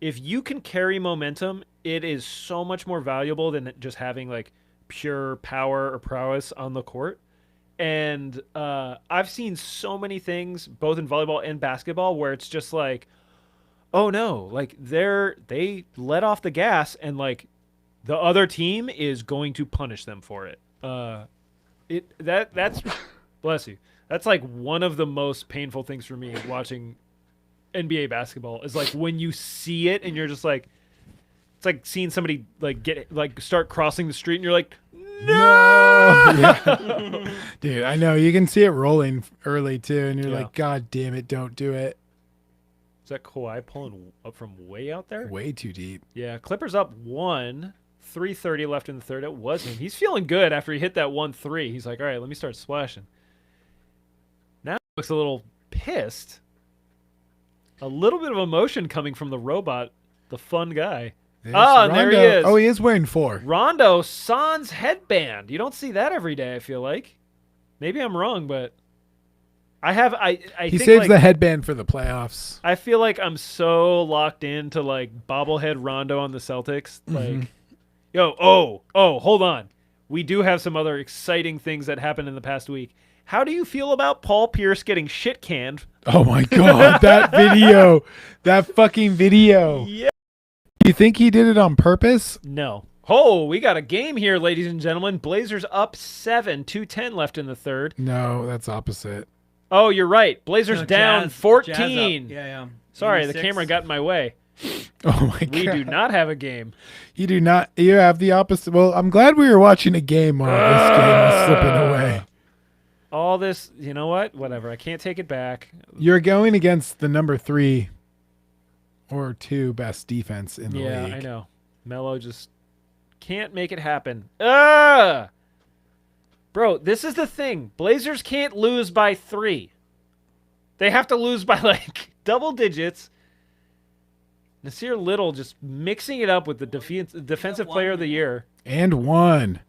if you can carry momentum, it is so much more valuable than just having like pure power or prowess on the court. And I've seen so many things, both in volleyball and basketball, where it's just like, oh no, like they let off the gas and like the other team is going to punish them for it. That's bless you. That's like one of the most painful things for me watching NBA basketball is like when you see it and you're just like, it's like seeing somebody like start crossing the street and you're like, no. Yeah. Dude, I know you can see it rolling early too, and you're Yeah. like, God damn it, don't do it. Is that Kawhi pulling up from way out there? Way too deep. Yeah, Clippers up 1, 3:30 left in the third. It was him. He's feeling good after he hit that 1-3. He's like, all right, let me start splashing. Now he looks a little pissed. A little bit of emotion coming from the robot, the fun guy. There's And there he Rondo. is. Oh, he is wearing 4. Rondo sans headband. You don't see that every day, I feel like. Maybe I'm wrong, but I He think saves like, the headband for the playoffs. I feel like I'm so locked into like bobblehead Rondo on the Celtics. Like, hold on. We do have some other exciting things that happened in the past week. How do you feel about Paul Pierce getting shit canned? Oh my God, that video, that fucking video. Yeah. You think he did it on purpose? No. Oh, we got a game here, ladies and gentlemen. Blazers up 7, 2:10 left in the third. No, that's opposite. Oh, you're right. Blazers No, down Jazz 14. up. Yeah. Sorry, the 86. camera got in my way. Oh my God. We do not have a game. You do not. You have the opposite. Well, I'm glad we were watching a game while this game was slipping away. All this, you know what? Whatever. I can't take it back. You're going against the number 3 or 2 best defense in the league. Yeah, I know. Melo just can't make it happen. Bro, this is the thing. Blazers can't lose by 3. They have to lose by like double digits. Nasir Little just mixing it up with the defensive player of the year. And 1.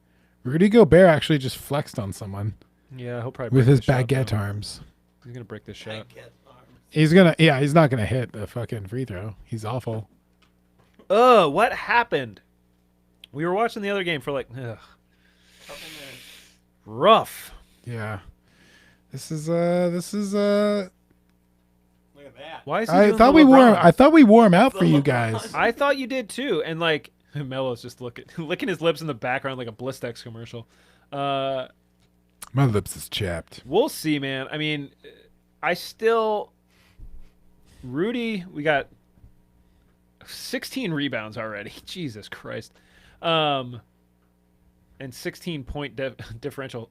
Rudy Gobert actually just flexed on someone Yeah, he'll probably with break his this shot, baguette though. arms. He's gonna break this shot. He's not gonna hit the fucking free throw. He's awful. What happened? We were watching the other game for like, rough. Yeah. This is Look at that. Why is he I doing thought the LeBron? I thought we wore him out for you guys. I thought you did too, and like Melo's just licking his lips in the background like a Blistex commercial. My lips is chapped. We'll see, man. I mean, Rudy, we got 16 rebounds already. Jesus Christ. And 16-point differential.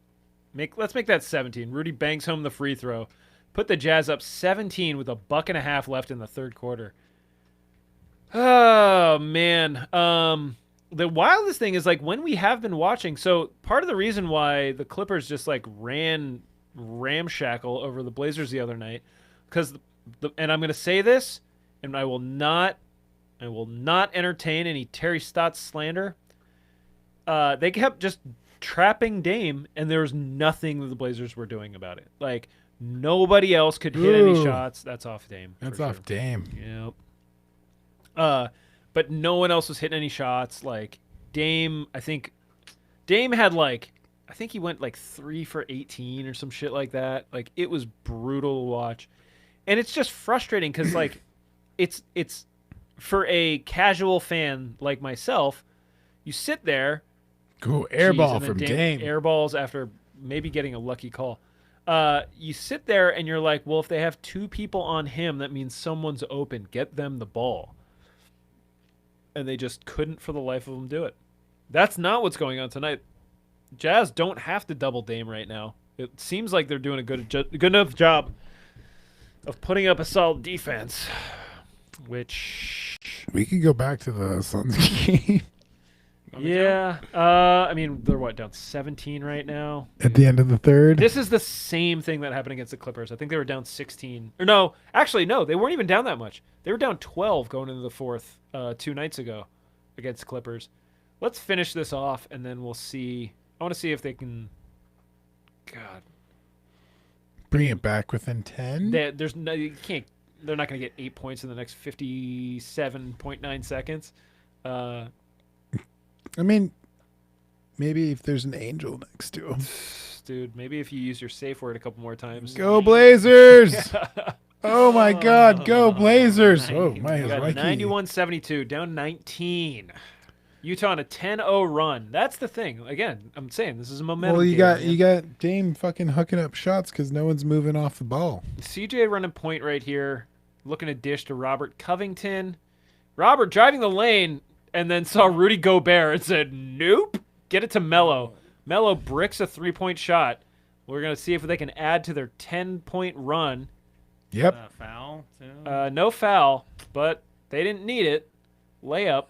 Let's make that 17. Rudy bangs home the free throw. Put the Jazz up 17 with a buck and a half left in the third quarter. Oh, man. The wildest thing is like when we have been watching. So part of the reason why the Clippers just like ran ramshackle over the Blazers the other night, because and I'm going to say this, and I will not entertain any Terry Stotts slander. They kept just trapping Dame, and there was nothing that the Blazers were doing about it. Like nobody else could hit any Ooh. shots. That's off Dame. That's for off sure. Dame. Yep. But no one else was hitting any shots. Like Dame, I think he went like 3 for 18 or some shit like that. Like it was brutal to watch, and it's just frustrating because like it's for a casual fan like myself, you sit there. Go air Jeez, ball and then from Dame. Air balls after maybe getting a lucky call. You sit there and you're like, well, if they have 2 people on him, that means someone's open. Get them the ball. And they just couldn't for the life of them do it. That's not what's going on tonight. Jazz don't have to double Dame right now. It seems like they're doing a good enough job of putting up a solid defense, which We could go back to the Suns game yeah. I mean, they're down 17 right now. at the end of the third. This is the same thing that happened against the Clippers. I think they were down 16. Or no, actually, no, they weren't even down that much. They were down 12 going into the fourth 2 nights ago against the Clippers. Let's finish this off, and then we'll see. I want to see if they can. God, Bring it back within 10. there's no, you can't. They're not going to get 8 points in the next 57.9 seconds. I mean, maybe if there's an angel next to him. Dude, maybe if you use your safe word a couple more times. Go Blazers! Oh my God, go Blazers! nice. Oh my, We got Mikey. 91-72, down 19. Utah on a 10-0 run. That's the thing. Again, I'm saying this is a momentum. Well, you game, man. got Dame fucking hooking up shots because no one's moving off the ball. CJ running point right here, looking to dish to Robert Covington. Robert driving the lane and then saw Rudy Gobert and said, "Nope, get it to Melo." Melo bricks a 3-point shot. We're gonna see if they can add to their 10-point run. Yep. Foul. Too. No foul, but they didn't need it. Layup.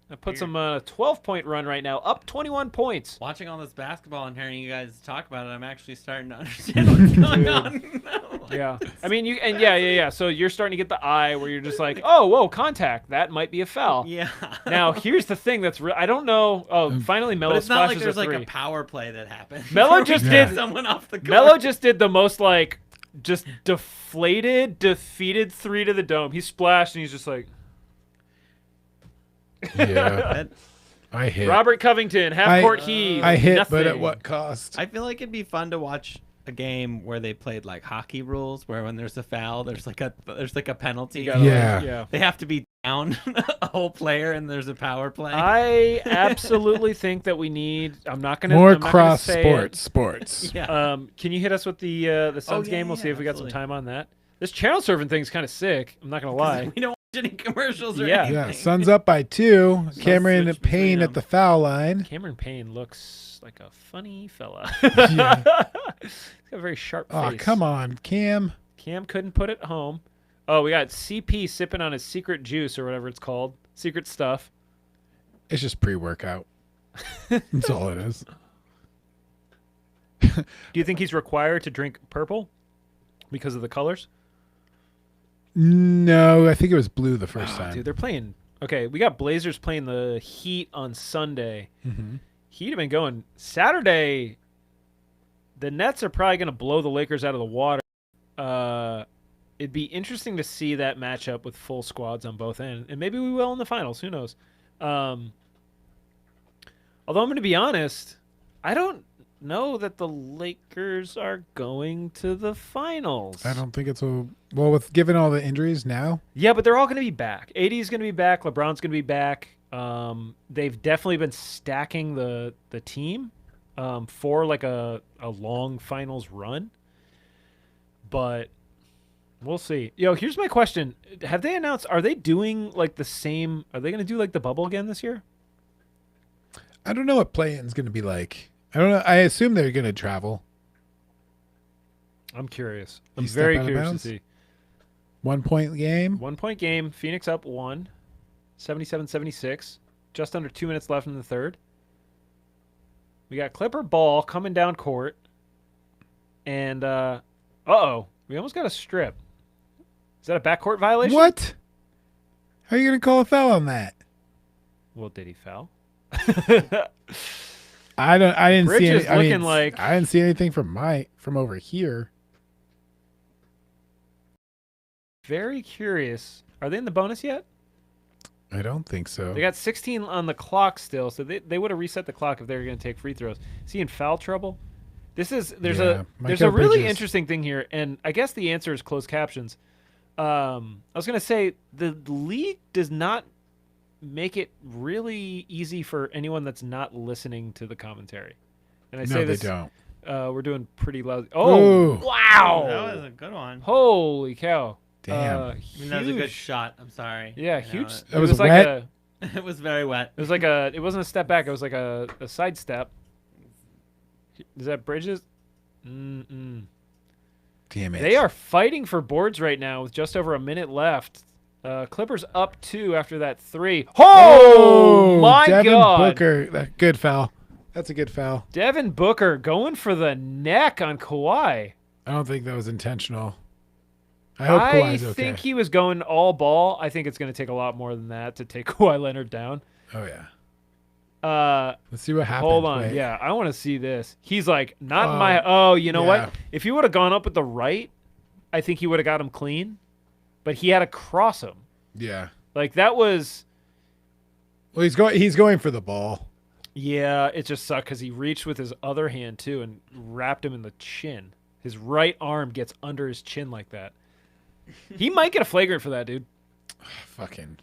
That puts them on a 12-point run right now, up 21 points. Watching all this basketball and hearing you guys talk about it, I'm actually starting to understand what's going on. Yeah, I mean, yeah. So you're starting to get the eye where you're just like, oh, whoa, contact. That might be a foul. Yeah. Now here's the thing that's I don't know. Oh, finally Melo But it's not like splashes there's a like three. a power play that happened. Melo where we just get did- someone off the court. Melo just did the most like just deflated, defeated three to the dome. He splashed and he's just like Yeah. That- I hit. Robert Covington, half court heave. I hit, nothing. but at what cost? I feel like it'd be fun to watch a game where they played like hockey rules, where when there's a foul, there's like a penalty. You gotta, Yeah. yeah. They have to be down a whole player, and there's a power play. I absolutely think that we need. I'm not gonna More I'm not gonna cross say sports. yeah. Can you hit us with the Suns yeah, game? We'll yeah, see if we got some absolutely. time on that. This channel surfing thing's kind of sick. I'm not gonna lie. We don't watch any commercials or Yeah. anything. Yeah, Suns up by 2. Cameron switch between Payne them. at the foul line. Cameron Payne looks like a funny fella. Yeah. He's got a very sharp Oh, face. come on, Cam. Cam couldn't put it home. Oh, we got CP sipping on his secret juice or whatever it's called. Secret stuff. It's just pre-workout. That's all it is. Do you think he's required to drink purple because of the colors? No, I think it was blue the first time. Dude, they're playing. Okay, we got Blazers playing the Heat on Sunday. Mm-hmm. Heat have been going. Saturday, the Nets are probably going to blow the Lakers out of the water. It'd be interesting to see that matchup with full squads on both ends. And maybe we will in the finals. Who knows? Although I'm going to be honest, I don't know that the Lakers are going to the finals. I don't think it's a well with given all the injuries now. Yeah, but they're all going to be back. AD is going to be back. LeBron's going to be back. They've definitely been stacking the team for like a long finals run. But we'll see. Yo, here's my question. Have they announced, are they doing like the same, are they going to do like the bubble again this year? I don't know what play-in's going to be like. I don't know. I assume they're going to travel. I'm curious. You I'm step very out of curious to bounds? see. 1 point game. 1 point game. Phoenix up 1. 77-76. Just under 2 minutes left in the third. We got Clipper ball coming down court. And, uh-oh. We almost got a strip. Is that a backcourt violation? What? How are you going to call a foul on that? Well, did he foul? I didn't see Bridges any, I mean, looking like- I didn't see anything from over here. Very curious. Are they in the bonus yet? I don't think so. They got 16 on the clock still, so they would have reset the clock if they were going to take free throws. Is he in foul trouble? There's Yeah, a Michael really Bridges. interesting thing here, and I guess the answer is closed captions. I was going to say the league does not make it really easy for anyone that's not listening to the commentary. And I no, say they this, don't. we're doing pretty loud. Oh, Ooh. wow! That was a good one. Holy cow! Damn. I mean, that was a good Huge. shot. I'm sorry. Yeah, You know, huge. That was like wet? It was very wet. It was like a. It wasn't a step back. It was like a side step. Is that Bridges? Mm-mm. Damn it. They are fighting for boards right now with just over a minute left. Clippers up 2 after that 3. Oh, my Devin God! Booker. Good foul. That's a good foul. Devin Booker going for the neck on Kawhi. I don't think that was intentional. I hope I Kawhi's okay. think he was going all ball. I think it's going to take a lot more than that to take Kawhi Leonard down. Oh yeah. Let's see what happens. Hold on. Wait. Yeah, I want to see this. He's like, not in my. Oh, you know yeah. what? If he would have gone up with the right, I think he would have got him clean. But he had to cross him. Yeah. Like that was. Well, he's going for the ball. Yeah, it just sucked because he reached with his other hand too and wrapped him in the chin. His right arm gets under his chin like that. He might get a flagrant for that, dude. Fucking.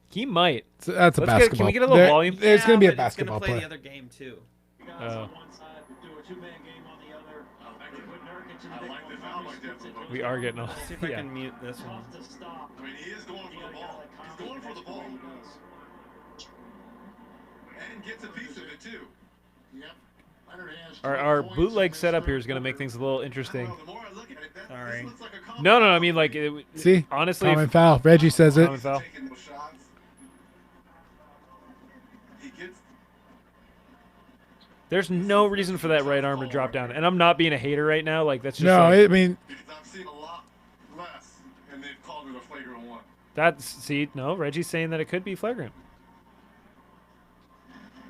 He might. So that's a Let's get- basketball. can we get a little volume? There's going to be a but basketball It's gonna play play. the other game too. Oh. On one side, do a two-man game on the other. Put Nurkic in the I like big the one. foul like that. We are getting a See if I yeah. can mute this one. Tough to stop. I mean, he is going You for the got a guy ball. like He's going for the ball. Conley, that's what he does. And gets a piece of it, too. Yep. Leonard has Our 12 bootleg points in setup this here is going to third make things a little interesting. I don't know, the more I look at it, Sorry. this looks like a common No, foul. I mean, like, See? honestly, Common foul. Reggie says it. Common foul. Taking those shots. He gets There's no reason for that right arm to drop down. And I'm not being a hater right now. Like, that's just No, like, I mean, because I've seen a lot less, and they've called it a flagrant one. that's, see, no, Reggie's saying that it could be flagrant.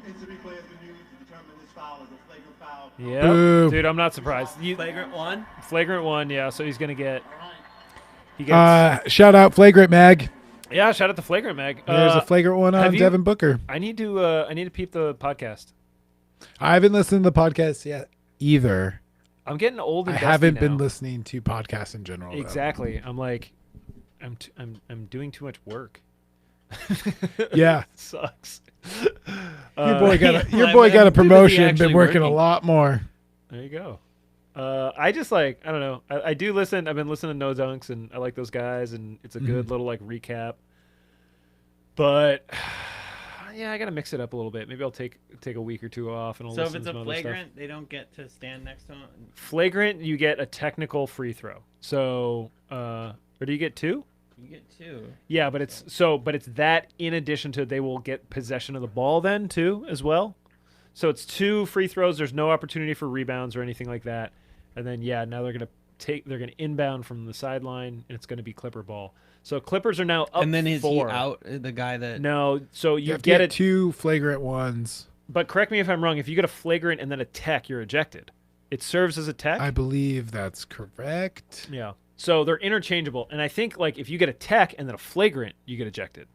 Instant replay has been used to determine this foul as a flagrant foul. Yeah, Boo. dude, I'm not surprised. Flagrant one. Flagrant one, yeah. So he's going to get, All right. he gets, shout out Flagrant Mag. yeah, shout out to Flagrant Mag. There's a flagrant one on have you- Devin Booker. I need to peep the podcast. I haven't listened to the podcast yet either. I'm getting old and I dusty haven't been now. listening to podcasts in general. though. Exactly. I'm like, I'm doing too much work. Yeah. Sucks. Your boy got a, your Well, boy I'm got a busy promotion. actually Been working a working. lot more. There you go. I just like, I don't know. I do listen. I've been listening to No Dunks, and I like those guys, and it's a good little like recap. But yeah, I gotta mix it up a little bit. Maybe I'll take a week or two off, and I'll So if listen it's to a some other stuff. flagrant, they don't get to stand next to him. Flagrant, you get a technical free throw. So, or do you get two? You get two. Yeah, but it's that in addition to they will get possession of the ball then too as well. So it's two free throws. There's no opportunity for rebounds or anything like that. And then yeah, now they're gonna inbound from the sideline, and it's gonna be Clipper ball. So Clippers are now up. And then is he 4. out? The guy that No, so You you have to get it. two flagrant ones. But correct me if I'm wrong. If you get a flagrant and then a tech, you're ejected. It serves as a tech. I believe that's correct. Yeah. So they're interchangeable, and I think like if you get a tech and then a flagrant, you get ejected.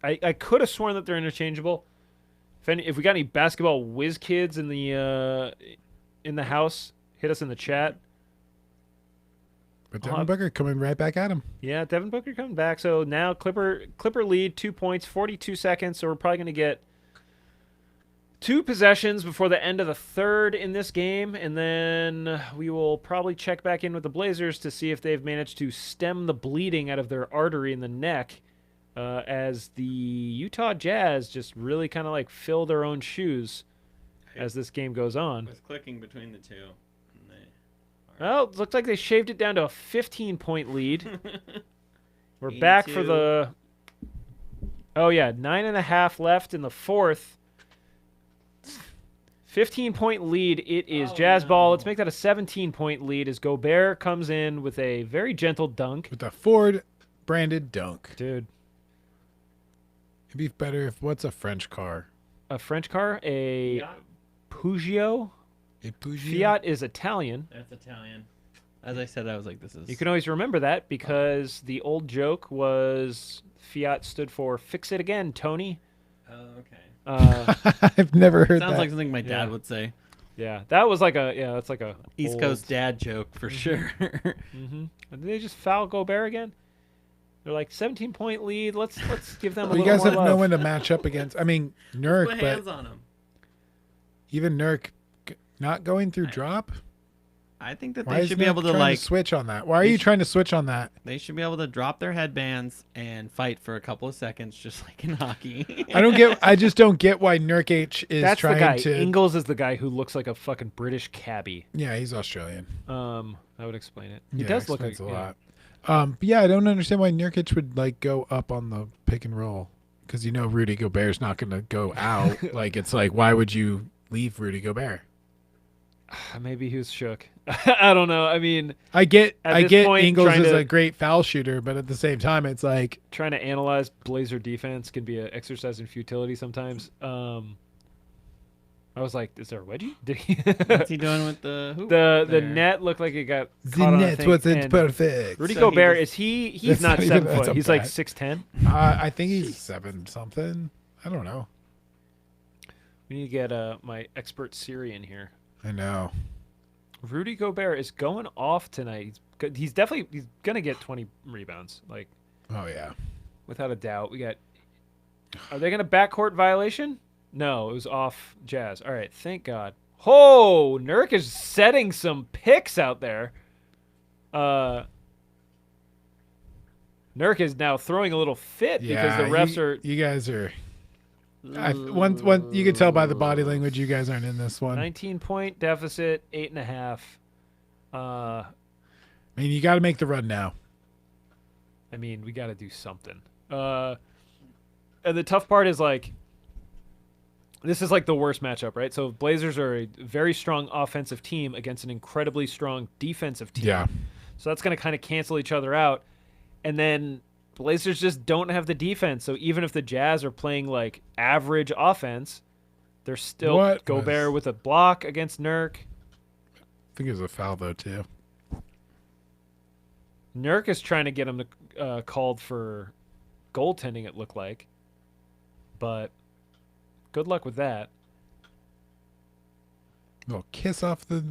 I could have sworn that they're interchangeable. If we got any basketball whiz kids in the house, hit us in the chat. But Devin Booker coming right back at him. Yeah, Devin Booker coming back. So now Clipper lead 2 points, 42 seconds. So we're probably going to get 2 possessions before the end of the third in this game, and then we will probably check back in with the Blazers to see if they've managed to stem the bleeding out of their artery in the neck, as the Utah Jazz just really kind of like fill their own shoes as this game goes on. was clicking between the two. Well, it looks like they shaved it down to a 15-point lead. We're back for 82. the... Oh, yeah, 9.5 left in the fourth. 15-point lead. It is Oh, Jazz ball. no. Let's make that a 17-point lead as Gobert comes in with a very gentle dunk. With a Ford branded dunk. Dude, It'd be better if what's a French car? a French car, a Yeah. Peugeot. A Peugeot? Fiat is Italian. That's Italian. As I said, I was like, this is. You can always remember that because the old joke was Fiat stood for "Fix it again, Tony." Oh, okay. I've never heard Sounds that. like something my Yeah. dad would say. Yeah, that was like that's like a East old- Coast dad joke for sure. Mm-hmm. Did they just foul Gobert again? They're like 17-point lead. Let's give them a Well, you little guys more have love. no one to match up against. I mean, Nurk, Put but hands on him. even Nurk not going through drop. I think that Why they is should be Nurk able to trying like. switch on that? Why are They you sh- trying to switch on that? They should be able to drop their headbands and fight for a couple of seconds, just like in hockey. I just don't get why Nurk H is That's the trying guy. to. Ingles is the guy who looks like a fucking British cabbie. Yeah, he's Australian. That would explain it. He Yeah, does look like explains a yeah. lot. But yeah, I don't understand why Nurkic would like go up on the pick and roll because Rudy Gobert's not going to go out. Like it's like why would you leave Rudy Gobert? Maybe he was shook. I don't know. I mean, I get At this point, Ingles trying is to- a great foul shooter, but at the same time, it's like trying to analyze Blazer defense can be an exercise in futility sometimes. I was like, is there a wedgie? Did he? What's he doing with the hoop? the there? net looked like it got the caught on a Nets. thing, What's it's and perfect. Rudy So he Gobert just- he's That's not not 7 even- that's foot. a He's like bat. 6'10". I think he's 7 something. I don't know. We need to get my expert Siri in here. I know. Rudy Gobert is going off tonight. He's gonna get 20 rebounds, like Oh yeah. without a doubt. Are they gonna backcourt violation? No, it was off Jazz. All right, thank God. Oh, Nurk is setting some picks out there. Nurk is now throwing a little fit because the refs are. You guys are. One, you can tell by the body language you guys aren't in this one. 19-point deficit, 8.5. I mean, you got to make the run now. I mean, we got to do something. And the tough part is like, this is like the worst matchup, right? So Blazers are a very strong offensive team against an incredibly strong defensive team. Yeah. So that's going to kind of cancel each other out. And then Blazers just don't have the defense. So even if the Jazz are playing like average offense, they're still Gobert with a block against Nurk. I think it was a foul though too. Nurk is trying to get him to, called for goaltending, it looked like. But good luck with that. Little kiss off the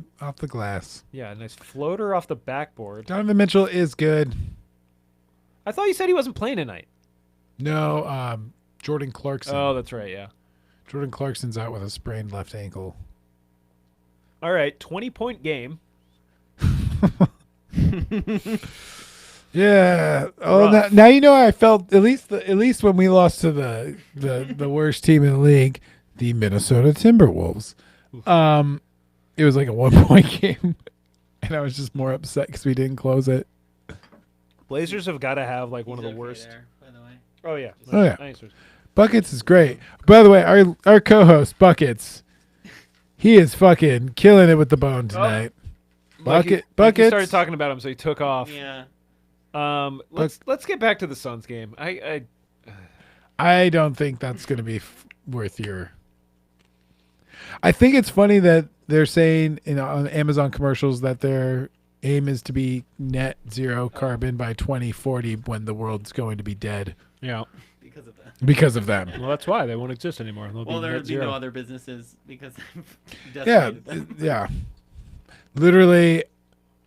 glass. Yeah, a nice floater off the backboard. Donovan Mitchell is good. I thought you said he wasn't playing tonight. No, Jordan Clarkson. Oh, that's right, yeah. Jordan Clarkson's out with a sprained left ankle. All right, 20-point game. Yeah. Oh, Rough. now you know how I felt. At least when we lost to the worst team in the league, the Minnesota Timberwolves. It was like a 1-point game, and I was just more upset because we didn't close it. Blazers have got to have like one of the worst. There, by the way. Oh yeah. Oh, yeah. Nice. Buckets is great. By the way, our co-host Buckets, he is fucking killing it with the bone tonight. Buckets Buckets started talking about him, so he took off. Yeah. Let's get back to the Suns game. I don't think that's going to be worth your. I think it's funny that they're saying on Amazon commercials that their aim is to be net zero carbon by 2040 when the world's going to be dead Yeah. Because of that. because of them. Well, that's why they won't exist anymore. They'll Well, be there net would be zero. no other businesses because I've Yeah, decimated them. yeah. Literally,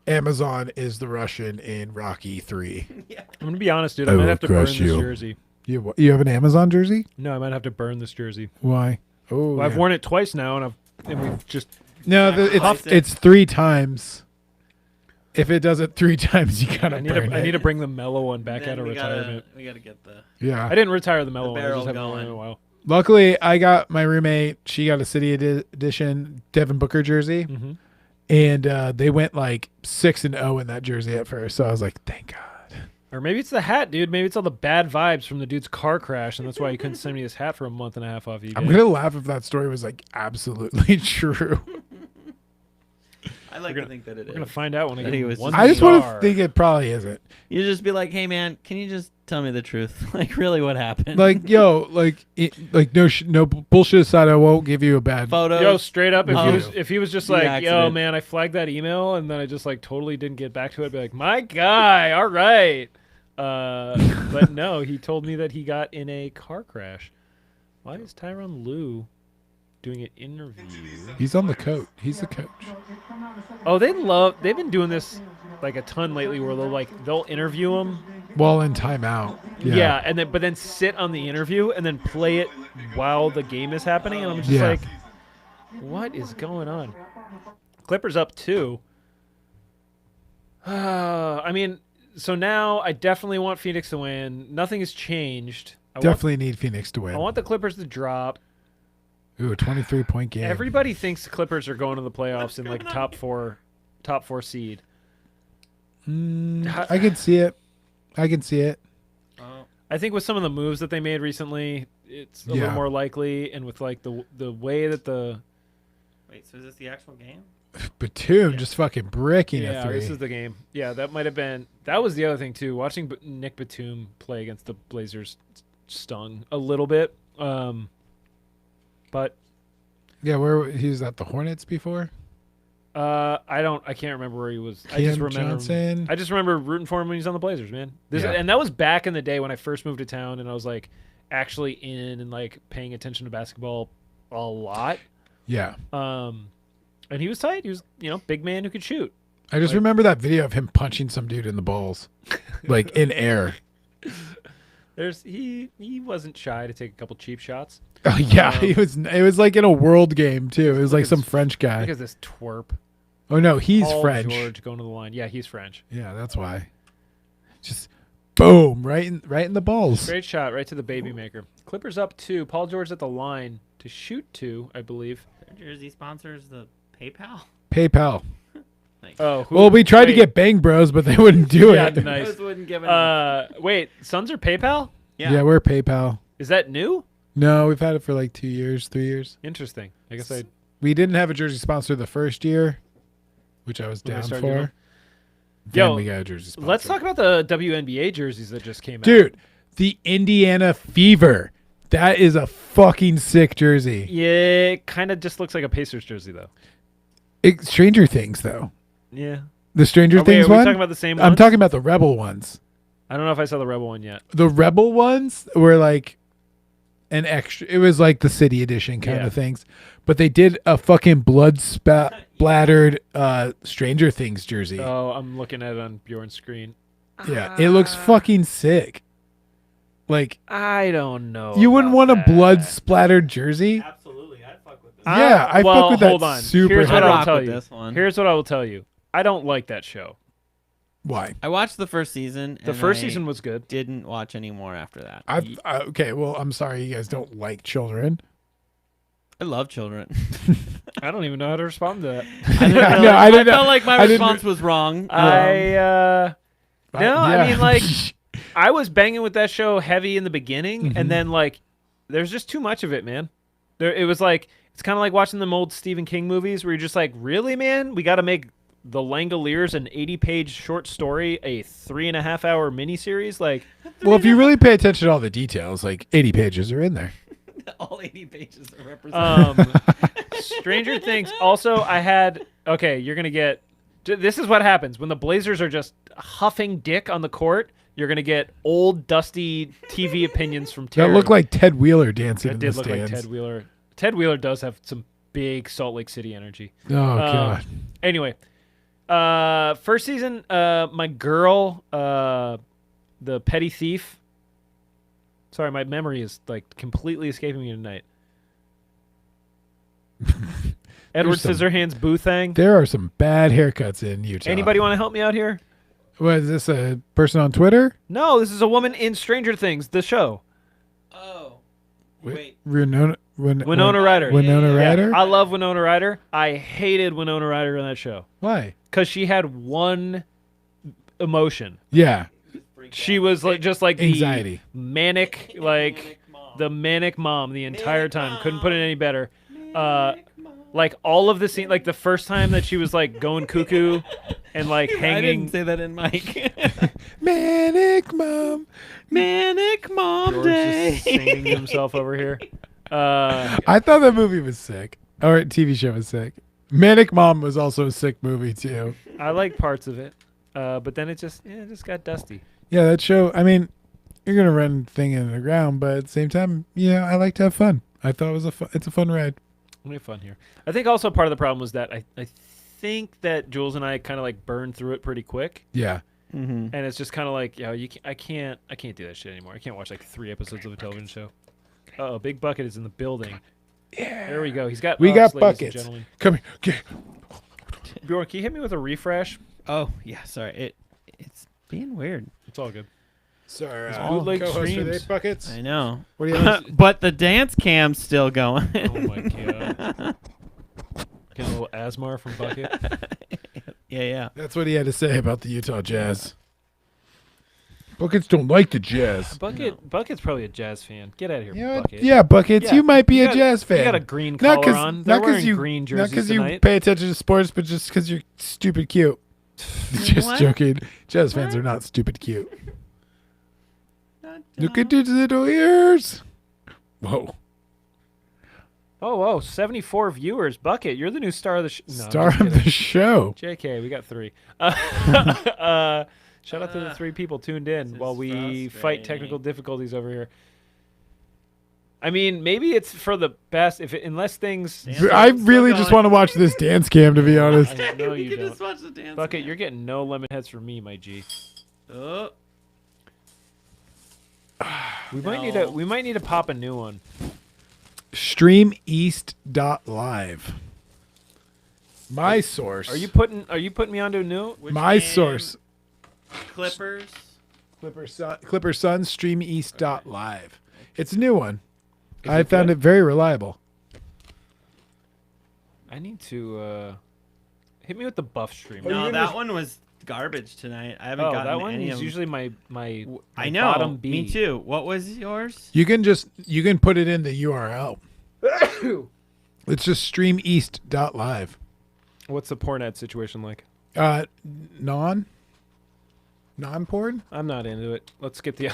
Amazon is the Russian in Rocky 3. Yeah. I'm gonna be honest, dude. I I might will have to burn crush this you. jersey. You have an Amazon jersey? No, I might have to burn this jersey. Why? Oh, Well, I've worn it twice now, and we've just. No, Sacrifice it. it's 3 times. If it does it 3 times, you gotta I burn need it. to bring the mellow one back Then out of retirement. We gotta get the. Yeah. I didn't retire the mellow one. I barrel just haven't worn it in going. a while. Luckily, I got my roommate. She got a City Edition Devin Booker jersey, Mm-hmm. and they went like 6-0 in that jersey at first. So I was like, thank God. Or maybe it's the hat, dude. Maybe it's all the bad vibes from the dude's car crash, and that's why he couldn't send me his hat for a month and a half off eBay. I'm gonna laugh if that story was like absolutely true. I like to think that it We're gonna is. find out when I That get he was one just- I just want to star. think it probably isn't. You just be like, hey man, can you just tell me the truth? Like, really, what happened? Like, yo, no bullshit aside, I won't give you a bad. Photos. Yo, straight up, Oh. if he was just The like, yo, accident. man, I flagged that email, and then I just like totally didn't get back to it, I'd be like, my guy, all right. But no, he told me that he got in a car crash. Why is Tyronn Lue doing an interview? He's on the coach. He's the coach. Oh, they've been doing this like a ton lately, where they'll interview him. While in timeout. Yeah, and then sit on the interview and then play it while the game is happening, and I'm just Yeah. like, what is going on? Clippers up 2. I mean, so now I definitely want Phoenix to win. Nothing has changed. Definitely need Phoenix to win. I want the Clippers to drop. Ooh, a 23-point game. Everybody thinks the Clippers are going to the playoffs in like top four seed. I can see it. I think with some of the moves that they made recently, it's a Yeah. little more likely, and with like the way that the Wait, so is this the actual game? Batum just fucking bricking a yeah, 3. this is the game. Yeah, that was the other thing too. Watching Nick Batum play against the Blazers stung a little bit. But Yeah, where he was at the Hornets before. I can't remember where he was. I Cam just remember Johnson. I just remember rooting for him when he's on the Blazers, man. Yeah. And that was back in the day when I first moved to town, and I was like actually in and like paying attention to basketball a lot. Yeah. And he was tight. He was, big man who could shoot. I just remember that video of him punching some dude in the balls, like in air. He wasn't shy to take a couple cheap shots. Oh yeah, he was. It was like in a world game too. It was like at some this- French guy. Look at this twerp. Oh no, he's Paul French. George going to the line. Yeah, he's French. Yeah, that's why. Just boom, right in the balls. Great shot right to the baby maker. Clippers up 2. Paul George at the line to shoot 2, I believe. Their jersey sponsors the PayPal. PayPal. Nice. Oh, Well, we tried to wait. get Bang Bros, but they wouldn't do Yeah, it. nice. Those wouldn't give it. Wait, Suns are PayPal? Yeah, we're PayPal. Is that new? No, we've had it for like 2 years, 3 years. Interesting. I guess I We didn't have a jersey sponsor the first year, which I was When they down started doing for. it. Then Yo, we got a jersey sponsor. let's talk about the WNBA jerseys that just came out. Dude, the Indiana Fever. That is a fucking sick jersey. Yeah, it kind of just looks like a Pacers jersey though. Stranger Things, though. Yeah. The Stranger Are we Things one? talking about the same I'm ones? talking about the Rebel ones. I don't know if I saw the Rebel one yet. The Rebel ones were like an extra. It was like the City Edition kind Yeah. of things. But they did a fucking blood splattered Stranger Things jersey. Oh, I'm looking at it on Bjorn's screen. Yeah, it looks fucking sick. Like, I don't know. you wouldn't about want a that. blood splattered jersey? Absolutely, I'd fuck with this. Yeah, I well, fuck with that hold on. super Here's what hard. I'll rock tell with you. this one. Here's what I will tell you. I don't like that show. Why? I watched the first season. The and first I season was good. Didn't watch any more after that. Okay, well, I'm sorry you guys don't like children. I love children. I don't even know how to respond to that. I didn't know. felt like my I didn't- response was wrong. No, I Yeah. mean, like, I was banging with that show heavy in the beginning, Mm-hmm. and then like, there's just too much of it, man. It was like it's kind of like watching them old Stephen King movies, where you're just like, really, man, we got to make The Langoliers an 80-page short story, a 3.5-hour miniseries, like. Well, if you really pay attention to all the details, like 80 pages are in there. All 80 pages are represented. Stranger Things. Also, I had. Okay, you're gonna get. This is what happens when the Blazers are just huffing dick on the court. You're gonna get old, dusty TV opinions from Terry. That looked like Ted Wheeler dancing That in did the look stands. like Ted Wheeler. Ted Wheeler does have some big Salt Lake City energy. Oh god. Anyway, first season, my girl, the petty thief. Sorry, my memory is like completely escaping me tonight. Edward some- Scissorhands Boothang. There are some bad haircuts in Utah. Anybody want to help me out here? What is this, a person on Twitter? No, this is a woman in Stranger Things, the show. Oh. Winona Winona Ryder. Winona Yeah, Ryder? I love Winona Ryder. I hated Winona Ryder on that show Why? because she had one emotion. Yeah. She was like just like Anxiety. the manic, like the manic mom the entire time. Couldn't put it any better. Like all of the scene, like the first time that she was like going cuckoo and like I hanging. didn't say that in mic. Manic mom. Manic Mom George Day. just singing to himself over here. I thought that movie was sick. Or TV show was sick. Manic Mom was also a sick movie too. I like parts of it, but then it just got dusty. Yeah, that show. I mean, you're gonna run thing in the ground, but at the same time, yeah, I like to have fun. I thought it was it's a fun ride. We have fun here. I think also part of the problem was that I think that Jules and I kind of like burned through it pretty quick, Yeah. Mm-hmm. and it's just kind of like, I can't do that shit anymore. I can't watch like 3 episodes of a television show. Oh, Big Bucket is in the building. Yeah. There we go. He's got. We ups, got ladies and buckets. gentlemen. Come here. Get. Bjorn, can you hit me with a refresh? Oh, yeah, sorry. It's being weird. It's all good. Sorry, bootleg co-host for the streams. 8 buckets. I know. What do you have? But the dance cam's still going. Oh my god. Get a little Asmar from Bucket. Yeah. That's what he had to say about the Utah Jazz. Buckets don't like the Jazz. Bucket's probably a Jazz fan. Get out of here, You know what? Bucket. Yeah, Buckets, Yeah, you might be you a got- Jazz fan. You got a green Not collar on. They're not wearing you, green not jerseys because you tonight. pay attention to sports, but just because you're stupid cute. Just What? joking. Jazz fans are not stupid cute. Look at his little ears. Whoa. Oh, 74 viewers. Bucket, you're the new star of the show. Star of the show. JK, we got 3. Shout out to the 3 people tuned in This while is we fight frustrating. technical difficulties over here. I mean, maybe it's for the best unless things. I really just want to watch this dance cam, to be honest. I know you can don't. just watch the dance. Fuck it, cam. you're getting no lemon heads from me, my G. Oh, We might need to pop a new one. StreamEast.live. My source. Are you putting me onto a new? which My game? source. Clippers. Clipper Sun StreamEast.live. It's a new one. Is I it found good? it very reliable. I need to hit me with the buff stream. No, you that can one was garbage tonight. I haven't Oh, gotten that one any is of usually my I know. bottom B. Me too. What was yours? You can put it in the URL. It's just StreamEast.live. What's the Pornhub situation like? Non-porn? I'm not into it. Let's skip the.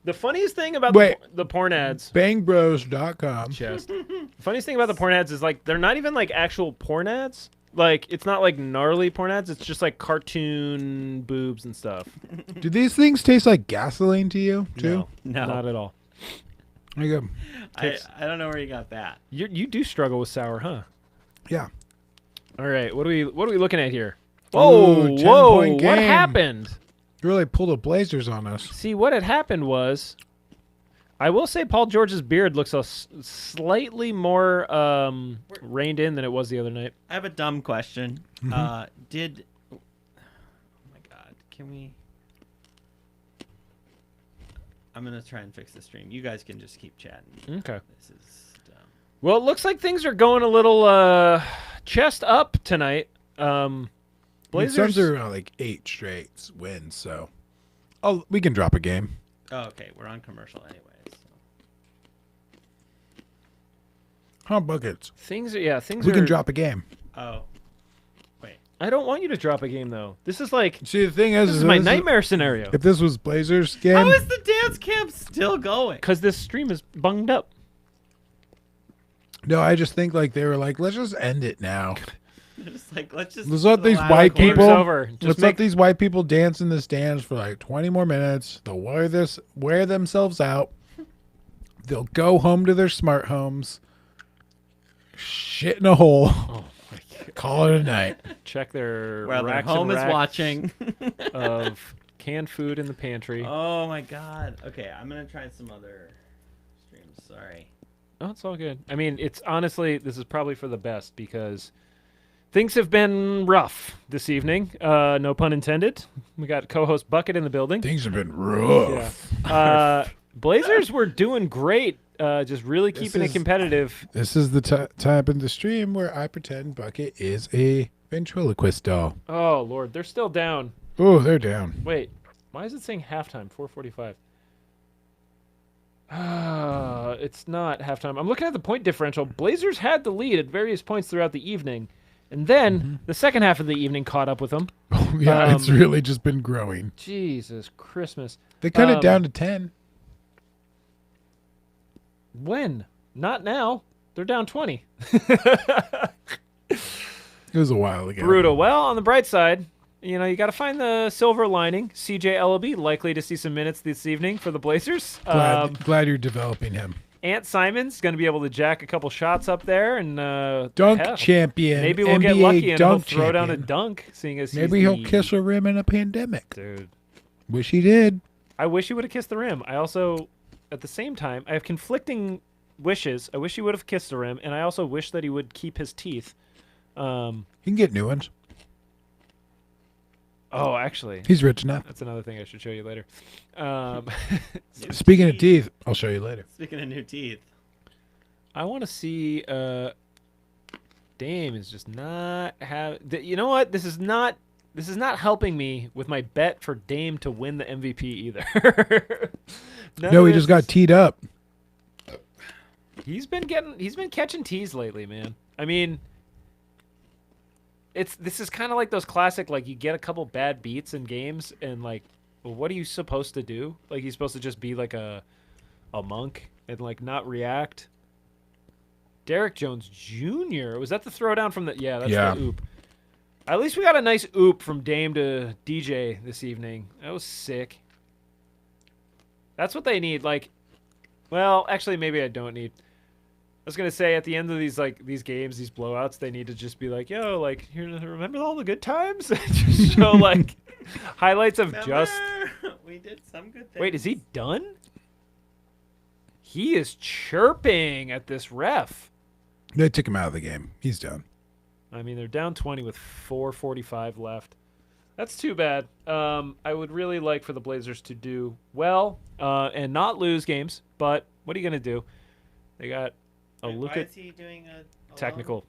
The funniest thing about Wait. the porn ads. Bangbros.com. Chest. The funniest thing about the porn ads is like they're not even like actual porn ads. Like it's not like gnarly porn ads. It's just like cartoon boobs and stuff. Do these things taste like gasoline to you too? No. Not at all. There you go. I don't know where you got that. You do struggle with sour, huh? Yeah. All right. What are we looking at here? Ooh, Whoa, 10-point what game. happened? You really pulled the Blazers on us. See, what had happened was, I will say Paul George's beard looks slightly more reined in than it was the other night. I have a dumb question. Mm-hmm. Oh my god, can we? I'm gonna try and fix the stream. You guys can just keep chatting. Okay. This is dumb. Well, it looks like things are going a little chest up tonight. Blazers. Suns are like 8 straight wins, so we can drop a game. Oh, okay, we're on commercial anyways. Huh, buckets. Things We are. can drop a game. Oh, wait. I don't want you to drop a game though. This is like See, the thing is, this is my nightmare scenario. If this was Blazers game, How is the dance camp still going? Because this stream is bunged up. no, I just think like they were like, let's just end it now. Just like let's let these allow white the quarter- Game's people. over. Just Let's make let these white people dance in the stands for like 20 more minutes. They'll wear themselves out. They'll go home to their smart homes. Shit in a hole. Oh my God. Call it a night. Check their While their racks home and is racks watching. of canned food in the pantry. Oh my god. Okay, I'm gonna try some other streams. Sorry. Oh, it's all good. I mean, it's honestly, this is probably for the best because things have been rough this evening. No pun intended. We got co-host Bucket in the building. Things have been rough. Blazers were doing great. Just really keeping it is- competitive. This is the time in the stream where I pretend Bucket is a ventriloquist doll. Oh, Lord. They're still down. Oh, they're down. Wait. Why is it saying halftime? 4:45. It's not halftime. I'm looking at the point differential. Blazers had the lead at various points throughout the evening. And then the second half of the evening caught up with them. Yeah, it's really just been growing. Jesus Christmas. They cut it down to 10. When? Not now. They're down 20. It was a while ago. Brutal. Well, on the bright side, you know, you got to find the silver lining. CJ Ellaby likely to see some minutes this evening for the Blazers. Glad you're developing him. Ant Simon's going to be able to jack a couple shots up there and Dunk hell, champion. maybe we'll NBA get lucky and he'll dunk throw down a champion. dunk, seeing as Maybe he's he'll kiss a rim in a pandemic. Dude, Wish he did. I wish he would have kissed the rim. I also, at the same time, I have conflicting wishes. I wish he would have kissed the rim, and I also wish that he would keep his teeth. He can get new ones. Oh, actually, He's rich enough. that's another thing I should show you later. Speaking of teeth, I'll show you later. Speaking of new teeth. I want to see. Dame is just not have. You know what? This is not helping me with my bet for Dame to win the MVP either. No, he just got teed up. He's been catching tees lately, man. I mean, this is kind of like those classic, like you get a couple bad beats in games, and like, well, what are you supposed to do? Like, he's supposed to just be like a monk and like not react. Derek Jones Jr. Was that the throwdown from the? Yeah, that's Yeah. the oop. At least we got a nice oop from Dame to DJ this evening. That was sick. That's what they need. Like, Well, actually, maybe I don't need. I was gonna say at the end of these games, these blowouts, they need to just be like, yo, like here, remember all the good times? Just show like highlights of just. We did some good things. Wait, is he done? He is chirping at this ref. They took him out of the game. He's done. I mean, they're down 20 with 4:45 left. That's too bad. I would really like for the Blazers to do well and not lose games, but what are you going to do? They got a look Why at is he doing a technical.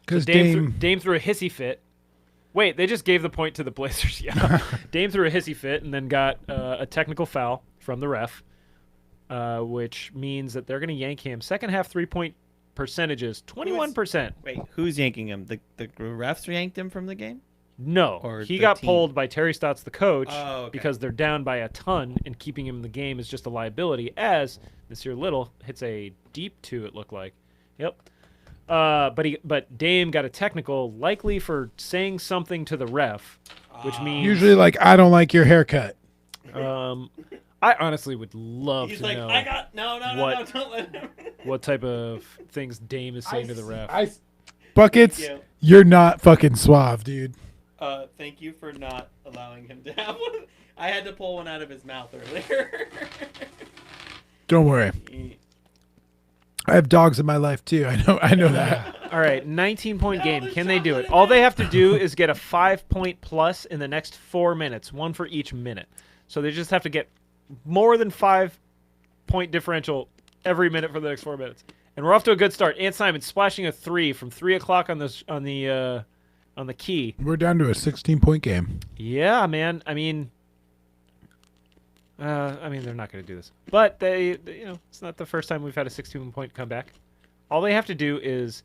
Because So Dame threw a hissy fit. Wait, they just gave the point to the Blazers. Yeah. Dame threw a hissy fit and then got a technical foul from the ref, which means that they're going to yank him. Second half 3-point percentages, 21%. Wait, who's yanking him? The refs yanked him from the game? No, Or he the got team? pulled by Terry Stotts, the coach, Oh, okay. because they're down by a ton, and keeping him in the game is just a liability. As Nasir Little hits a deep two, it looked like. Yep. But Dame got a technical, likely for saying something to the ref, which means usually like, I don't like your haircut. I honestly would love He's to like, know I got no, what- don't let him. what type of things Dame is saying to the ref. Buckets, Thank you. you're not fucking suave, dude. Thank you for not allowing him to have one. I had to pull one out of his mouth earlier. Don't worry. I have dogs in my life too. I know that. All right, 19-point game. there's Can they do chocolate it? in All there. they have to do is get a 5-point plus in the next 4 minutes, one for each minute. So they just have to get more than 5-point differential every minute for the next 4 minutes. And we're off to a good start. Ant Simon splashing a 3 from 3 o'clock on the key. We're down to a 16-point game. Yeah, man. I mean, they're not going to do this, but they, it's not the first time we've had a 16-point comeback. All they have to do is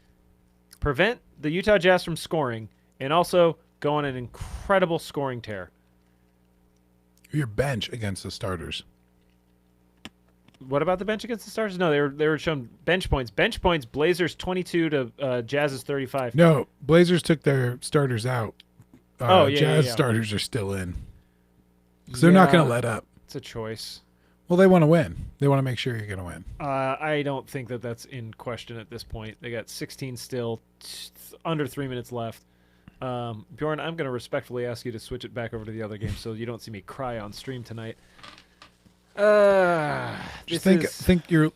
prevent the Utah Jazz from scoring, and also go on an incredible scoring tear. Your bench against the starters. What about the bench against the Stars? No, they were shown bench points. Bench points. Blazers 22 to Jazz's 35. No, Blazers took their starters out. Jazz starters are still in. Because they're not going to let up. It's a choice. Well, they want to win. They want to make sure you're going to win. I don't think that that's in question at this point. They got 16 still, under 3 minutes left. Bjorn, I'm going to respectfully ask you to switch it back over to the other game so you don't see me cry on stream tonight. Just think you're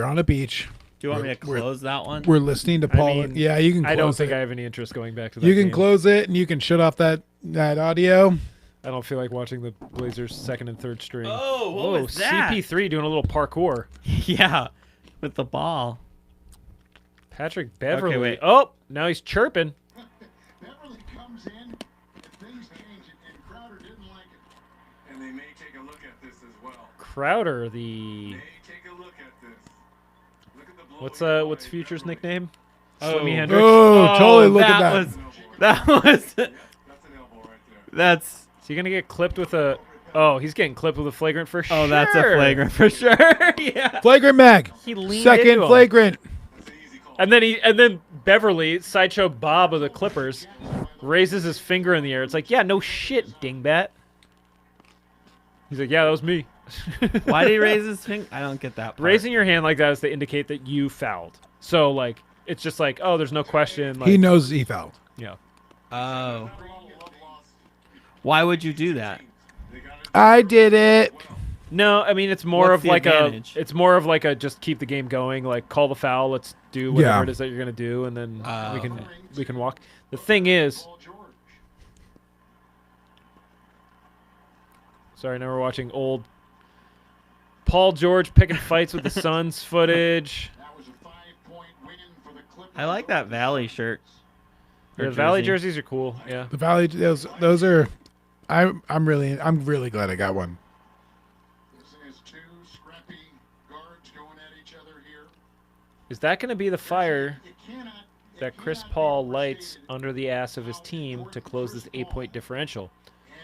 on a beach. Do you want me to close that one? We're listening to Paul. mean, yeah, you can close I don't think it. I have any interest going back to that You can game. close it and you can shut off that audio. I don't feel like watching the Blazers' second and third string. Oh, what was that? CP3 doing a little parkour. Yeah, with the ball. Patrick Beverly. Okay, wait. Oh, now he's chirping. Beverly comes in, things change, and Crowder didn't like it. And they may take a look at this as well. Crowder, the They take a look at this. Look at the blow what's Future's nickname? Oh. Slimmy Hendrix. Oh, totally look at that. That was. That's an elbow right there. That's. Is he gonna get clipped with a? Oh, he's getting clipped with a flagrant for sure. Oh, that's a flagrant for sure. Yeah. Flagrant mag. He leaned Second into him. flagrant. That's an easy call. And then Beverly, Sideshow Bob of the Clippers, raises his finger in the air. It's like, yeah, no shit, dingbat. He's like, yeah, that was me. Why did he raise his finger? I don't get that part. Raising your hand like that is to indicate that you fouled. So like, it's just like, oh, there's no question. Like, He knows he fouled. Yeah. Oh. Why would you do that? I did it. No, I mean it's more What's of the like advantage? it's more of like a just keep the game going. Like call the foul. Let's do whatever Yeah. it is that you're gonna do, and then Okay. we can walk. The thing is, Paul George. sorry, now we're watching old Paul George picking fights with the Suns footage. That was a 5-point win for the Clippers. I like that Valley shirt. The Or Valley jersey. jerseys are cool. Yeah. The Valley, those are. I'm really glad I got one. This is two scrappy guards going at each other here. Is that going to be the fire It cannot- it that Chris cannot be Paul lights overstated under the ass of his team to close this 8-point differential?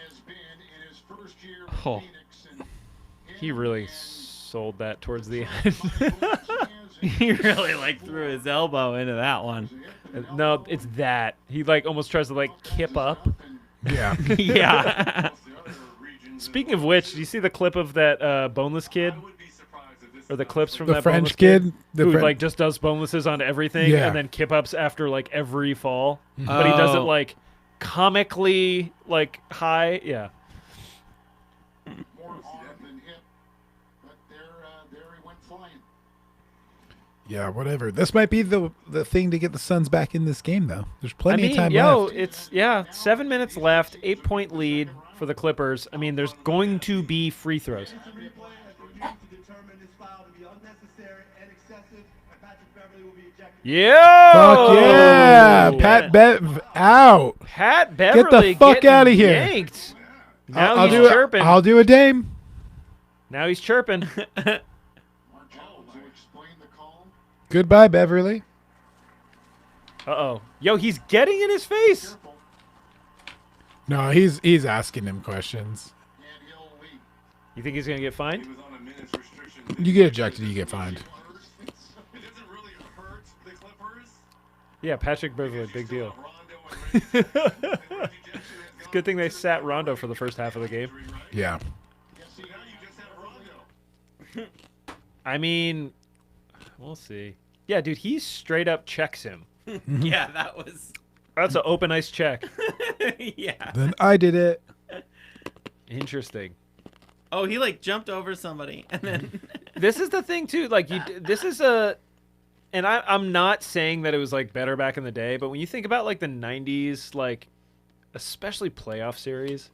has been in his first year with Oh. Phoenix, and He really sold that towards the end. He really like threw his elbow into that one. No, it's that. He like almost tries to like kip up. Yeah. Yeah. Speaking of which, do you see the clip of that boneless kid? I would be surprised if this Or the is clips from The that French boneless kid? The who Fren- like just does bonelesses on everything Yeah. and then kip ups after like every fall, but he does it Oh. like comically like high. Yeah, more arm than hip, but there he went flying. Yeah, whatever. This might be the thing to get the Suns back in this game, though. There's I plenty mean, of time yo, left. it's 7 minutes left, 8-point lead for the Clippers. I mean, there's going to be free throws. Replay has been used to determine this foul to be unnecessary and excessive, and Patrick Beverly will be ejected. Yeah, Fuck yeah! Pat Bev out. Pat Beverly fuck getting outta here. yanked. Now I'll he's do chirping. I'll do a Dame. Now he's chirping. Markel to explain the call. Goodbye, Beverly. Uh-oh. Yo, he's getting in his face. Careful, No, he's asking him questions. and he'll lead. You think he's going to get fined? He was on a minutes restriction. You get ejected, you get fined. It doesn't really hurt the Clippers. Yeah, Patrick Beverly, big deal. Rondo and It's a good thing they sat Rondo for the first half of the game. Yeah. See, now you just have Rondo. I mean, we'll see. Yeah, dude, he straight up checks him. Yeah, that was. That's an open ice check. Yeah. Then I did it. Interesting. Oh, he like jumped over somebody and then. This is the thing too. Like this is and I'm not saying that it was like better back in the day, but when you think about like the 90s, like especially playoff series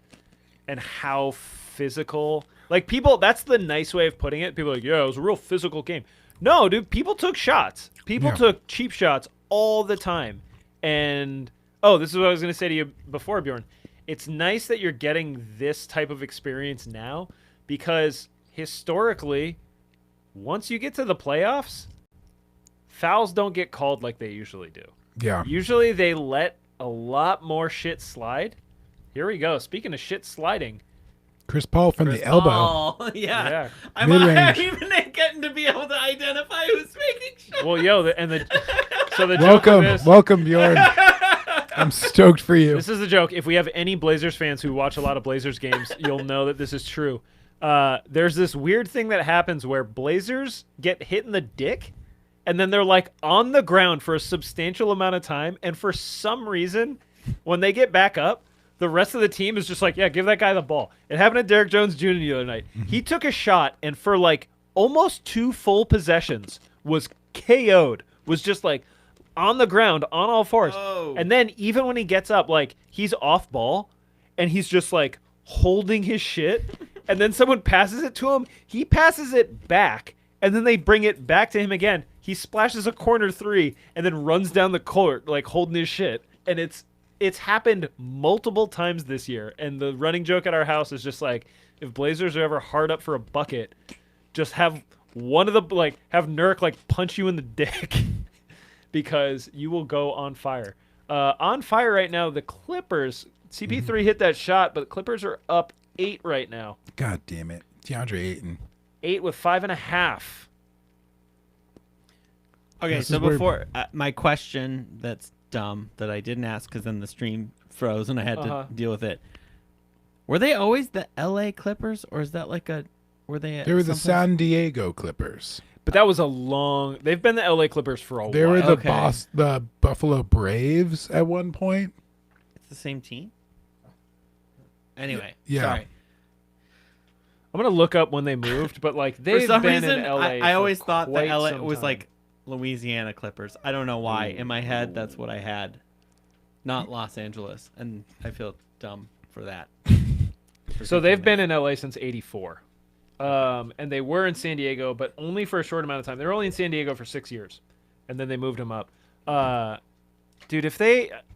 and how physical, like people, that's the nice way of putting it. People are like, yeah, it was a real physical game. No, dude, people took shots. People Yeah. took cheap shots all the time. And this is what I was going to say to you before, Bjorn. It's nice that you're getting this type of experience now because historically, once you get to the playoffs, fouls don't get called like they usually do. Yeah. Usually they let a lot more shit slide. Here we go. Speaking of shit sliding. Chris Paul from the elbow. Oh, yeah. Yeah. I'm Mid-range. even getting to be able to identify who's making shots. Well, yo, so the joke of this, Welcome, Bjorn. I'm stoked for you. this is the joke. If we have any Blazers fans who watch a lot of Blazers games, you'll know that this is true. There's this weird thing that happens where Blazers get hit in the dick, and then they're like on the ground for a substantial amount of time, and for some reason, when they get back up, the rest of the team is just like, yeah, give that guy the ball. It happened to Derrick Jones Jr. the other night. He took a shot, and for like almost 2 full possessions, was KO'd. Was just like on the ground, on all fours. Oh. And then even when he gets up, like he's off ball, and he's just like holding his shit. And then someone passes it to him. He passes it back, and then they bring it back to him again. He splashes a corner 3, and then runs down the court like holding his shit. And it's happened multiple times this year. And the running joke at our house is just like, if Blazers are ever hard up for a bucket, just have one of the have Nurk like punch you in the dick because you will go on fire. On fire right now, the Clippers. CP3 hit that shot, but the Clippers are up 8 right now. God damn it. DeAndre Ayton. 8 with 5.5. Okay, This so is where- before my question that's dumb that I didn't ask because then the stream froze and I had Uh-huh. to deal with it. Were they always the LA Clippers or is that like were they? They were the someplace- San Diego Clippers. But that was a long. They've been the LA Clippers for a They while. were the Okay. the Buffalo Braves at one point. It's the same team. Anyway, Yeah. sorry. I'm gonna look up when they moved, but like For they've some been reason, in LA. I for always thought that quite LA some was time. like Louisiana Clippers. I don't know why. In my head, that's what I had, not Los Angeles, and I feel dumb for that. So they've been in LA since '84, and they were in San Diego, but only for a short amount of time. They were only in San Diego for 6 years, and then they moved them up. Dude,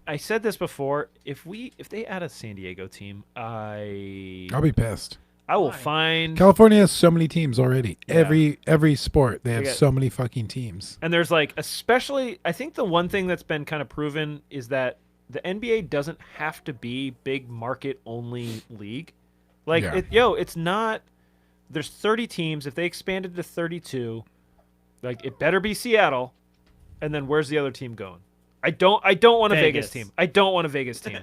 I said this before. If they add a San Diego team, I'll be pissed. I will Why? find. California has so many teams already. Yeah. Every sport, they have got- so many fucking teams. And there's like, especially, I think the one thing that's been kind of proven is that the NBA doesn't have to be big market only league. Like, Yeah. it's not. There's 30 teams. If they expanded to 32, like it better be Seattle. And then where's the other team going? I don't want a Vegas Vegas. team. I don't want a Vegas team.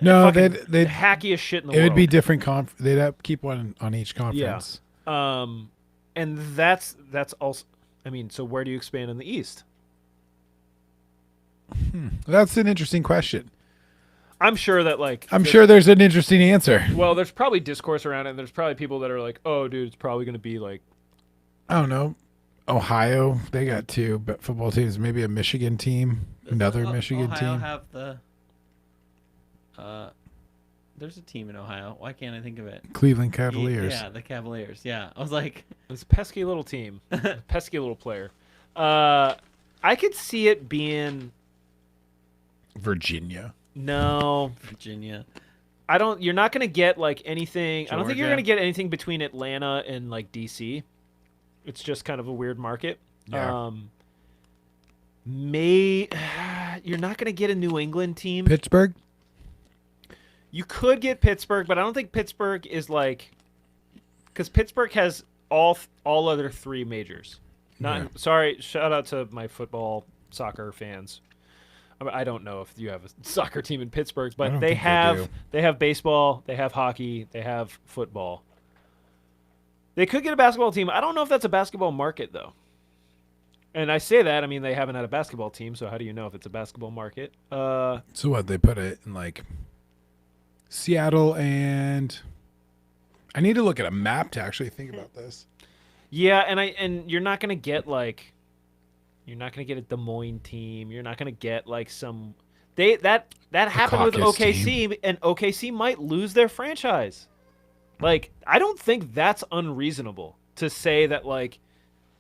No, Fucking they'd hackiest shit in the it world. would be different. They'd have keep one on each conference. And that's also. I mean, so where do you expand in the East? That's an interesting question. I'm sure that I'm sure there's an interesting answer. Well, there's probably discourse around it, and there's probably people that are like, "Oh, dude, it's probably going to be like." I don't know. Ohio, they got two football teams. Maybe a Michigan team, another Michigan Ohio team. have the. There's a team in Ohio. Why can't I think of it? Cleveland Cavaliers. Yeah, the Cavaliers. Yeah, I was like, It's a pesky little team, pesky little player. I could see it being Virginia. no. Virginia. I don't. You're not going to get like anything. I don't think you're Georgia. going to get anything between Atlanta and like DC. It's just kind of a weird market. Yeah. You're not going to get a New England team. Pittsburgh. You could get Pittsburgh, but I don't think Pittsburgh is like because Pittsburgh has all other three majors. Not Yeah. sorry. Shout out to my football soccer fans. I don't know if you have a soccer team in Pittsburgh, I but don't they think they have do. they have baseball, they have hockey, they have football. They could get a basketball team. I don't know if that's a basketball market though. And I say that, I mean they haven't had a basketball team, so how do you know if it's a basketball market? So what? They put it in like Seattle and I need to look at a map to actually think about this. Yeah, and you're not gonna get like you're not gonna get a Des Moines team. You're not gonna get like some that happened with Caucus OKC, and OKC might lose their franchise. Like I don't think that's unreasonable to say that like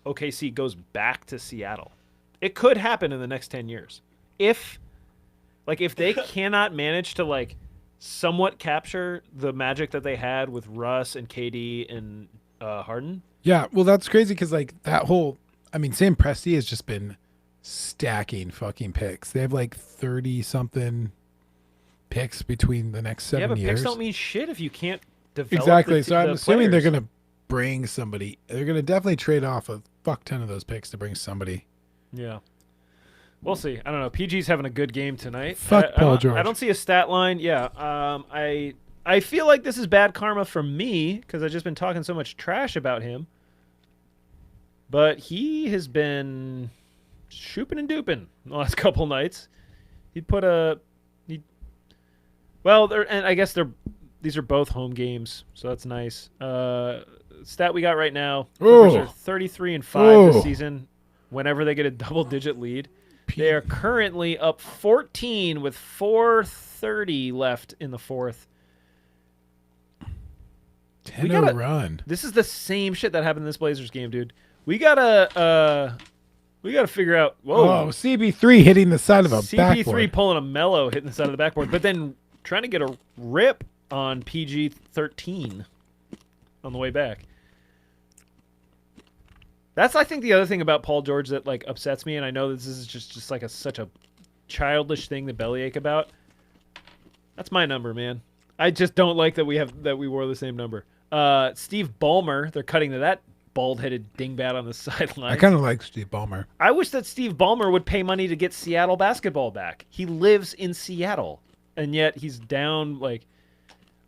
OKC goes back to Seattle. It could happen in the next 10 years if they cannot manage to like somewhat capture the magic that they had with Russ and KD and Harden. Yeah, well, that's crazy because like that whole, I mean, Sam Presti has just been stacking fucking picks. They have like 30 something picks between the next 7 Yeah, but years. picks don't mean shit if you can't develop. Exactly. the So I'm assuming they're players. gonna bring somebody. They're gonna definitely trade off a fuck ton of those picks to bring somebody. Yeah. We'll see. I don't know. PG's having a good game tonight. Fuck I Paul don't- George. I don't see a stat line. Yeah. I feel like this is bad karma for me because I've just been talking so much trash about him. But he has been shooping and duping the last couple nights. And I guess these are both home games, so that's nice. Stat we got right now: Clippers Ooh. are 33-5 this Ooh. season. Whenever they get a double-digit lead, they are currently up 14 with 4:30 left in the fourth. 10 gotta- run. This is the same shit that happened in this Blazers game, dude. We gotta figure out. Whoa, Oh, CB3 hitting the side of a CP3 backboard. pulling a mellow, hitting the side of the backboard, but then trying to get a rip on PG-13 on the way back. That's, I think, the other thing about Paul George that like upsets me, and I know this is just like such a childish thing to bellyache about. That's my number, man. I just don't like that we wore the same number. Steve Ballmer, they're cutting to that bald-headed dingbat on the sideline. I kind of like Steve Ballmer. I wish that Steve Ballmer would pay money to get Seattle basketball back. He lives in Seattle, and yet he's down. Like,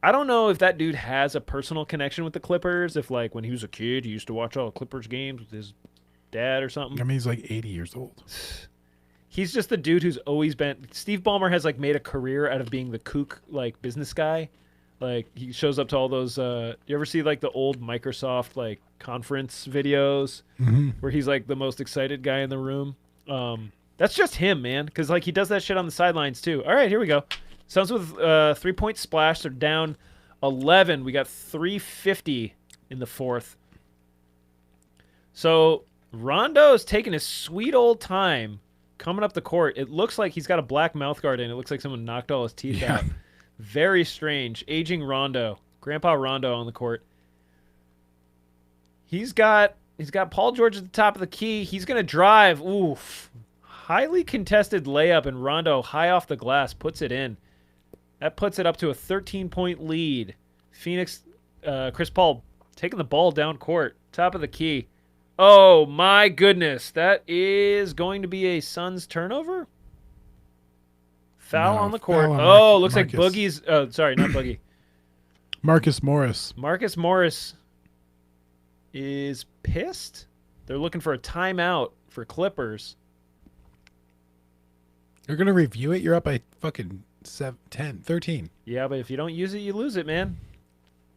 I don't know if that dude has a personal connection with the Clippers. If, like, when he was a kid, he used to watch all the Clippers games with his dad or something. I mean, he's like 80 years old. He's just the dude who's always been. Steve Ballmer has like made a career out of being the kook like business guy. Like he shows up to all those. You ever see like the old Microsoft like conference videos where he's like the most excited guy in the room? That's just him, man. Because like he does that shit on the sidelines too. All right, here we go. Suns with 3-point splash. They're down 11. We got 3:50 in the fourth. So Rondo is taking his sweet old time coming up the court. It looks like he's got a black mouth guard in. It looks like someone knocked all his teeth out. Very strange. Aging Rondo. Grandpa Rondo on the court. He's got Paul George at the top of the key. He's going to drive. Oof. Highly contested layup, and Rondo high off the glass puts it in. That puts it up to a 13-point lead. Phoenix, Chris Paul taking the ball down court. Top of the key. Oh, my goodness. That is going to be a Suns turnover? Foul No, on the court. foul on Oh, looks like Marcus. Boogie's. Oh, sorry, not Boogie. Marcus Morris. Marcus Morris is pissed. They're looking for a timeout for Clippers. You're going to review it? You're up by fucking 10, 13. Yeah, but if you don't use it, you lose it, man.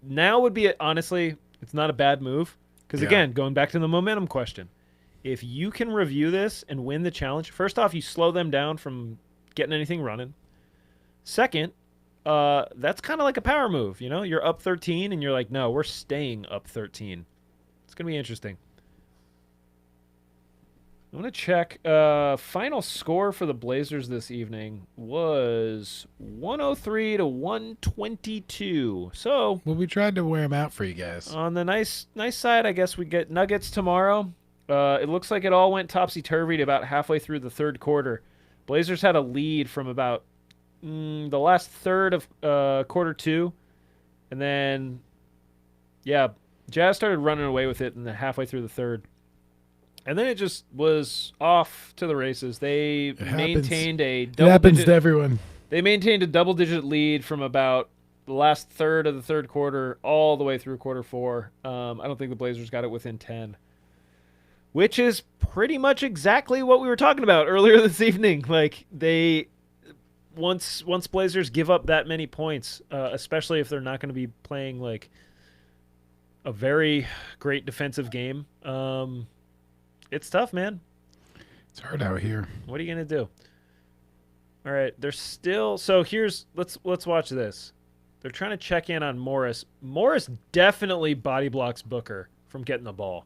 Now would be, honestly, it's not a bad move. Because, Yeah. again, going back to the momentum question, if you can review this and win the challenge, first off, you slow them down from getting anything running. Second, that's kind of like a power move. You know, you're up 13, and you're like, no, we're staying up 13. It's going to be interesting. I'm going to check. Final score for the Blazers this evening was 103 to 122. So Well, we tried to wear him out for you guys. on the nice side, I guess we get Nuggets tomorrow. It looks like it all went topsy-turvy to about halfway through the third quarter. Blazers had a lead from about the last third of quarter two. And then, yeah, Jazz started running away with it in the halfway through the third. And then it just was off to the races. They happens. maintained a It happens to double-digit. everyone. They maintained a double-digit lead from about the last third of the third quarter all the way through quarter four. I don't think the Blazers got it within 10, which is pretty much exactly what we were talking about earlier this evening. Like they, once Blazers give up that many points, especially if they're not going to be playing like a very great defensive game. It's tough, man. It's hard out here. What are you gonna do? All right, they're still. So here's let's watch this. They're trying to check in on Morris. Morris definitely body blocks Booker from getting the ball.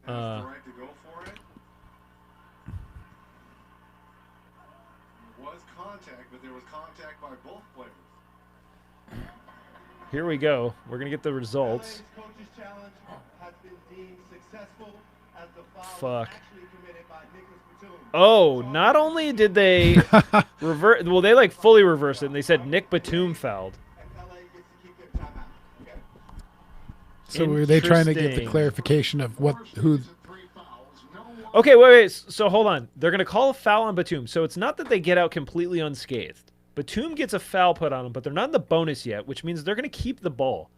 Has the right to go for it. There was contact, but there was contact by both players. Here we go. We're gonna get the results. LA's coaches challenge has been deemed successful as the foul was Fuck. actually committed by Nicholas Batum. Oh, not only did they revert, well, they like fully reversed it, and they said Nick Batum fouled. And LA gets to keep their timeout. Okay. So were they trying to get the Interesting. clarification of who? Three fouls. No one. Okay, wait. So hold on. They're gonna call a foul on Batum. So it's not that they get out completely unscathed. Batum gets a foul put on him, but they're not in the bonus yet, which means they're gonna keep the ball.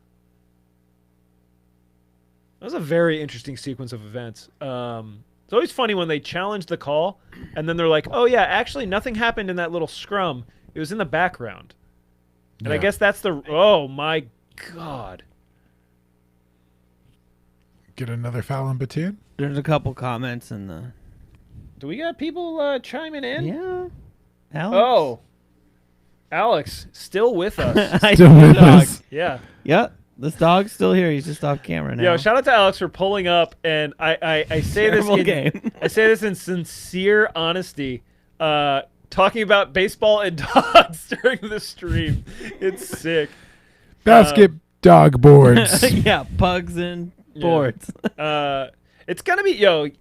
That was a very interesting sequence of events. It's always funny when they challenge the call, and then they're like, "Oh yeah, actually nothing happened in that little scrum. It was in the background." And I Yeah. guess that's the. Oh my god. Get another foul on Batum? There's a couple comments in the. Do we got people chiming in? Yeah. Alex? Oh, Alex, still with us. I Still see the with dog. us. Yeah. Yep. This dog's still here. He's just off camera now. Yo, shout out to Alex for pulling up, and I say this Terrible in, game. I say this in sincere honesty. Talking about baseball and dogs during the stream, it's sick. Basket dog boards. Yeah, pugs and boards. It's gonna be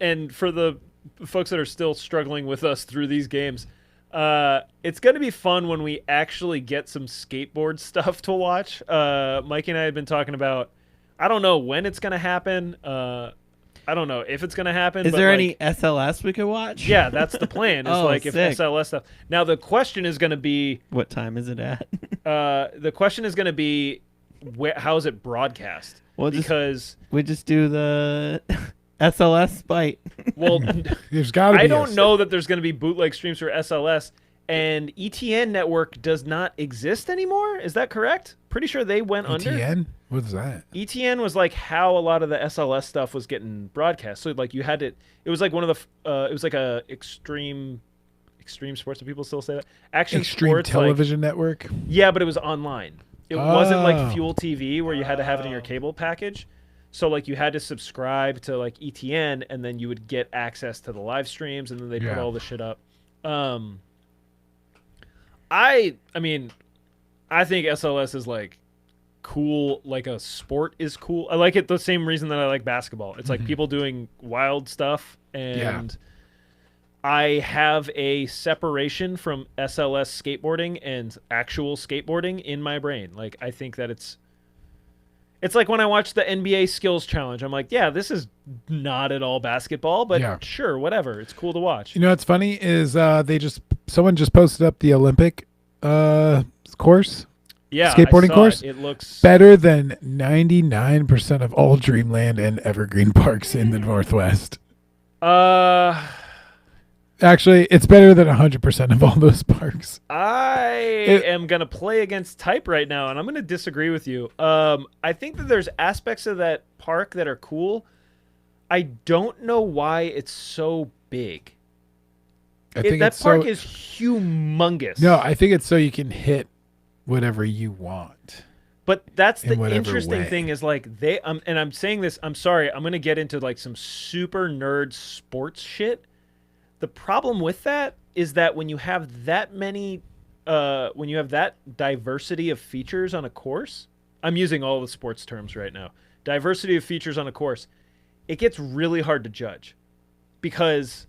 and for the folks that are still struggling with us through these games, it's gonna be fun when we actually get some skateboard stuff to watch. Mike and I have been talking about. I don't know when it's gonna happen. I don't know if it's gonna happen. Is but, there like, any SLS we could watch? Yeah, that's the plan. Is Oh, like if sick. SLS stuff. Now the question is gonna be. What time is it at? The question is gonna be, how is it broadcast? Well, just- because We just do the SLS bite. well. There's got to be. I don't know that there's going to be bootleg streams for SLS, and ETN network does not exist anymore. Is that correct? Pretty sure they went under. ETN? What's that? ETN was like how a lot of the SLS stuff was getting broadcast. So like you had to. It was like one of the. It was like a extreme sports. Do people still say that? Action Extreme sports. Television Network. Yeah, but it was online. It wasn't Oh. like Fuel TV where you had to have it in your cable package. So like you had to subscribe to like ETN, and then you would get access to the live streams, and then they put Yeah. all the shit up. I mean, I think SLS is like cool. Like a sport is cool. I like it the same reason that I like basketball. It's like people doing wild stuff, and I have a separation from SLS skateboarding and actual skateboarding in my brain. Like I think that It's like when I watch the NBA skills challenge. I'm like, yeah, this is not at all basketball, but Yeah. sure, whatever. It's cool to watch. You know what's funny is someone just posted up the Olympic course. Yeah, skateboarding I saw course? It looks Better than 99% of all Dreamland and Evergreen parks in the Northwest. Actually, it's better than 100% of all those parks. I am going to play against type right now, and I'm going to disagree with you. I think that there's aspects of that park that are cool. I don't know why it's so big. That park is humongous. No, I think it's so you can hit whatever you want. But that's in the whatever interesting way. thing is like and I'm saying this, I'm sorry, I'm going to get into like some super nerd sports shit. The problem with that is that when you have that many, when you have that diversity of features on a course, I'm using all the sports terms right now, diversity of features on a course, it gets really hard to judge because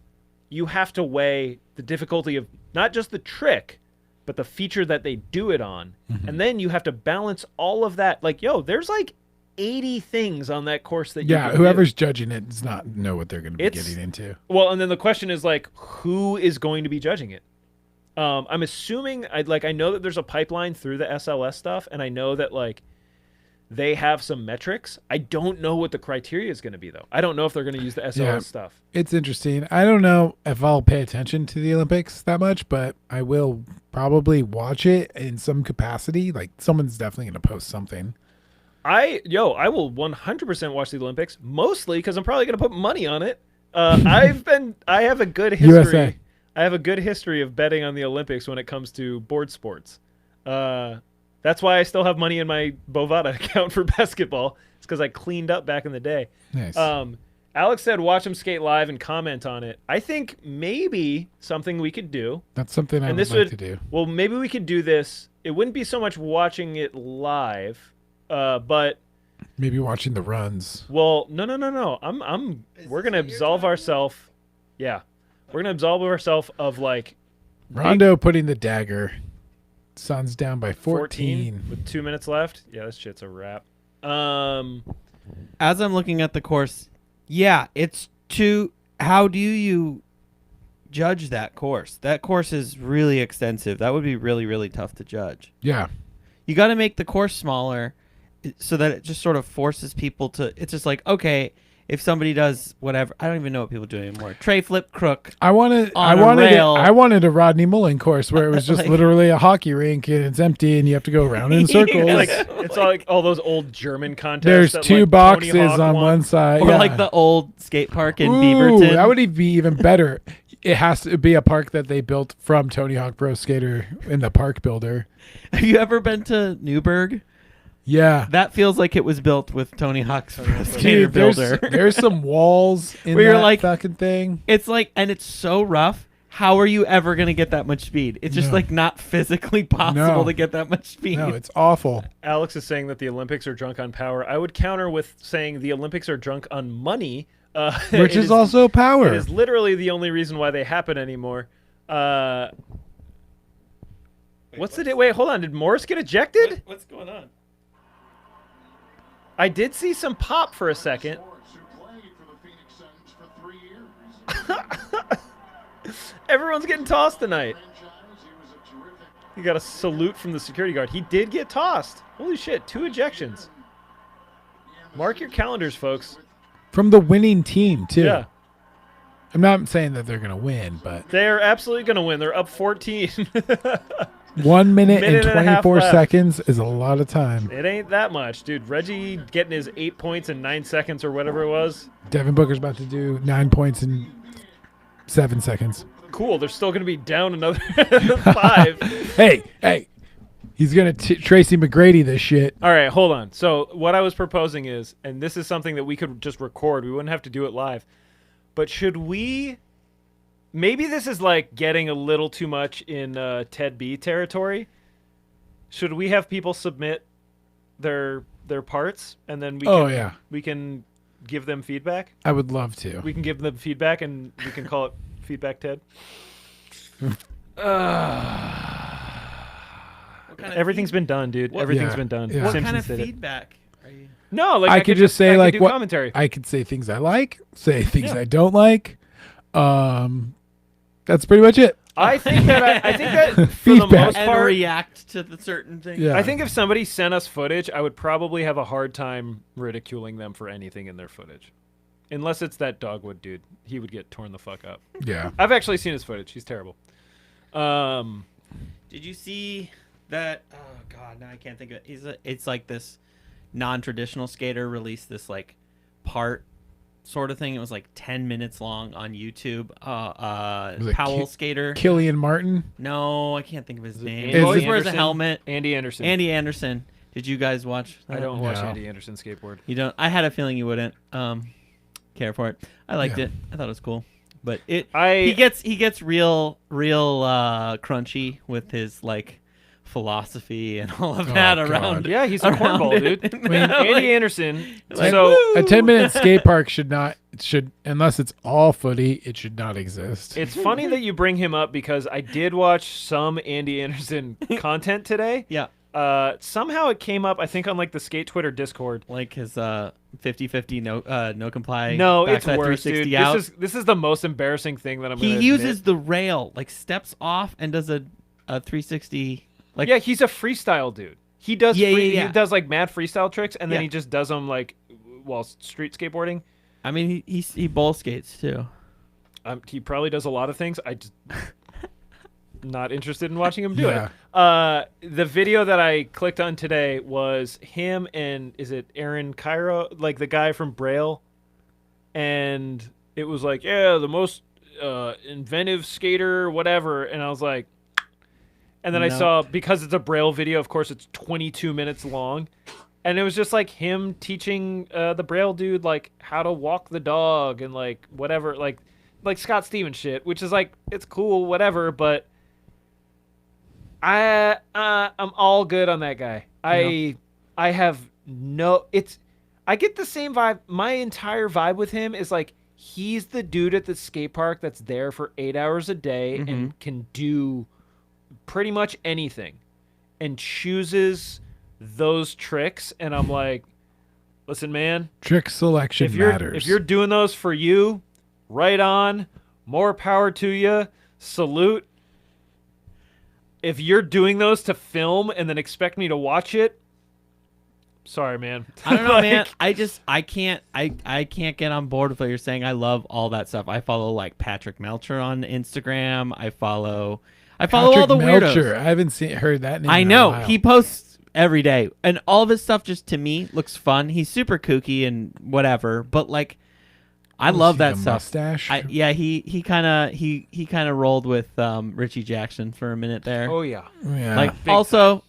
you have to weigh the difficulty of not just the trick, but the feature that they do it on. Mm-hmm. And then you have to balance all of that. Like, yo, there's like 80 things on that course that you can do. Whoever's judging it does not know what they're going to be getting into. Well, and then the question is like, who is going to be judging it? I'm assuming I know that there's a pipeline through the SLS stuff, and I know that like they have some metrics. I don't know what the criteria is going to be though. I don't know if they're going to use the SLS stuff. It's interesting. I don't know if I'll pay attention to the Olympics that much, but I will probably watch it in some capacity. Like someone's definitely going to post something. I will 100% watch the Olympics, mostly because I'm probably going to put money on it. I have a good history. USA. I have a good history of betting on the Olympics when it comes to board sports. That's why I still have money in my Bovada account for basketball. It's because I cleaned up back in the day. Nice. Alex said, watch him skate live and comment on it. I think maybe something we could do. That's something I would like to do. Well, maybe we could do this. It wouldn't be so much watching it live, but maybe watching the runs. well, no. We're gonna absolve ourselves. Yeah, we're gonna absolve ourselves of like Rondo putting the dagger. Suns down by 14. with 2 minutes left. Yeah, this shit's a wrap. As I'm looking at the course, yeah, how do you judge that course? That course is really extensive. That would be really, really tough to judge. Yeah. You got to make the course smaller so that it just sort of forces people to, it's just like, okay, if somebody does whatever, I don't even know what people do anymore. Tray flip crook. I wanted a Rodney Mullen course where it was just Like- literally a hockey rink and it's empty and you have to go around in circles. It's like all those old German contests. There's that, two like, boxes Tony Hawk on won. one side. Or yeah. like the old skate park in Ooh, Beaverton. that would be even better. It has to be a park that they built from Tony Hawk Pro Skater in the park builder. Have you ever been to Newburgh? Yeah. That feels like it was built with Tony Hawk's skater Dude, builder. there's some walls in Where you're that like- fucking thing. It's like, and it's so rough. How are you ever going to get that much speed? It's just No. like not physically possible No. to get that much speed. No, it's awful. Alex is saying that the Olympics are drunk on power. I would counter with saying the Olympics are drunk on money. Which it is also power. It is literally the only reason why they happen anymore. What's the wait? Hold on. Did Morris get ejected? What's going on? I did see some pop for a second. Morris, who played for the Phoenix Suns for 3 years. Everyone's getting tossed tonight. Franchise, he was a terrific. You got a salute from the security guard. He did get tossed. Holy shit! 2 ejections. Mark your calendars, folks. From the winning team, too. Yeah, I'm not saying that they're going to win, but they are absolutely going to win. They're up 14. 1 minute Minute and and a half 24 left. seconds is a lot of time. It ain't that much, dude. Reggie getting his 8 points in 9 seconds or whatever it was. Devin Booker's about to do 9 points in 7 seconds. Cool. They're still going to be down another 5. Hey. He's going to Tracy McGrady this shit. All right, hold on. So what I was proposing is, and this is something that we could just record. We wouldn't have to do it live. But should we... Maybe this is like getting a little too much in Ted B territory. Should we have people submit their parts and then we can give them feedback? I would love to. We can give them feedback and we can call it Feedback Ted. Everything's been done, dude. Everything's Yeah, been done. yeah. What Simpsons kind of did it. feedback are you? No, like I could just say I could like do what commentary. I could say things I like, say things I don't like. That's pretty much it. I think that for the Feedback. most And part, react to the certain things. Yeah. I think if somebody sent us footage, I would probably have a hard time ridiculing them for anything in their footage. Unless it's that Dogwood dude. He would get torn the fuck up. Yeah. I've actually seen his footage. He's terrible. Did you see that? Oh God, now I can't think of it. It's like this non-traditional skater released this like part sort of thing. It was like 10 minutes long on YouTube. Was it Powell skater. Killian Martin. No, I can't think of his name. Andy He always wears a Anderson? helmet. Andy Anderson. Andy Anderson. Did you guys watch that? I don't watch No. Andy Anderson skateboard. You don't? I had a feeling you wouldn't care for it. I liked Yeah. it. I thought it was cool. But he gets real crunchy with his like philosophy and all of that God. around. Yeah, he's a around cornball, it. dude. I mean, Andy Anderson. like, so woo! A 10-minute skate park should unless it's all footy, it should not exist. it's funny that you bring him up because I did watch some Andy Anderson content today. Yeah, Somehow it came up, I think, on like the Skate Twitter Discord. like his 50-50 no comply. No, it's backside worse, 360 dude. out. This is the most embarrassing thing that I'm He gonna uses admit. the rail, like steps off and does a 360. Like Yeah, he's a freestyle dude. He does Yeah, yeah. he does like mad freestyle tricks and then Yeah. he just does them like while street skateboarding. I mean, he bowl skates too. He probably does a lot of things. I just not interested in watching him do Yeah. it. The video that I clicked on today was him and is it Aaron Cairo, like the guy from Braille, and it was like, yeah, the most inventive skater, whatever, and I was like, and then I No. saw, because it's a Braille video, of course it's 22 minutes long, and it was just like him teaching the Braille dude like how to walk the dog and like whatever, like Scott Stevens shit, which is like, it's cool, whatever, but I'm all good on that guy. I have no, I get the same vibe. My entire vibe with him is like, he's the dude at the skate park that's there for 8 hours a day and can do pretty much anything and chooses those tricks. And I'm like, listen, man, Trick selection if you're matters. doing those for you, right on, more power to you, salute. If you're doing those to film and then expect me to watch it, sorry, man. I don't know, Like, man. I can't get on board with what you're saying. I love all that stuff. I follow like Patrick Melcher on Instagram. I follow all Patrick the Melcher. weirdos. I haven't heard that name. I in a know while. he posts every day, and all of his stuff just to me looks fun. He's super kooky and whatever, but like I Oh, love see that the stuff. mustache? He kind of rolled with Richie Jackson for a minute there. Oh yeah. Yeah. Like also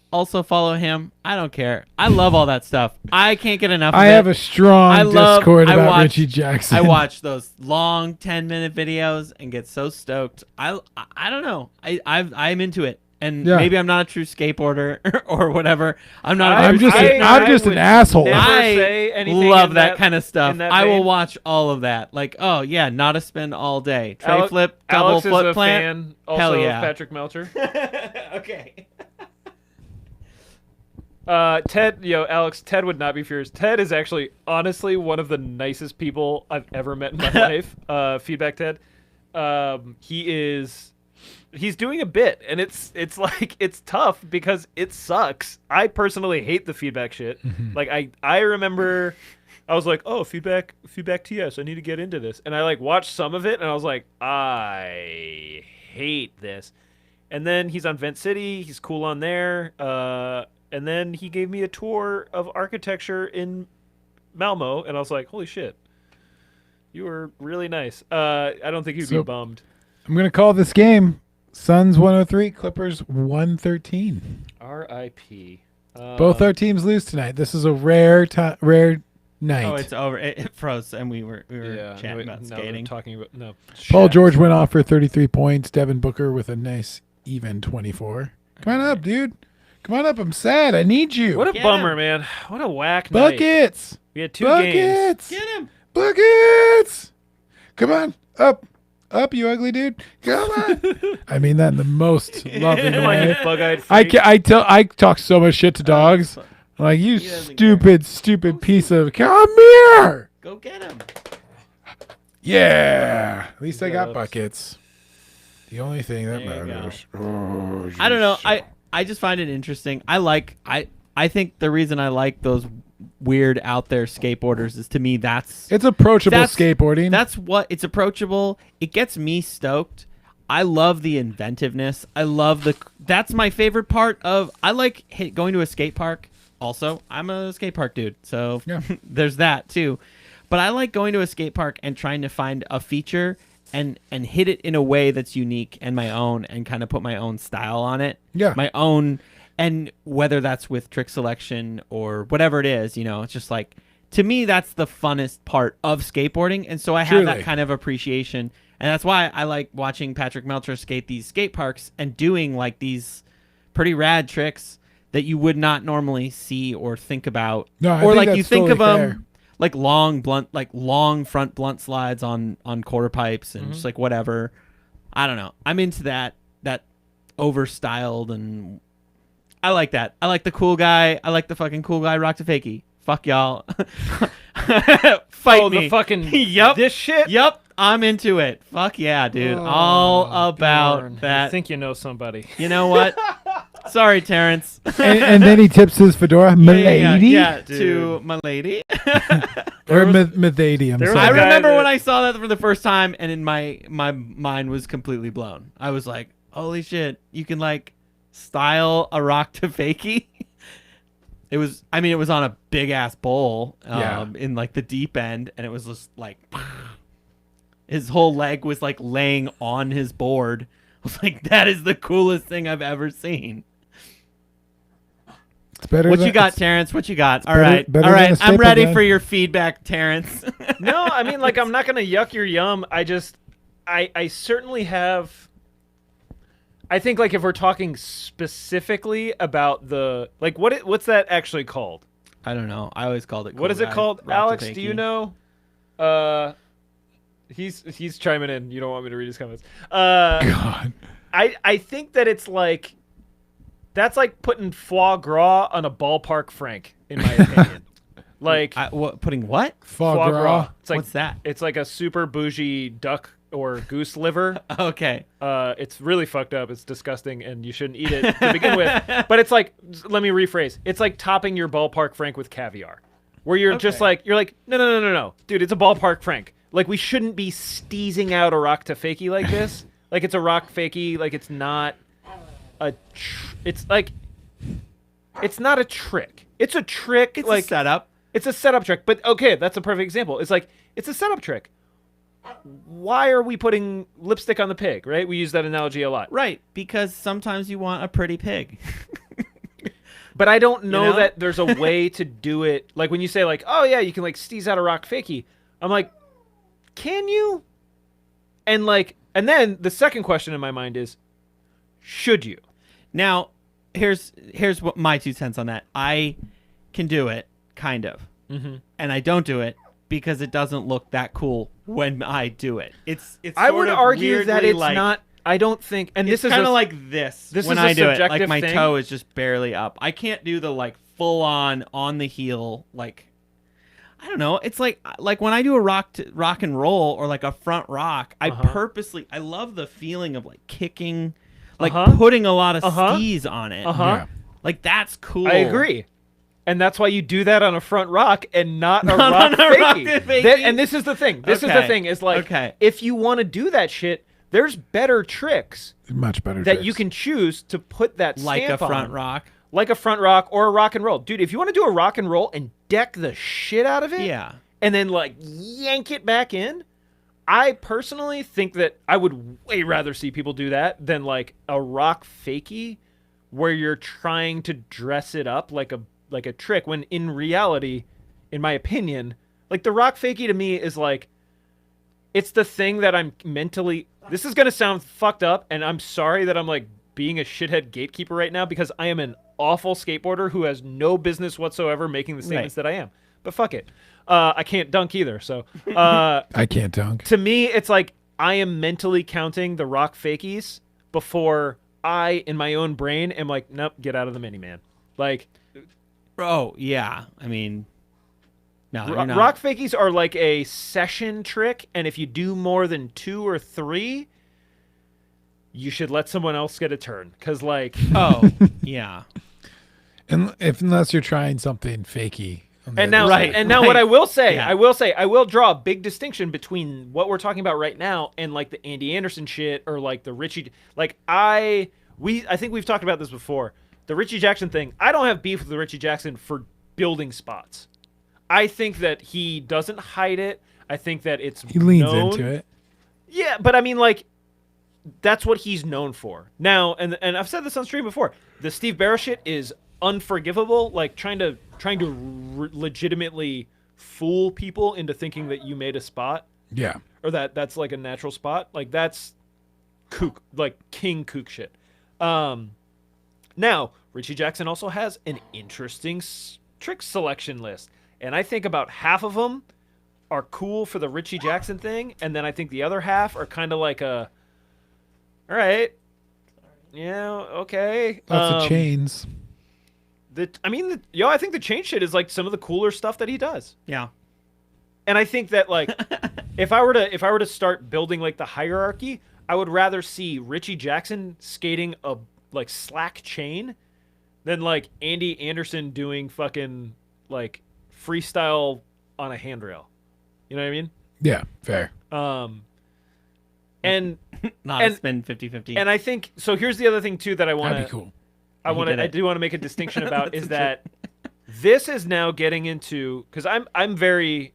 follow him. I don't care. I love all that stuff. I can't get enough. I of have it. a strong Discord I about watch- Richie Jackson. I watch those long 10-minute videos and get so stoked. I don't know. I'm into it. And Yeah. maybe I'm not a true skateboarder or whatever. I'm not. I'm just an would asshole. never I say anything love in that kind of stuff. in that I will vein. watch all of that. Like, oh yeah, not a spin all day. Tray Ale- flip, double Alex is foot a plant. fan also Hell yeah. of Patrick Melcher. Okay. Ted, Alex, Ted would not be furious. Ted is actually, honestly, one of the nicest people I've ever met in my life. Feedback Ted. He's doing a bit, and it's like, it's tough because it sucks. I personally hate the feedback shit. Like, I remember I was like, oh, feedback TS, I need to get into this. And I like watched some of it, and I was like, I hate this. And then he's on Vent City. He's cool on there. And then he gave me a tour of architecture in Malmo, and I was like, holy shit. You were really nice. I don't think he'd be So- bummed. I'm going to call this game Suns 103, Clippers 113. R.I.P. Both our teams lose tonight. This is a rare night. Oh, it's over. It froze, and we were Yeah, chatting about skating. Talking about no. Paul Shaq. George went off for 33 points. Devin Booker with a nice even 24. Come on up, dude. Come on up. I'm sad. I need you. What a Get bummer, him. man. What a whack night. Buckets. We had two games. Buckets. Get him. Buckets. Come on. Up. Up, you ugly dude. Come on. I mean that in the most loving Come on, you way. bug-eyed freak. I talk so much shit to dogs. Like, you doesn't stupid piece of. Come here. Go get him. Yeah. At least I got Yes. buckets. The only thing that There you matters. Oh, I don't know. jeez. I just find it interesting. I think the reason I like those weird out there skateboarders is, to me, It's approachable skateboarding. That's what it's approachable. It gets me stoked. I love the inventiveness. I love that's my favorite part of. I like going to a skate park. Also, I'm a skate park dude, so Yeah. there's that too. But I like going to a skate park and trying to find a feature and hit it in a way that's unique and my own, and kind of put my own style on it. Yeah. My own, and whether that's with trick selection or whatever it is, it's just like, to me, that's the funnest part of skateboarding. And so I have that Truly. kind of appreciation. And that's why I like watching Patrick Melcher skate these skate parks and doing like these pretty rad tricks that you would not normally see or think about. No, I or think like that's you think totally of fair. them like long front blunt slides on quarter pipes and just like whatever. I don't know. I'm into that overstyled, and I like that. I like the cool guy. I like the fucking cool guy rock to fakie. Fuck y'all. Fight me. The fucking Yep. this shit. Yep, I'm into it. Fuck yeah, dude. All about Darn. I that. think you know somebody. You know what? Sorry, Terrence. and then he tips his fedora, milady, Yeah, to Dude. my lady. or Methady. I'm There was sorry. I a guy remember that- when I saw that for the first time, and in my mind was completely blown. I was like, "Holy shit! You can like style a rock to fakie." It was on a big ass bowl, Yeah. in like the deep end, and it was just like his whole leg was like laying on his board. I was like, "That is the coolest thing I've ever seen." It's better What than, you got, it's- Terrence? What you got? All better- right, better all than a right. I'm staple ready gun. for your feedback, Terrence. No, I mean, like, I'm not gonna yuck your yum. I certainly have. I think, like, if we're talking specifically about the, like, what's that actually called? I don't know. I always called it. What is it called, Alex? Do you know? He's chiming in. You don't want me to read his comments. God. I think that it's like, that's like putting foie gras on a ballpark frank, in my opinion. Like, Putting what? Foie gras. It's like, What's that? It's like a super bougie duck or goose liver. Okay. It's really fucked up. It's disgusting, and you shouldn't eat it to begin with. But it's like, let me rephrase. It's like topping your ballpark frank with caviar, where you're just Okay. like, no, dude, it's a ballpark frank. Like, we shouldn't be steezing out a rock to fakie like this. Like, it's a rock fakie. Like, it's not a. It's like, it's not a trick. It's a trick. It's like a setup. It's a setup trick. But okay, that's a perfect example. It's like, it's a setup trick. Why are we putting lipstick on the pig, right? We use that analogy a lot. Right, because sometimes you want a pretty pig. But I don't know, know? that there's a way to do it. Like, when you say, like, oh, yeah, you can, like, steeze out a rock fakie. I'm like, can you? And, like, and then the second question in my mind is, should you? Now, here's what my 2 cents on that. I can do it, kind of, and I don't do it because it doesn't look that cool when I do it. It's. I sort would of argue that weirdly it's like, not. I don't think. And It's this is kind of a- like this. this when is a I do it. Like subjective my thing. toe is just barely up. I can't do the like full on the heel like. I don't know. It's like when I do a rock and roll or like a front rock, I purposely I love the feeling of like kicking, like putting a lot of steez on it. Yeah. Like that's cool. I agree. And that's why you do that on a front rock and not a Not rock on a rock fakie. fakie. And this is the thing. This is the Okay. thing. Is like, Okay. if you want to do that shit, there's better tricks Much better. that tricks. you can choose to put that Like a stamp front on. rock. Like a front rock or a rock and roll. Dude, if you want to do a rock and roll and deck the shit out of it, Yeah. and then like yank it back in, I personally think that I would way rather see people do that than like a rock fakie where you're trying to dress it up like a trick, when in reality, in my opinion, like the rock fakie to me is like, it's the thing that I'm mentally, this is going to sound fucked up, and I'm sorry that I'm like being a shithead gatekeeper right now, because I am an awful skateboarder who has no business whatsoever making the statements that I am. But fuck it. I can't dunk either. So I can't dunk. to me, it's like I am mentally counting the rock fakies before I, in my own brain, am like, nope, get out of the mini, man. Like, Oh yeah, I mean, no, you're not. Rock fakies are like a session trick, and if you do more than 2 or 3, you should let someone else get a turn. Because, like... Oh, yeah. And unless you're trying something fakey. And now, Right. what I will say, Yeah. I will draw a big distinction between what we're talking about right now and like the Andy Anderson shit or like the Richie. Like I think we've talked about this before. The Richie Jackson thing. I don't have beef with the Richie Jackson for building spots. I think that he doesn't hide it. I think that he leans known. into it. Yeah, but I mean, like, that's what he's known for. Now, and I've said this on stream before. The Steve Barra shit is unforgivable. Like trying to legitimately fool people into thinking that you made a spot Yeah. or that's like a natural spot. Like that's kook, like king kook shit. Now Richie Jackson also has an interesting trick selection list, and I think about half of them are cool for the Richie Jackson thing, and then I think the other half are kind of like all right, yeah, okay. Lots of chains. I think the chain shit is like some of the cooler stuff that he does. Yeah. And I think that like if I were to start building like the hierarchy, I would rather see Richie Jackson skating a like slack chain than like Andy Anderson doing fucking like freestyle on a handrail. You know what I mean? Yeah, fair. And Not a spin 50-50. and I think so. Here's the other thing too that I want That'd to. be cool. I do want to make a distinction about is that this is now getting into because I'm very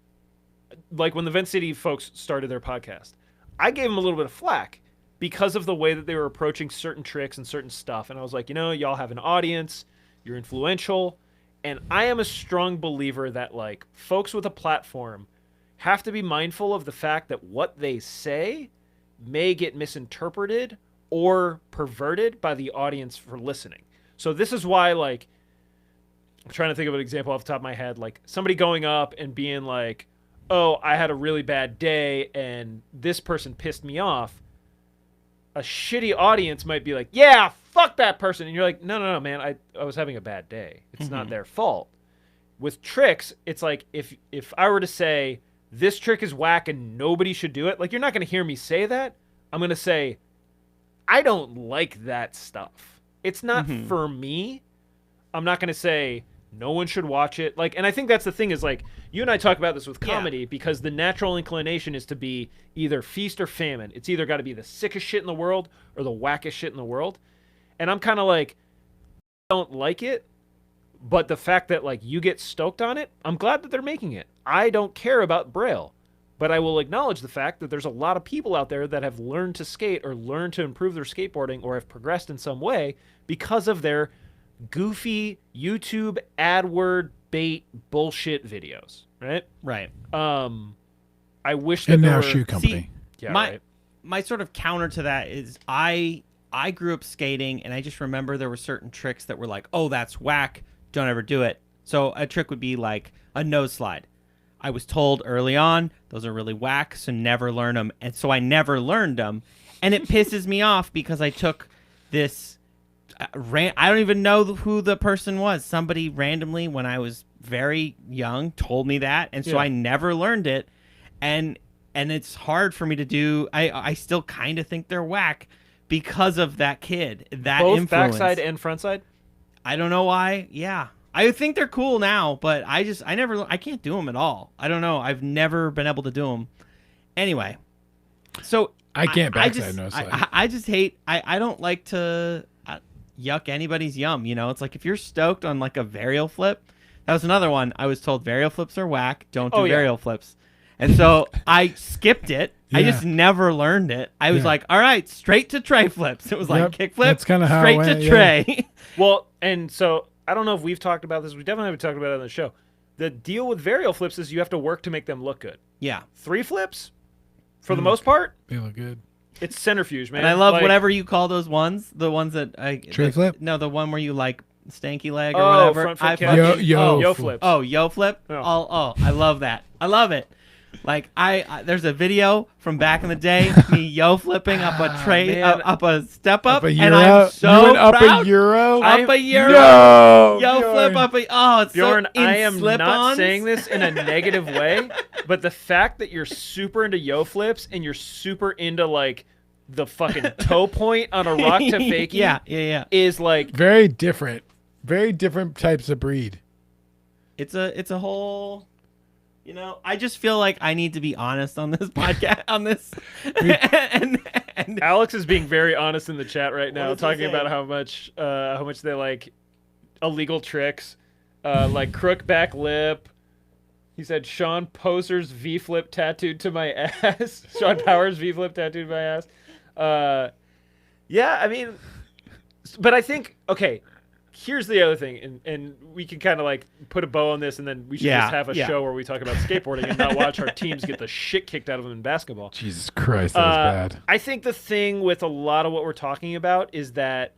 like when the Vent City folks started their podcast, I gave them a little bit of flack because of the way that they were approaching certain tricks and certain stuff, and I was like, y'all have an audience, you're influential, and I am a strong believer that like folks with a platform have to be mindful of the fact that what they say may get misinterpreted or perverted by the audience for listening. So this is why, like, I'm trying to think of an example off the top of my head, like somebody going up and being like, oh, I had a really bad day and this person pissed me off. A shitty audience might be like, yeah, fuck that person. And you're like, no, man, I was having a bad day. It's not their fault. With tricks, it's like if I were to say, this trick is whack and nobody should do it, like you're not going to hear me say that. I'm going to say, I don't like that stuff. It's not for me. I'm not going to say no one should watch it. Like, and I think that's the thing is like you and I talk about this with comedy because the natural inclination is to be either feast or famine. It's either got to be the sickest shit in the world or the wackest shit in the world. And I'm kind of like, I don't like it, but the fact that like you get stoked on it, I'm glad that they're making it. I don't care about Braille, but I will acknowledge the fact that there's a lot of people out there that have learned to skate or learned to improve their skateboarding or have progressed in some way because of their goofy YouTube AdWord bait bullshit videos, right? Right. I wish that And there now were... shoe company. Yeah, my right. my sort of counter to that is I grew up skating, and I just remember there were certain tricks that were like, oh, that's whack, don't ever do it. So a trick would be like a nose slide. I was told early on those are really whack, so never learn them, and so I never learned them, and it pisses me off because I took this. I don't even know who the person was. Somebody randomly, when I was very young, told me that, and so I never learned it, and it's hard for me to do. I still kind of think they're whack because of that kid. That Both influence. backside and frontside? I don't know why. Yeah, I think they're cool now, but I can't do them at all. I don't know. I've never been able to do them. Anyway, so I can't backside just, no slide. I just hate. I don't like to yuck anybody's yum. It's like if you're stoked on like a varial flip. That was another one. I was told varial flips are whack. Don't do varial flips. And so I skipped it. I Yeah. just never learned it. I was Yeah. like, all right, straight to tray flips. It was like Yep, kick flip, that's kinda how it straight went, to yeah. tray. Well, and so I don't know if we've talked about this. We definitely haven't talked about it on the show. The deal with varial flips is you have to work to make them look good. Yeah. 3 flips, for the most part, They look good. it's centrifuge, man. And I love Like- whatever you call those ones. The ones that Tray flip? No, the one where you like stanky leg or Oh, whatever. front flip I catch. fucking- Yo yo flip. flips. Oh, yo flip. Oh. Oh, I love that. I love it. Like there's a video from back in the day, me yo flipping up a tray, man. up a step up, A and euro? I'm so you went up proud. a euro? Up a euro. No, Yo Bjorn. flip up a it's Bjorn, so in I am not slip-ons. saying this in a negative way, but the fact that you're super into yo flips and you're super into like the fucking toe point on a rock to fakie yeah. is like Very different types of breed. It's a whole. You know, I just feel like I need to be honest on this podcast, on this. and Alex is being very honest in the chat right now, does he talking say? about how much they like illegal tricks, like crook back lip. He said Sean Poser's V flip tattooed to my ass. Sean Powers V flip tattooed to my ass. Yeah, I mean, but I think okay. Here's the other thing, and we can kind of like put a bow on this, and then we should just have a show where we talk about skateboarding and not watch our teams get the shit kicked out of them in basketball. Jesus Christ, that was bad. I think the thing with a lot of what we're talking about is that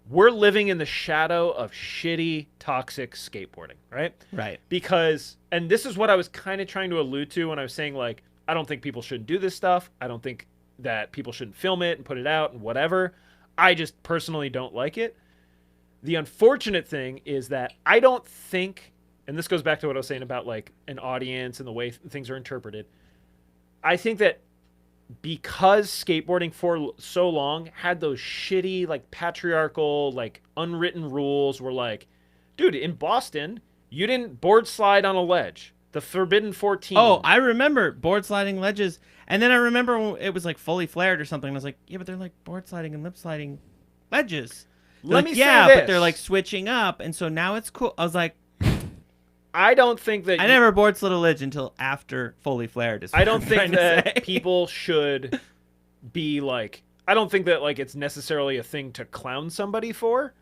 we're living in the shadow of shitty, toxic skateboarding, right? right. Because, and this is what I was kind of trying to allude to when I was saying, like, I don't think people shouldn't do this stuff. I don't think that people shouldn't film it and put it out and whatever. I just personally don't like it. The unfortunate thing is that I don't think, and this goes back to what I was saying about like an audience and the way things are interpreted. I think that because skateboarding for so long had those shitty, like patriarchal, like unwritten rules were like, dude, in Boston, you didn't board slide on a ledge. The Forbidden 14. Oh, I remember board sliding ledges, and then I remember when it was like fully flared or something. And I was like, yeah, but they're like board sliding and lip sliding ledges. They're Let like, me say yeah, this. but they're like switching up, and so now it's cool. I was like, I don't think that I never board slid a ledge until after fully flared. Is what I don't I'm trying think to that say. people should be like, I don't think that like it's necessarily a thing to clown somebody for.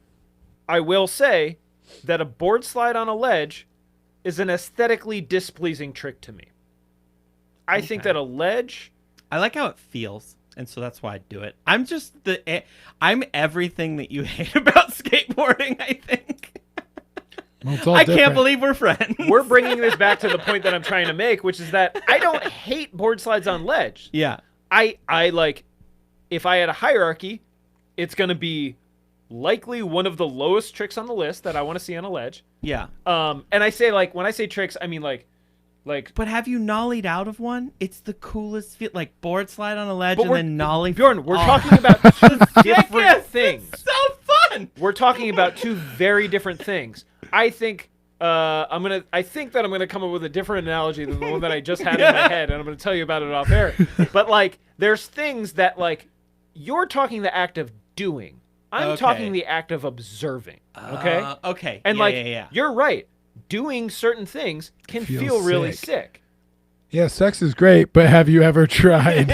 I will say that a board slide on a ledge is an aesthetically displeasing trick to me. I think Okay. that a ledge, I like how it feels, and so that's why I do it. I'm everything that you hate about skateboarding. I think. Well, it's all I different. can't believe we're friends. we're bringing this back to the point that I'm trying to make, which is that I don't hate board slides on ledge. Yeah. I like, if I had a hierarchy, it's going to be likely one of the lowest tricks on the list that I want to see on a ledge. Yeah. And I say like, when I say tricks, I mean like, But have you nollied out of one? It's the coolest feel. Like board slide on a ledge but and we're, then nollie. Bjorn, we're Oh. talking about two different Yes, things. it's so fun. We're talking about two very different things. I think I think that I'm gonna come up with a different analogy than the one that I just had in my head, and I'm gonna tell you about it off air. But like, there's things that like you're talking the act of doing. I'm Okay. talking the act of observing. Okay. Okay. And yeah, like, yeah. you're right. Doing certain things can Feels feel really sick. sick. Yeah, sex is great, but have you ever tried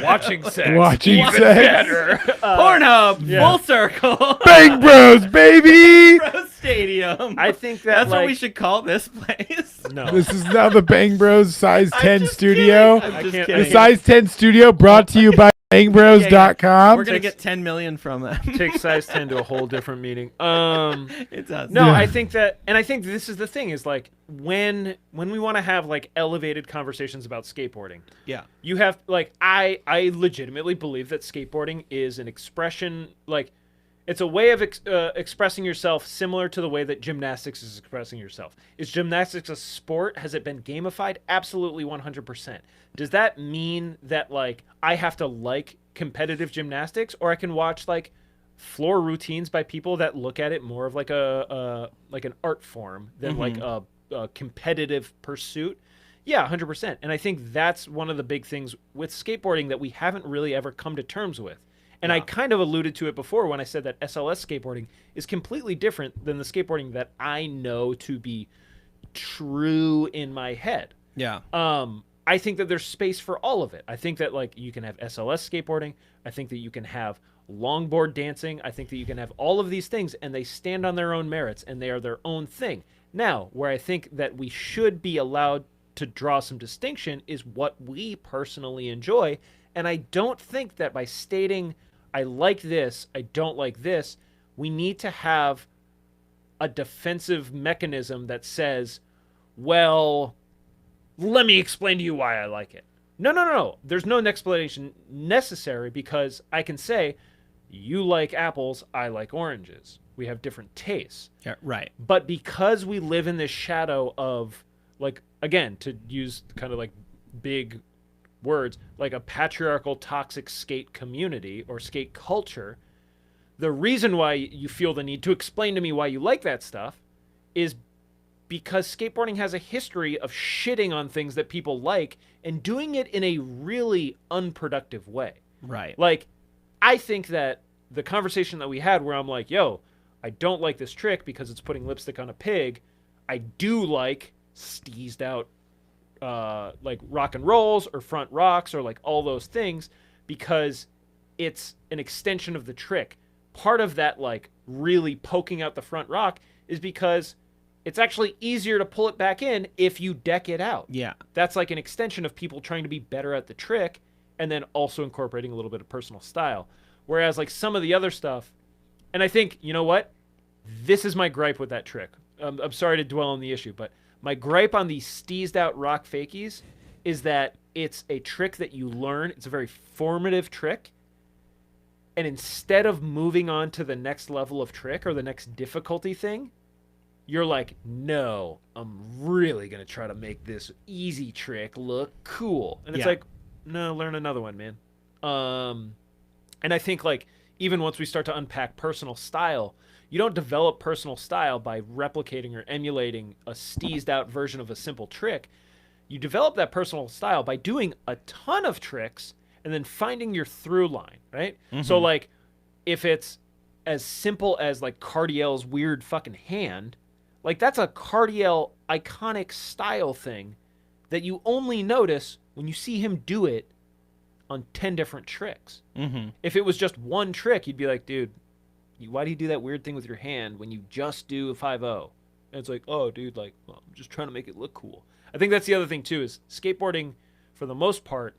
Watching sex. watching Even sex? better. Pornhub, yeah. full circle. Bang Bros, baby! Bro Stadium. I think that That's like, what we should call this place. No. This is now the Bang Bros Size I'm 10 just studio. kidding. I'm I just can't- The kidding. Size 10 studio brought to you by bangbros.com. We're gonna get 10 million from them. Take size 10 to a whole different meeting. It does. No, Yeah. I think that, and I think this is the thing is like when we want to have like elevated conversations about skateboarding, Yeah. you have like I legitimately believe that skateboarding is an expression, like it's a way of expressing yourself similar to the way that gymnastics is expressing yourself. Is gymnastics a sport? Has it been gamified? Absolutely 100%. Does that mean that like I have to like competitive gymnastics, or I can watch like floor routines by people that look at it more of like a like an art form than like a competitive pursuit? Yeah, 100%. And I think that's one of the big things with skateboarding that we haven't really ever come to terms with. And I kind of alluded to it before when I said that SLS skateboarding is completely different than the skateboarding that I know to be true in my head. Yeah. I think that there's space for all of it. I think that like you can have SLS skateboarding. I think that you can have longboard dancing. I think that you can have all of these things, and they stand on their own merits and they are their own thing. Now, where I think that we should be allowed to draw some distinction is what we personally enjoy. And I don't think that by stating I like this, I don't like this, we need to have a defensive mechanism that says, well, let me explain to you why I like it. No. There's no explanation necessary because I can say, you like apples, I like oranges. We have different tastes. Yeah, right. But because we live in this shadow of, like, again, to use kind of like big words, like a patriarchal, toxic skate community or skate culture, the reason why you feel the need to explain to me why you like that stuff is because skateboarding has a history of shitting on things that people like and doing it in a really unproductive way. Right. Like, I think that the conversation that we had where I'm like, yo, I don't like this trick because it's putting lipstick on a pig. I do like steezed out like rock and rolls or front rocks or like all those things because it's an extension of the trick. Part of that, like, really poking out the front rock is because it's actually easier to pull it back in if you deck it out. Yeah. That's like an extension of people trying to be better at the trick and then also incorporating a little bit of personal style. Whereas like some of the other stuff, and I think, you know what? This is my gripe with that trick. I'm sorry to dwell on the issue, but my gripe on these steezed out rock fakies is that it's a trick that you learn. It's a very formative trick. And instead of moving on to the next level of trick or the next difficulty thing, you're like, no, I'm really going to try to make this easy trick look cool. And it's like, no, learn another one, man. And I think, like, even once we start to unpack personal style, you don't develop personal style by replicating or emulating a steezed out version of a simple trick. You develop that personal style by doing a ton of tricks and then finding your through line, right? Mm-hmm. So, like, if it's as simple as, like, Cardiel's weird fucking hand, like, that's a Cardiel iconic style thing that you only notice when you see him do it on 10 different tricks. Mm-hmm. If it was just one trick, you'd be like, dude, why do you do that weird thing with your hand when you just do a 5-0? And it's like, oh, dude, like, well, I'm just trying to make it look cool. I think that's the other thing, too, is skateboarding, for the most part,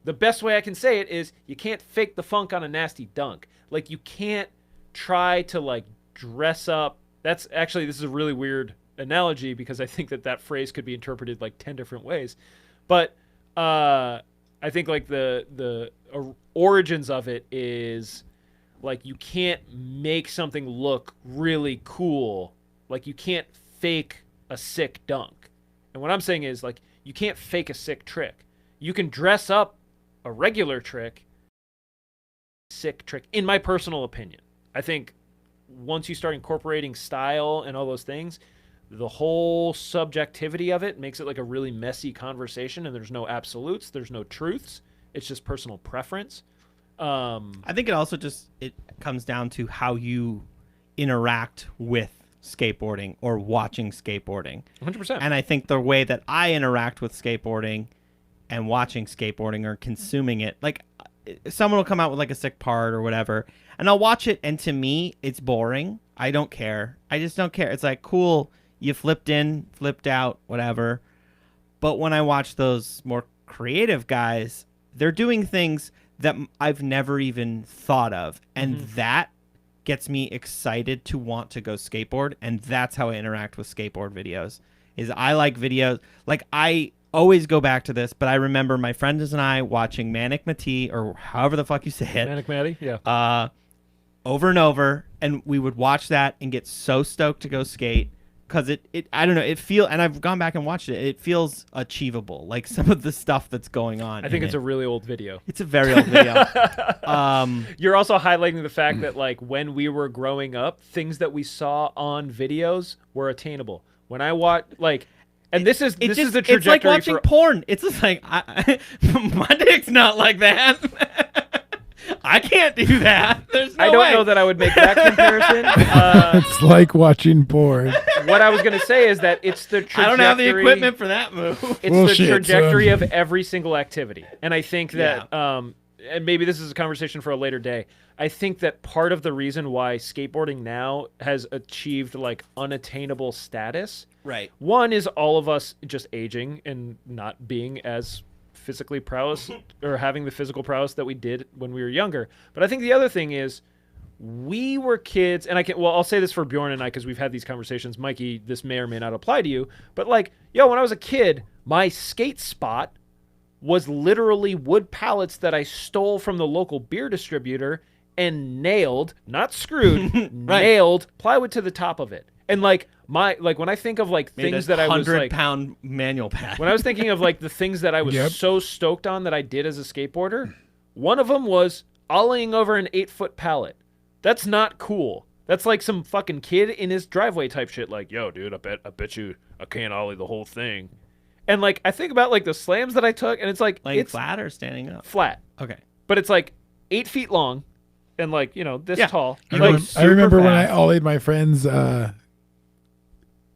the best way I can say it is you can't fake the funk on a nasty dunk. Like, you can't try to, like, dress up. That's actually, this is a really weird analogy because I think that phrase could be interpreted like 10 different ways. But I think like the origins of it is like you can't make something look really cool. Like you can't fake a sick dunk. And what I'm saying is like you can't fake a sick trick. You can dress up a regular trick, sick trick, in my personal opinion. I think once you start incorporating style and all those things, the whole subjectivity of it makes it like a really messy conversation, and there's no absolutes, there's no truths. It's just personal preference. I think it also it comes down to how you interact with skateboarding or watching skateboarding. 100%. And I think the way that I interact with skateboarding and watching skateboarding or consuming it, like someone will come out with like a sick part or whatever, and I'll watch it, and to me, it's boring. I don't care. I just don't care. It's like, cool, you flipped in, flipped out, whatever. But when I watch those more creative guys, they're doing things that I've never even thought of. And that gets me excited to want to go skateboard. And that's how I interact with skateboard videos. Is I like videos. Like, I always go back to this, but I remember my friends and I watching Manic Matee, or however the fuck you say it. Manic Matty, yeah. Over and over, and we would watch that and get so stoked to go skate because it I don't know, and I've gone back and watched it. It feels achievable, like some of the stuff that's going on. I think it's a really old video. It's a very old video. You're also highlighting the fact that like when we were growing up, things that we saw on videos were attainable. When I watch like, and this is the trajectory. It's like watching porn. It's just like my dick's not like that. I can't do that. There's no I don't way. know that I would make that comparison. It's like watching porn. What I was going to say is that it's the trajectory. I don't have the equipment for that move. It's Bullshit, the trajectory son. of every single activity. And I think that, and maybe this is a conversation for a later day, I think that part of the reason why skateboarding now has achieved like unattainable status, Right. one is all of us just aging and not being as physically prowess or having the physical prowess that we did when we were younger. But I think the other thing is we were kids, and I'll say this for Bjorn and I because we've had these conversations. Mikey, this may or may not apply to you, but like, when I was a kid, my skate spot was literally wood pallets that I stole from the local beer distributor and nailed, not screwed, nailed plywood to the top of it. And like when I think of like things that I was like 100-pound manual pad. when I was thinking of like the things that I was so stoked on that I did as a skateboarder, one of them was ollieing over an 8-foot pallet. That's not cool. That's like some fucking kid in his driveway type shit. Like, yo, dude, I bet you I can't ollie the whole thing. And like I think about like the slams that I took, and it's like it's flat or standing up? flat, Okay. but it's like 8 feet long, and like this tall. I Like, remember when I fast. ollied my friends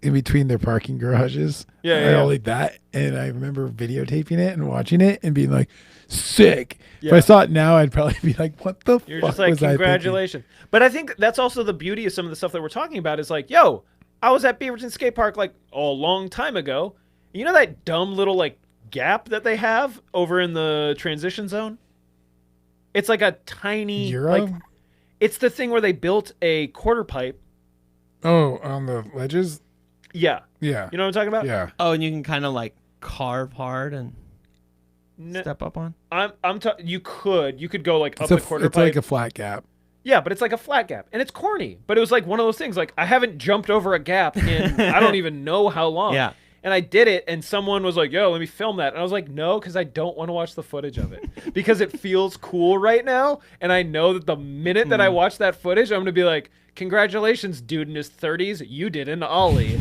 in between their parking garages. I ollied that, and I remember videotaping it and watching it and being like, sick. If I saw it now, I'd probably be like, what the You're fuck just like, was I thinking? congratulations. But I think that's also the beauty of some of the stuff that we're talking about is like, yo, I was at Beaverton Skate Park like a long time ago. You know that dumb little like gap that they have over in the transition zone? It's like a tiny Euro? like it's the thing where they built a quarter pipe. Oh, on the ledges? Yeah. Yeah. You know what I'm talking about? Yeah. Oh, and you can kind of like carve hard and step up on. You could go like It's up the quarter it's pipe. like a flat gap. Yeah, but it's like a flat gap, and it's corny. But it was like one of those things. Like I haven't jumped over a gap in I don't even know how long. Yeah. And I did it, and someone was like, "Yo, let me film that." And I was like, "No," because I don't want to watch the footage of it because it feels cool right now, and I know that the minute that I watch that footage, I'm gonna be like, "Congratulations, dude in his 30s, you did an ollie."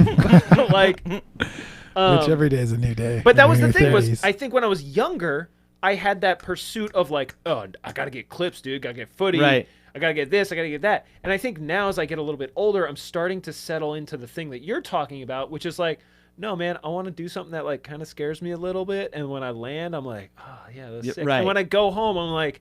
Like, Which every day is a new day. but that was in the your thing 30s. was I think when I was younger, I had that pursuit of like, oh, I gotta get clips, dude, gotta get footy, Right. I gotta get this, I gotta get that. And I think now as I get a little bit older, I'm starting to settle into the thing that you're talking about, which is like, no, man, I want to do something that like kind of scares me a little bit. And when I land, I'm like, oh yeah, that's sick. right. And when I go home, I'm like,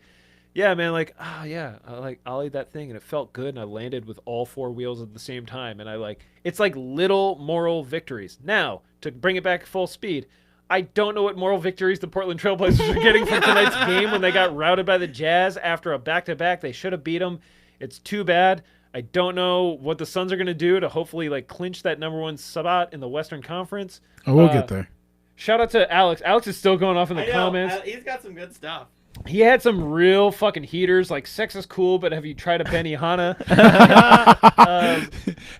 yeah, man, like, oh yeah, I ollied that thing and it felt good, and I landed with all 4 wheels at the same time, and I like, it's like little moral victories. Now, to bring it back full speed, I don't know what moral victories the Portland Trailblazers are getting from tonight's game when they got routed by the Jazz after a back-to-back. They should have beat them. It's too bad. I don't know what the Suns are going to do to hopefully like clinch that #1 spot in the Western Conference. Oh, we'll get there. Shout out to Alex. Alex is still going off in the comments. He's got some good stuff. He had some real fucking heaters, like sex is cool, but have you tried a Benihana?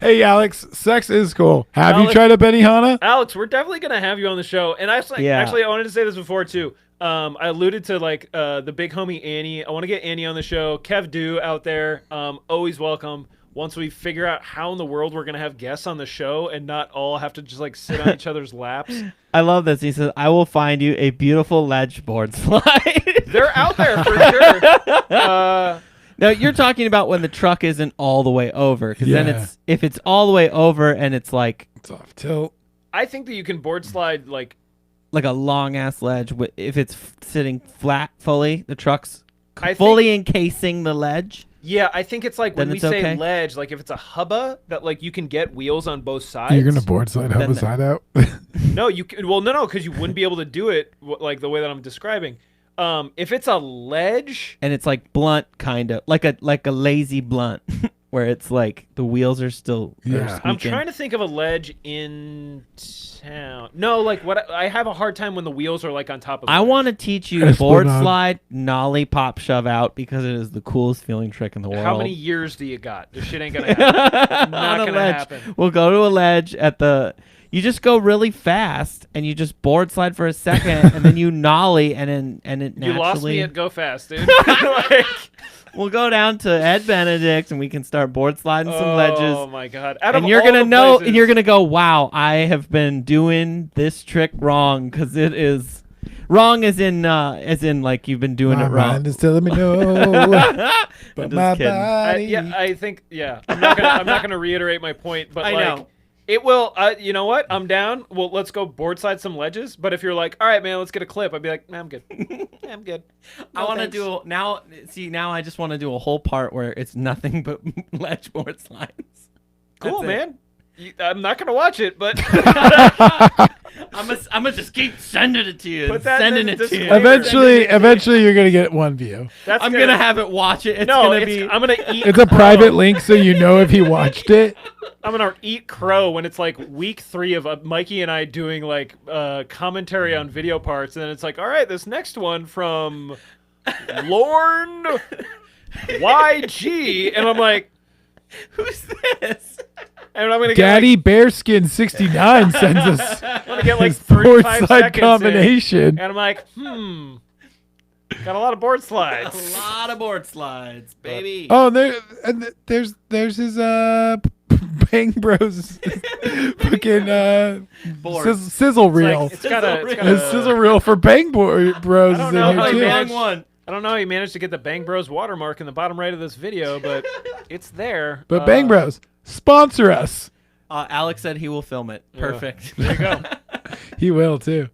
Hey, Alex, sex is cool. Have you Alex- tried a Benihana? Alex, we're definitely gonna have you on the show. And actually, Yeah. I wanted to say this before too. I alluded to like the big homie Annie. I want to get Annie on the show. Kev Do out there, always welcome. Once we figure out how in the world we're gonna have guests on the show and not all have to just like sit on each other's laps. I love this. He says, "I will find you a beautiful ledge board slide." They're out there for sure. Now you're talking about when the truck isn't all the way over, because then Yeah. if it's all the way over and it's like It's off tilt. I think that you can board slide like a long ass ledge, if it's sitting flat fully, the truck's I fully encasing the ledge. yeah, I think it's like when Then we it's say okay. ledge, like if it's a hubba that like you can get wheels on both sides. You're gonna board slide Then hub a the- side out. No, you can, well, no, because you wouldn't be able to do it like the way that I'm describing. If it's a ledge, And it's like blunt, kind of like a lazy blunt, where it's like the wheels are still. Yeah. I'm trying to think of a ledge in town. No, like what I have a hard time when the wheels are like on top of. I the want to teach you Yes, board Bernard. slide, nollie, pop, shove out, because it is the coolest feeling trick in the world. How many years do you got? This shit ain't gonna happen. Not On a gonna ledge. happen. We'll go to a ledge at the. You just go really fast and you just board slide for a second and then you nollie and it naturally. You lost me at go fast, dude. Like, We'll go down to Ed Benedict and we can start board sliding some ledges. oh my god! Out of And you're all gonna the know, places- and you're gonna go, wow, I have been doing this trick wrong, because it is wrong as in like you've been doing My it wrong. mind is telling me no, I'm but just my kidding. body. I think I'm not gonna reiterate my point, but I like know. it will. You know what? I'm down. Well, let's go board slide some ledges. But if you're like, all right, man, let's get a clip, I'd be like, nah, I'm good. I'm good. I No want to thanks. do now. See, now I just want to do a whole part where it's nothing but ledge board slides. Cool, That's it. man. I'm not gonna watch it, but I I'm gonna just keep sending it to you. Put And that sending in it the to you. disclaimer. Eventually, you're gonna get one view. That's I'm gonna have it watch it. It's no, gonna it's, be. I'm gonna eat. It's a crow. private link, so you know if he watched it. I'm gonna eat crow when it's like week 3 of Mikey and I doing like commentary on video parts, and then it's like, all right, this next one from Lorne YG, and I'm like, Who's this? and I'm gonna Daddy Bearskin 69 sends us I'm gonna get like his 35 board slide seconds in, combination. and I'm like, got a lot of board A slides. lot of board slides, baby. Oh, there's his Bang Bros fucking Board. sizzle reel. It's got a His sizzle reel for Bang Bros is I in don't know here how Oh, he too. wrong one. I don't know how you managed to get the Bang Bros watermark in the bottom right of this video, but it's there. But Bang Bros, sponsor us. Alex said he will film it. Perfect. There you go. He will too.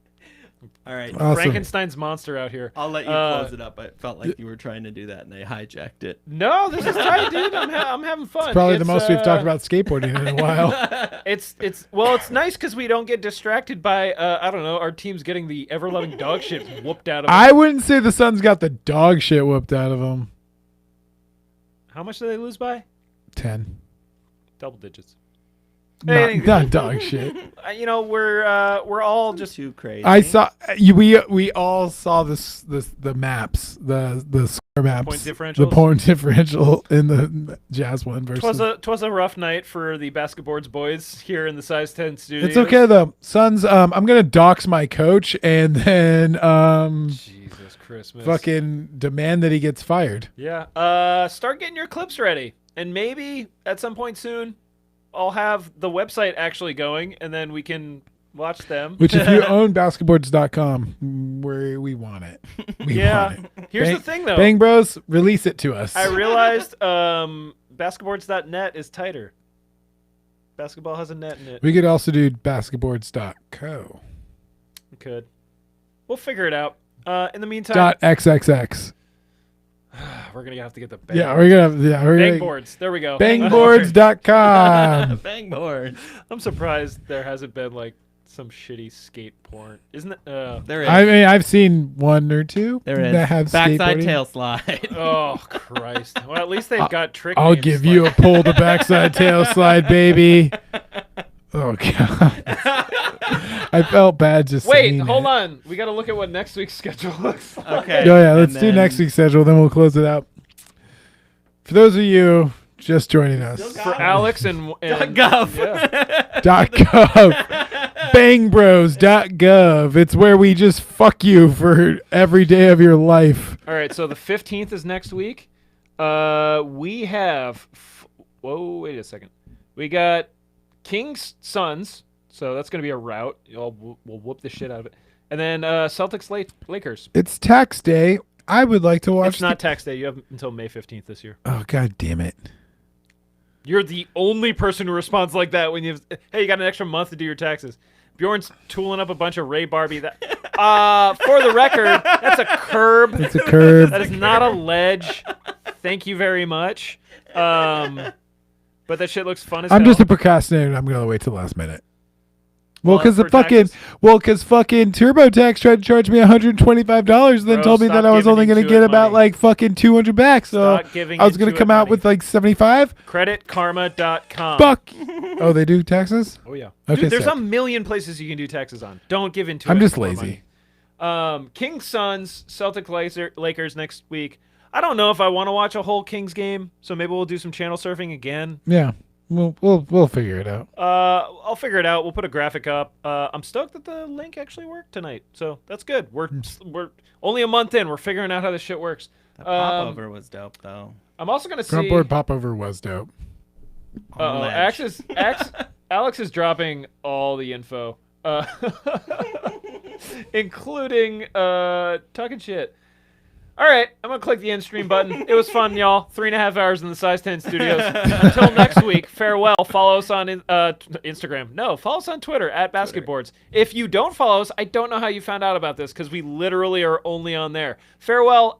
All right. Awesome. Frankenstein's monster out here. I'll let you close it up. I felt like you were trying to do that, and I hijacked it. No, this is tight, dude. I'm having fun. Probably the most we've talked about skateboarding in a while. It's nice because we don't get distracted by I don't know, our team's getting the ever loving dog shit whooped out of them. I wouldn't say the Suns got the dog shit whooped out of them. How much do they lose by? 10. Double digits. Not dog shit. You know, we're all just Too crazy. I saw we all saw the maps, the score maps, Point the differentials? point differential in the Jazz one versus. Twas a rough night for the basketboards boys here in the size 10 studios. It's okay though, Suns. I'm gonna dox my coach and then Jesus Christmas. fucking demand that he gets fired. Yeah. Start getting your clips ready, and maybe at some point soon, I'll have the website actually going, and then we can watch them. Which, if you own basketboards.com, where we want it. We want it. Here's Bang- the thing, though. Bang Bros, release it to us. I realized basketboards.net is tighter. Basketball has a net in it. We could also do basketboards.co. We could. We'll figure it out. In the meantime, .xxx. we're gonna have to get the bang. Yeah, we're gonna bang boards. There we go. Bangboards.com. Bang board. I'm surprised there hasn't been like some shitty skate porn, isn't it? There is. I mean, I've seen one or two there is. that have Backside skateboarding. tail slide. Oh Christ! Well, at least they've got trick. I'll names give like- you a pull to backside tail slide, baby. Oh god, I felt bad just Wait, saying hold it. on. We got to look at what next week's schedule looks like. Okay. Oh yeah, let's And do then- next week's schedule, then we'll close it out. For those of you just joining us, For Alex and Gov. Yeah. .gov, bangbros.gov. It's where we just fuck you for every day of your life. All right, so the 15th is next week. We have. Whoa, wait a second. We got Kings Suns, so that's gonna be a rout. We'll whoop the shit out of it. And then Celtics Lakers. It's tax day. I would like to watch. It's not tax day. You have until May 15th this year. Oh god damn it! You're the only person who responds like that when you. Hey, you got an extra month to do your taxes. Bjorn's tooling up a bunch of Ray Barbie. That, for the record, that's a curb. It's a curb. That is not a ledge. Thank you very much. But that shit looks fun as I'm hell. just a procrastinator. I'm gonna wait till the last minute. Well, Well, because for taxes? fucking TurboTax tried to charge me $125, then Bro, told me stop that I was giving only gonna Intuit get about money. like fucking $200. So Stop giving I was gonna Intuit come out money. with like 75. Creditkarma.com. Fuck. Oh, they do taxes. Oh yeah. Okay, Dude, there's sick. a million places you can do taxes on. Don't give into I'm it just for lazy. money. Kings Suns, Celtic Lakers next week. I don't know if I want to watch a whole Kings game, so maybe we'll do some channel surfing again. Yeah, we'll figure it out. I'll figure it out. We'll put a graphic up. I'm stoked that the link actually worked tonight, so that's good. We're only a month in. We're figuring out how this shit works. The popover was dope, though. I'm also gonna see. Frontboard popover was dope. On ledge. Alex is dropping all the info, including talking shit. All right, I'm going to click the end stream button. It was fun, y'all. 3.5 hours in the Size 10 studios. Until next week, farewell. Follow us on Instagram. No, follow us on Twitter at BasketBoards. If you don't follow us, I don't know how you found out about this because we literally are only on there. Farewell.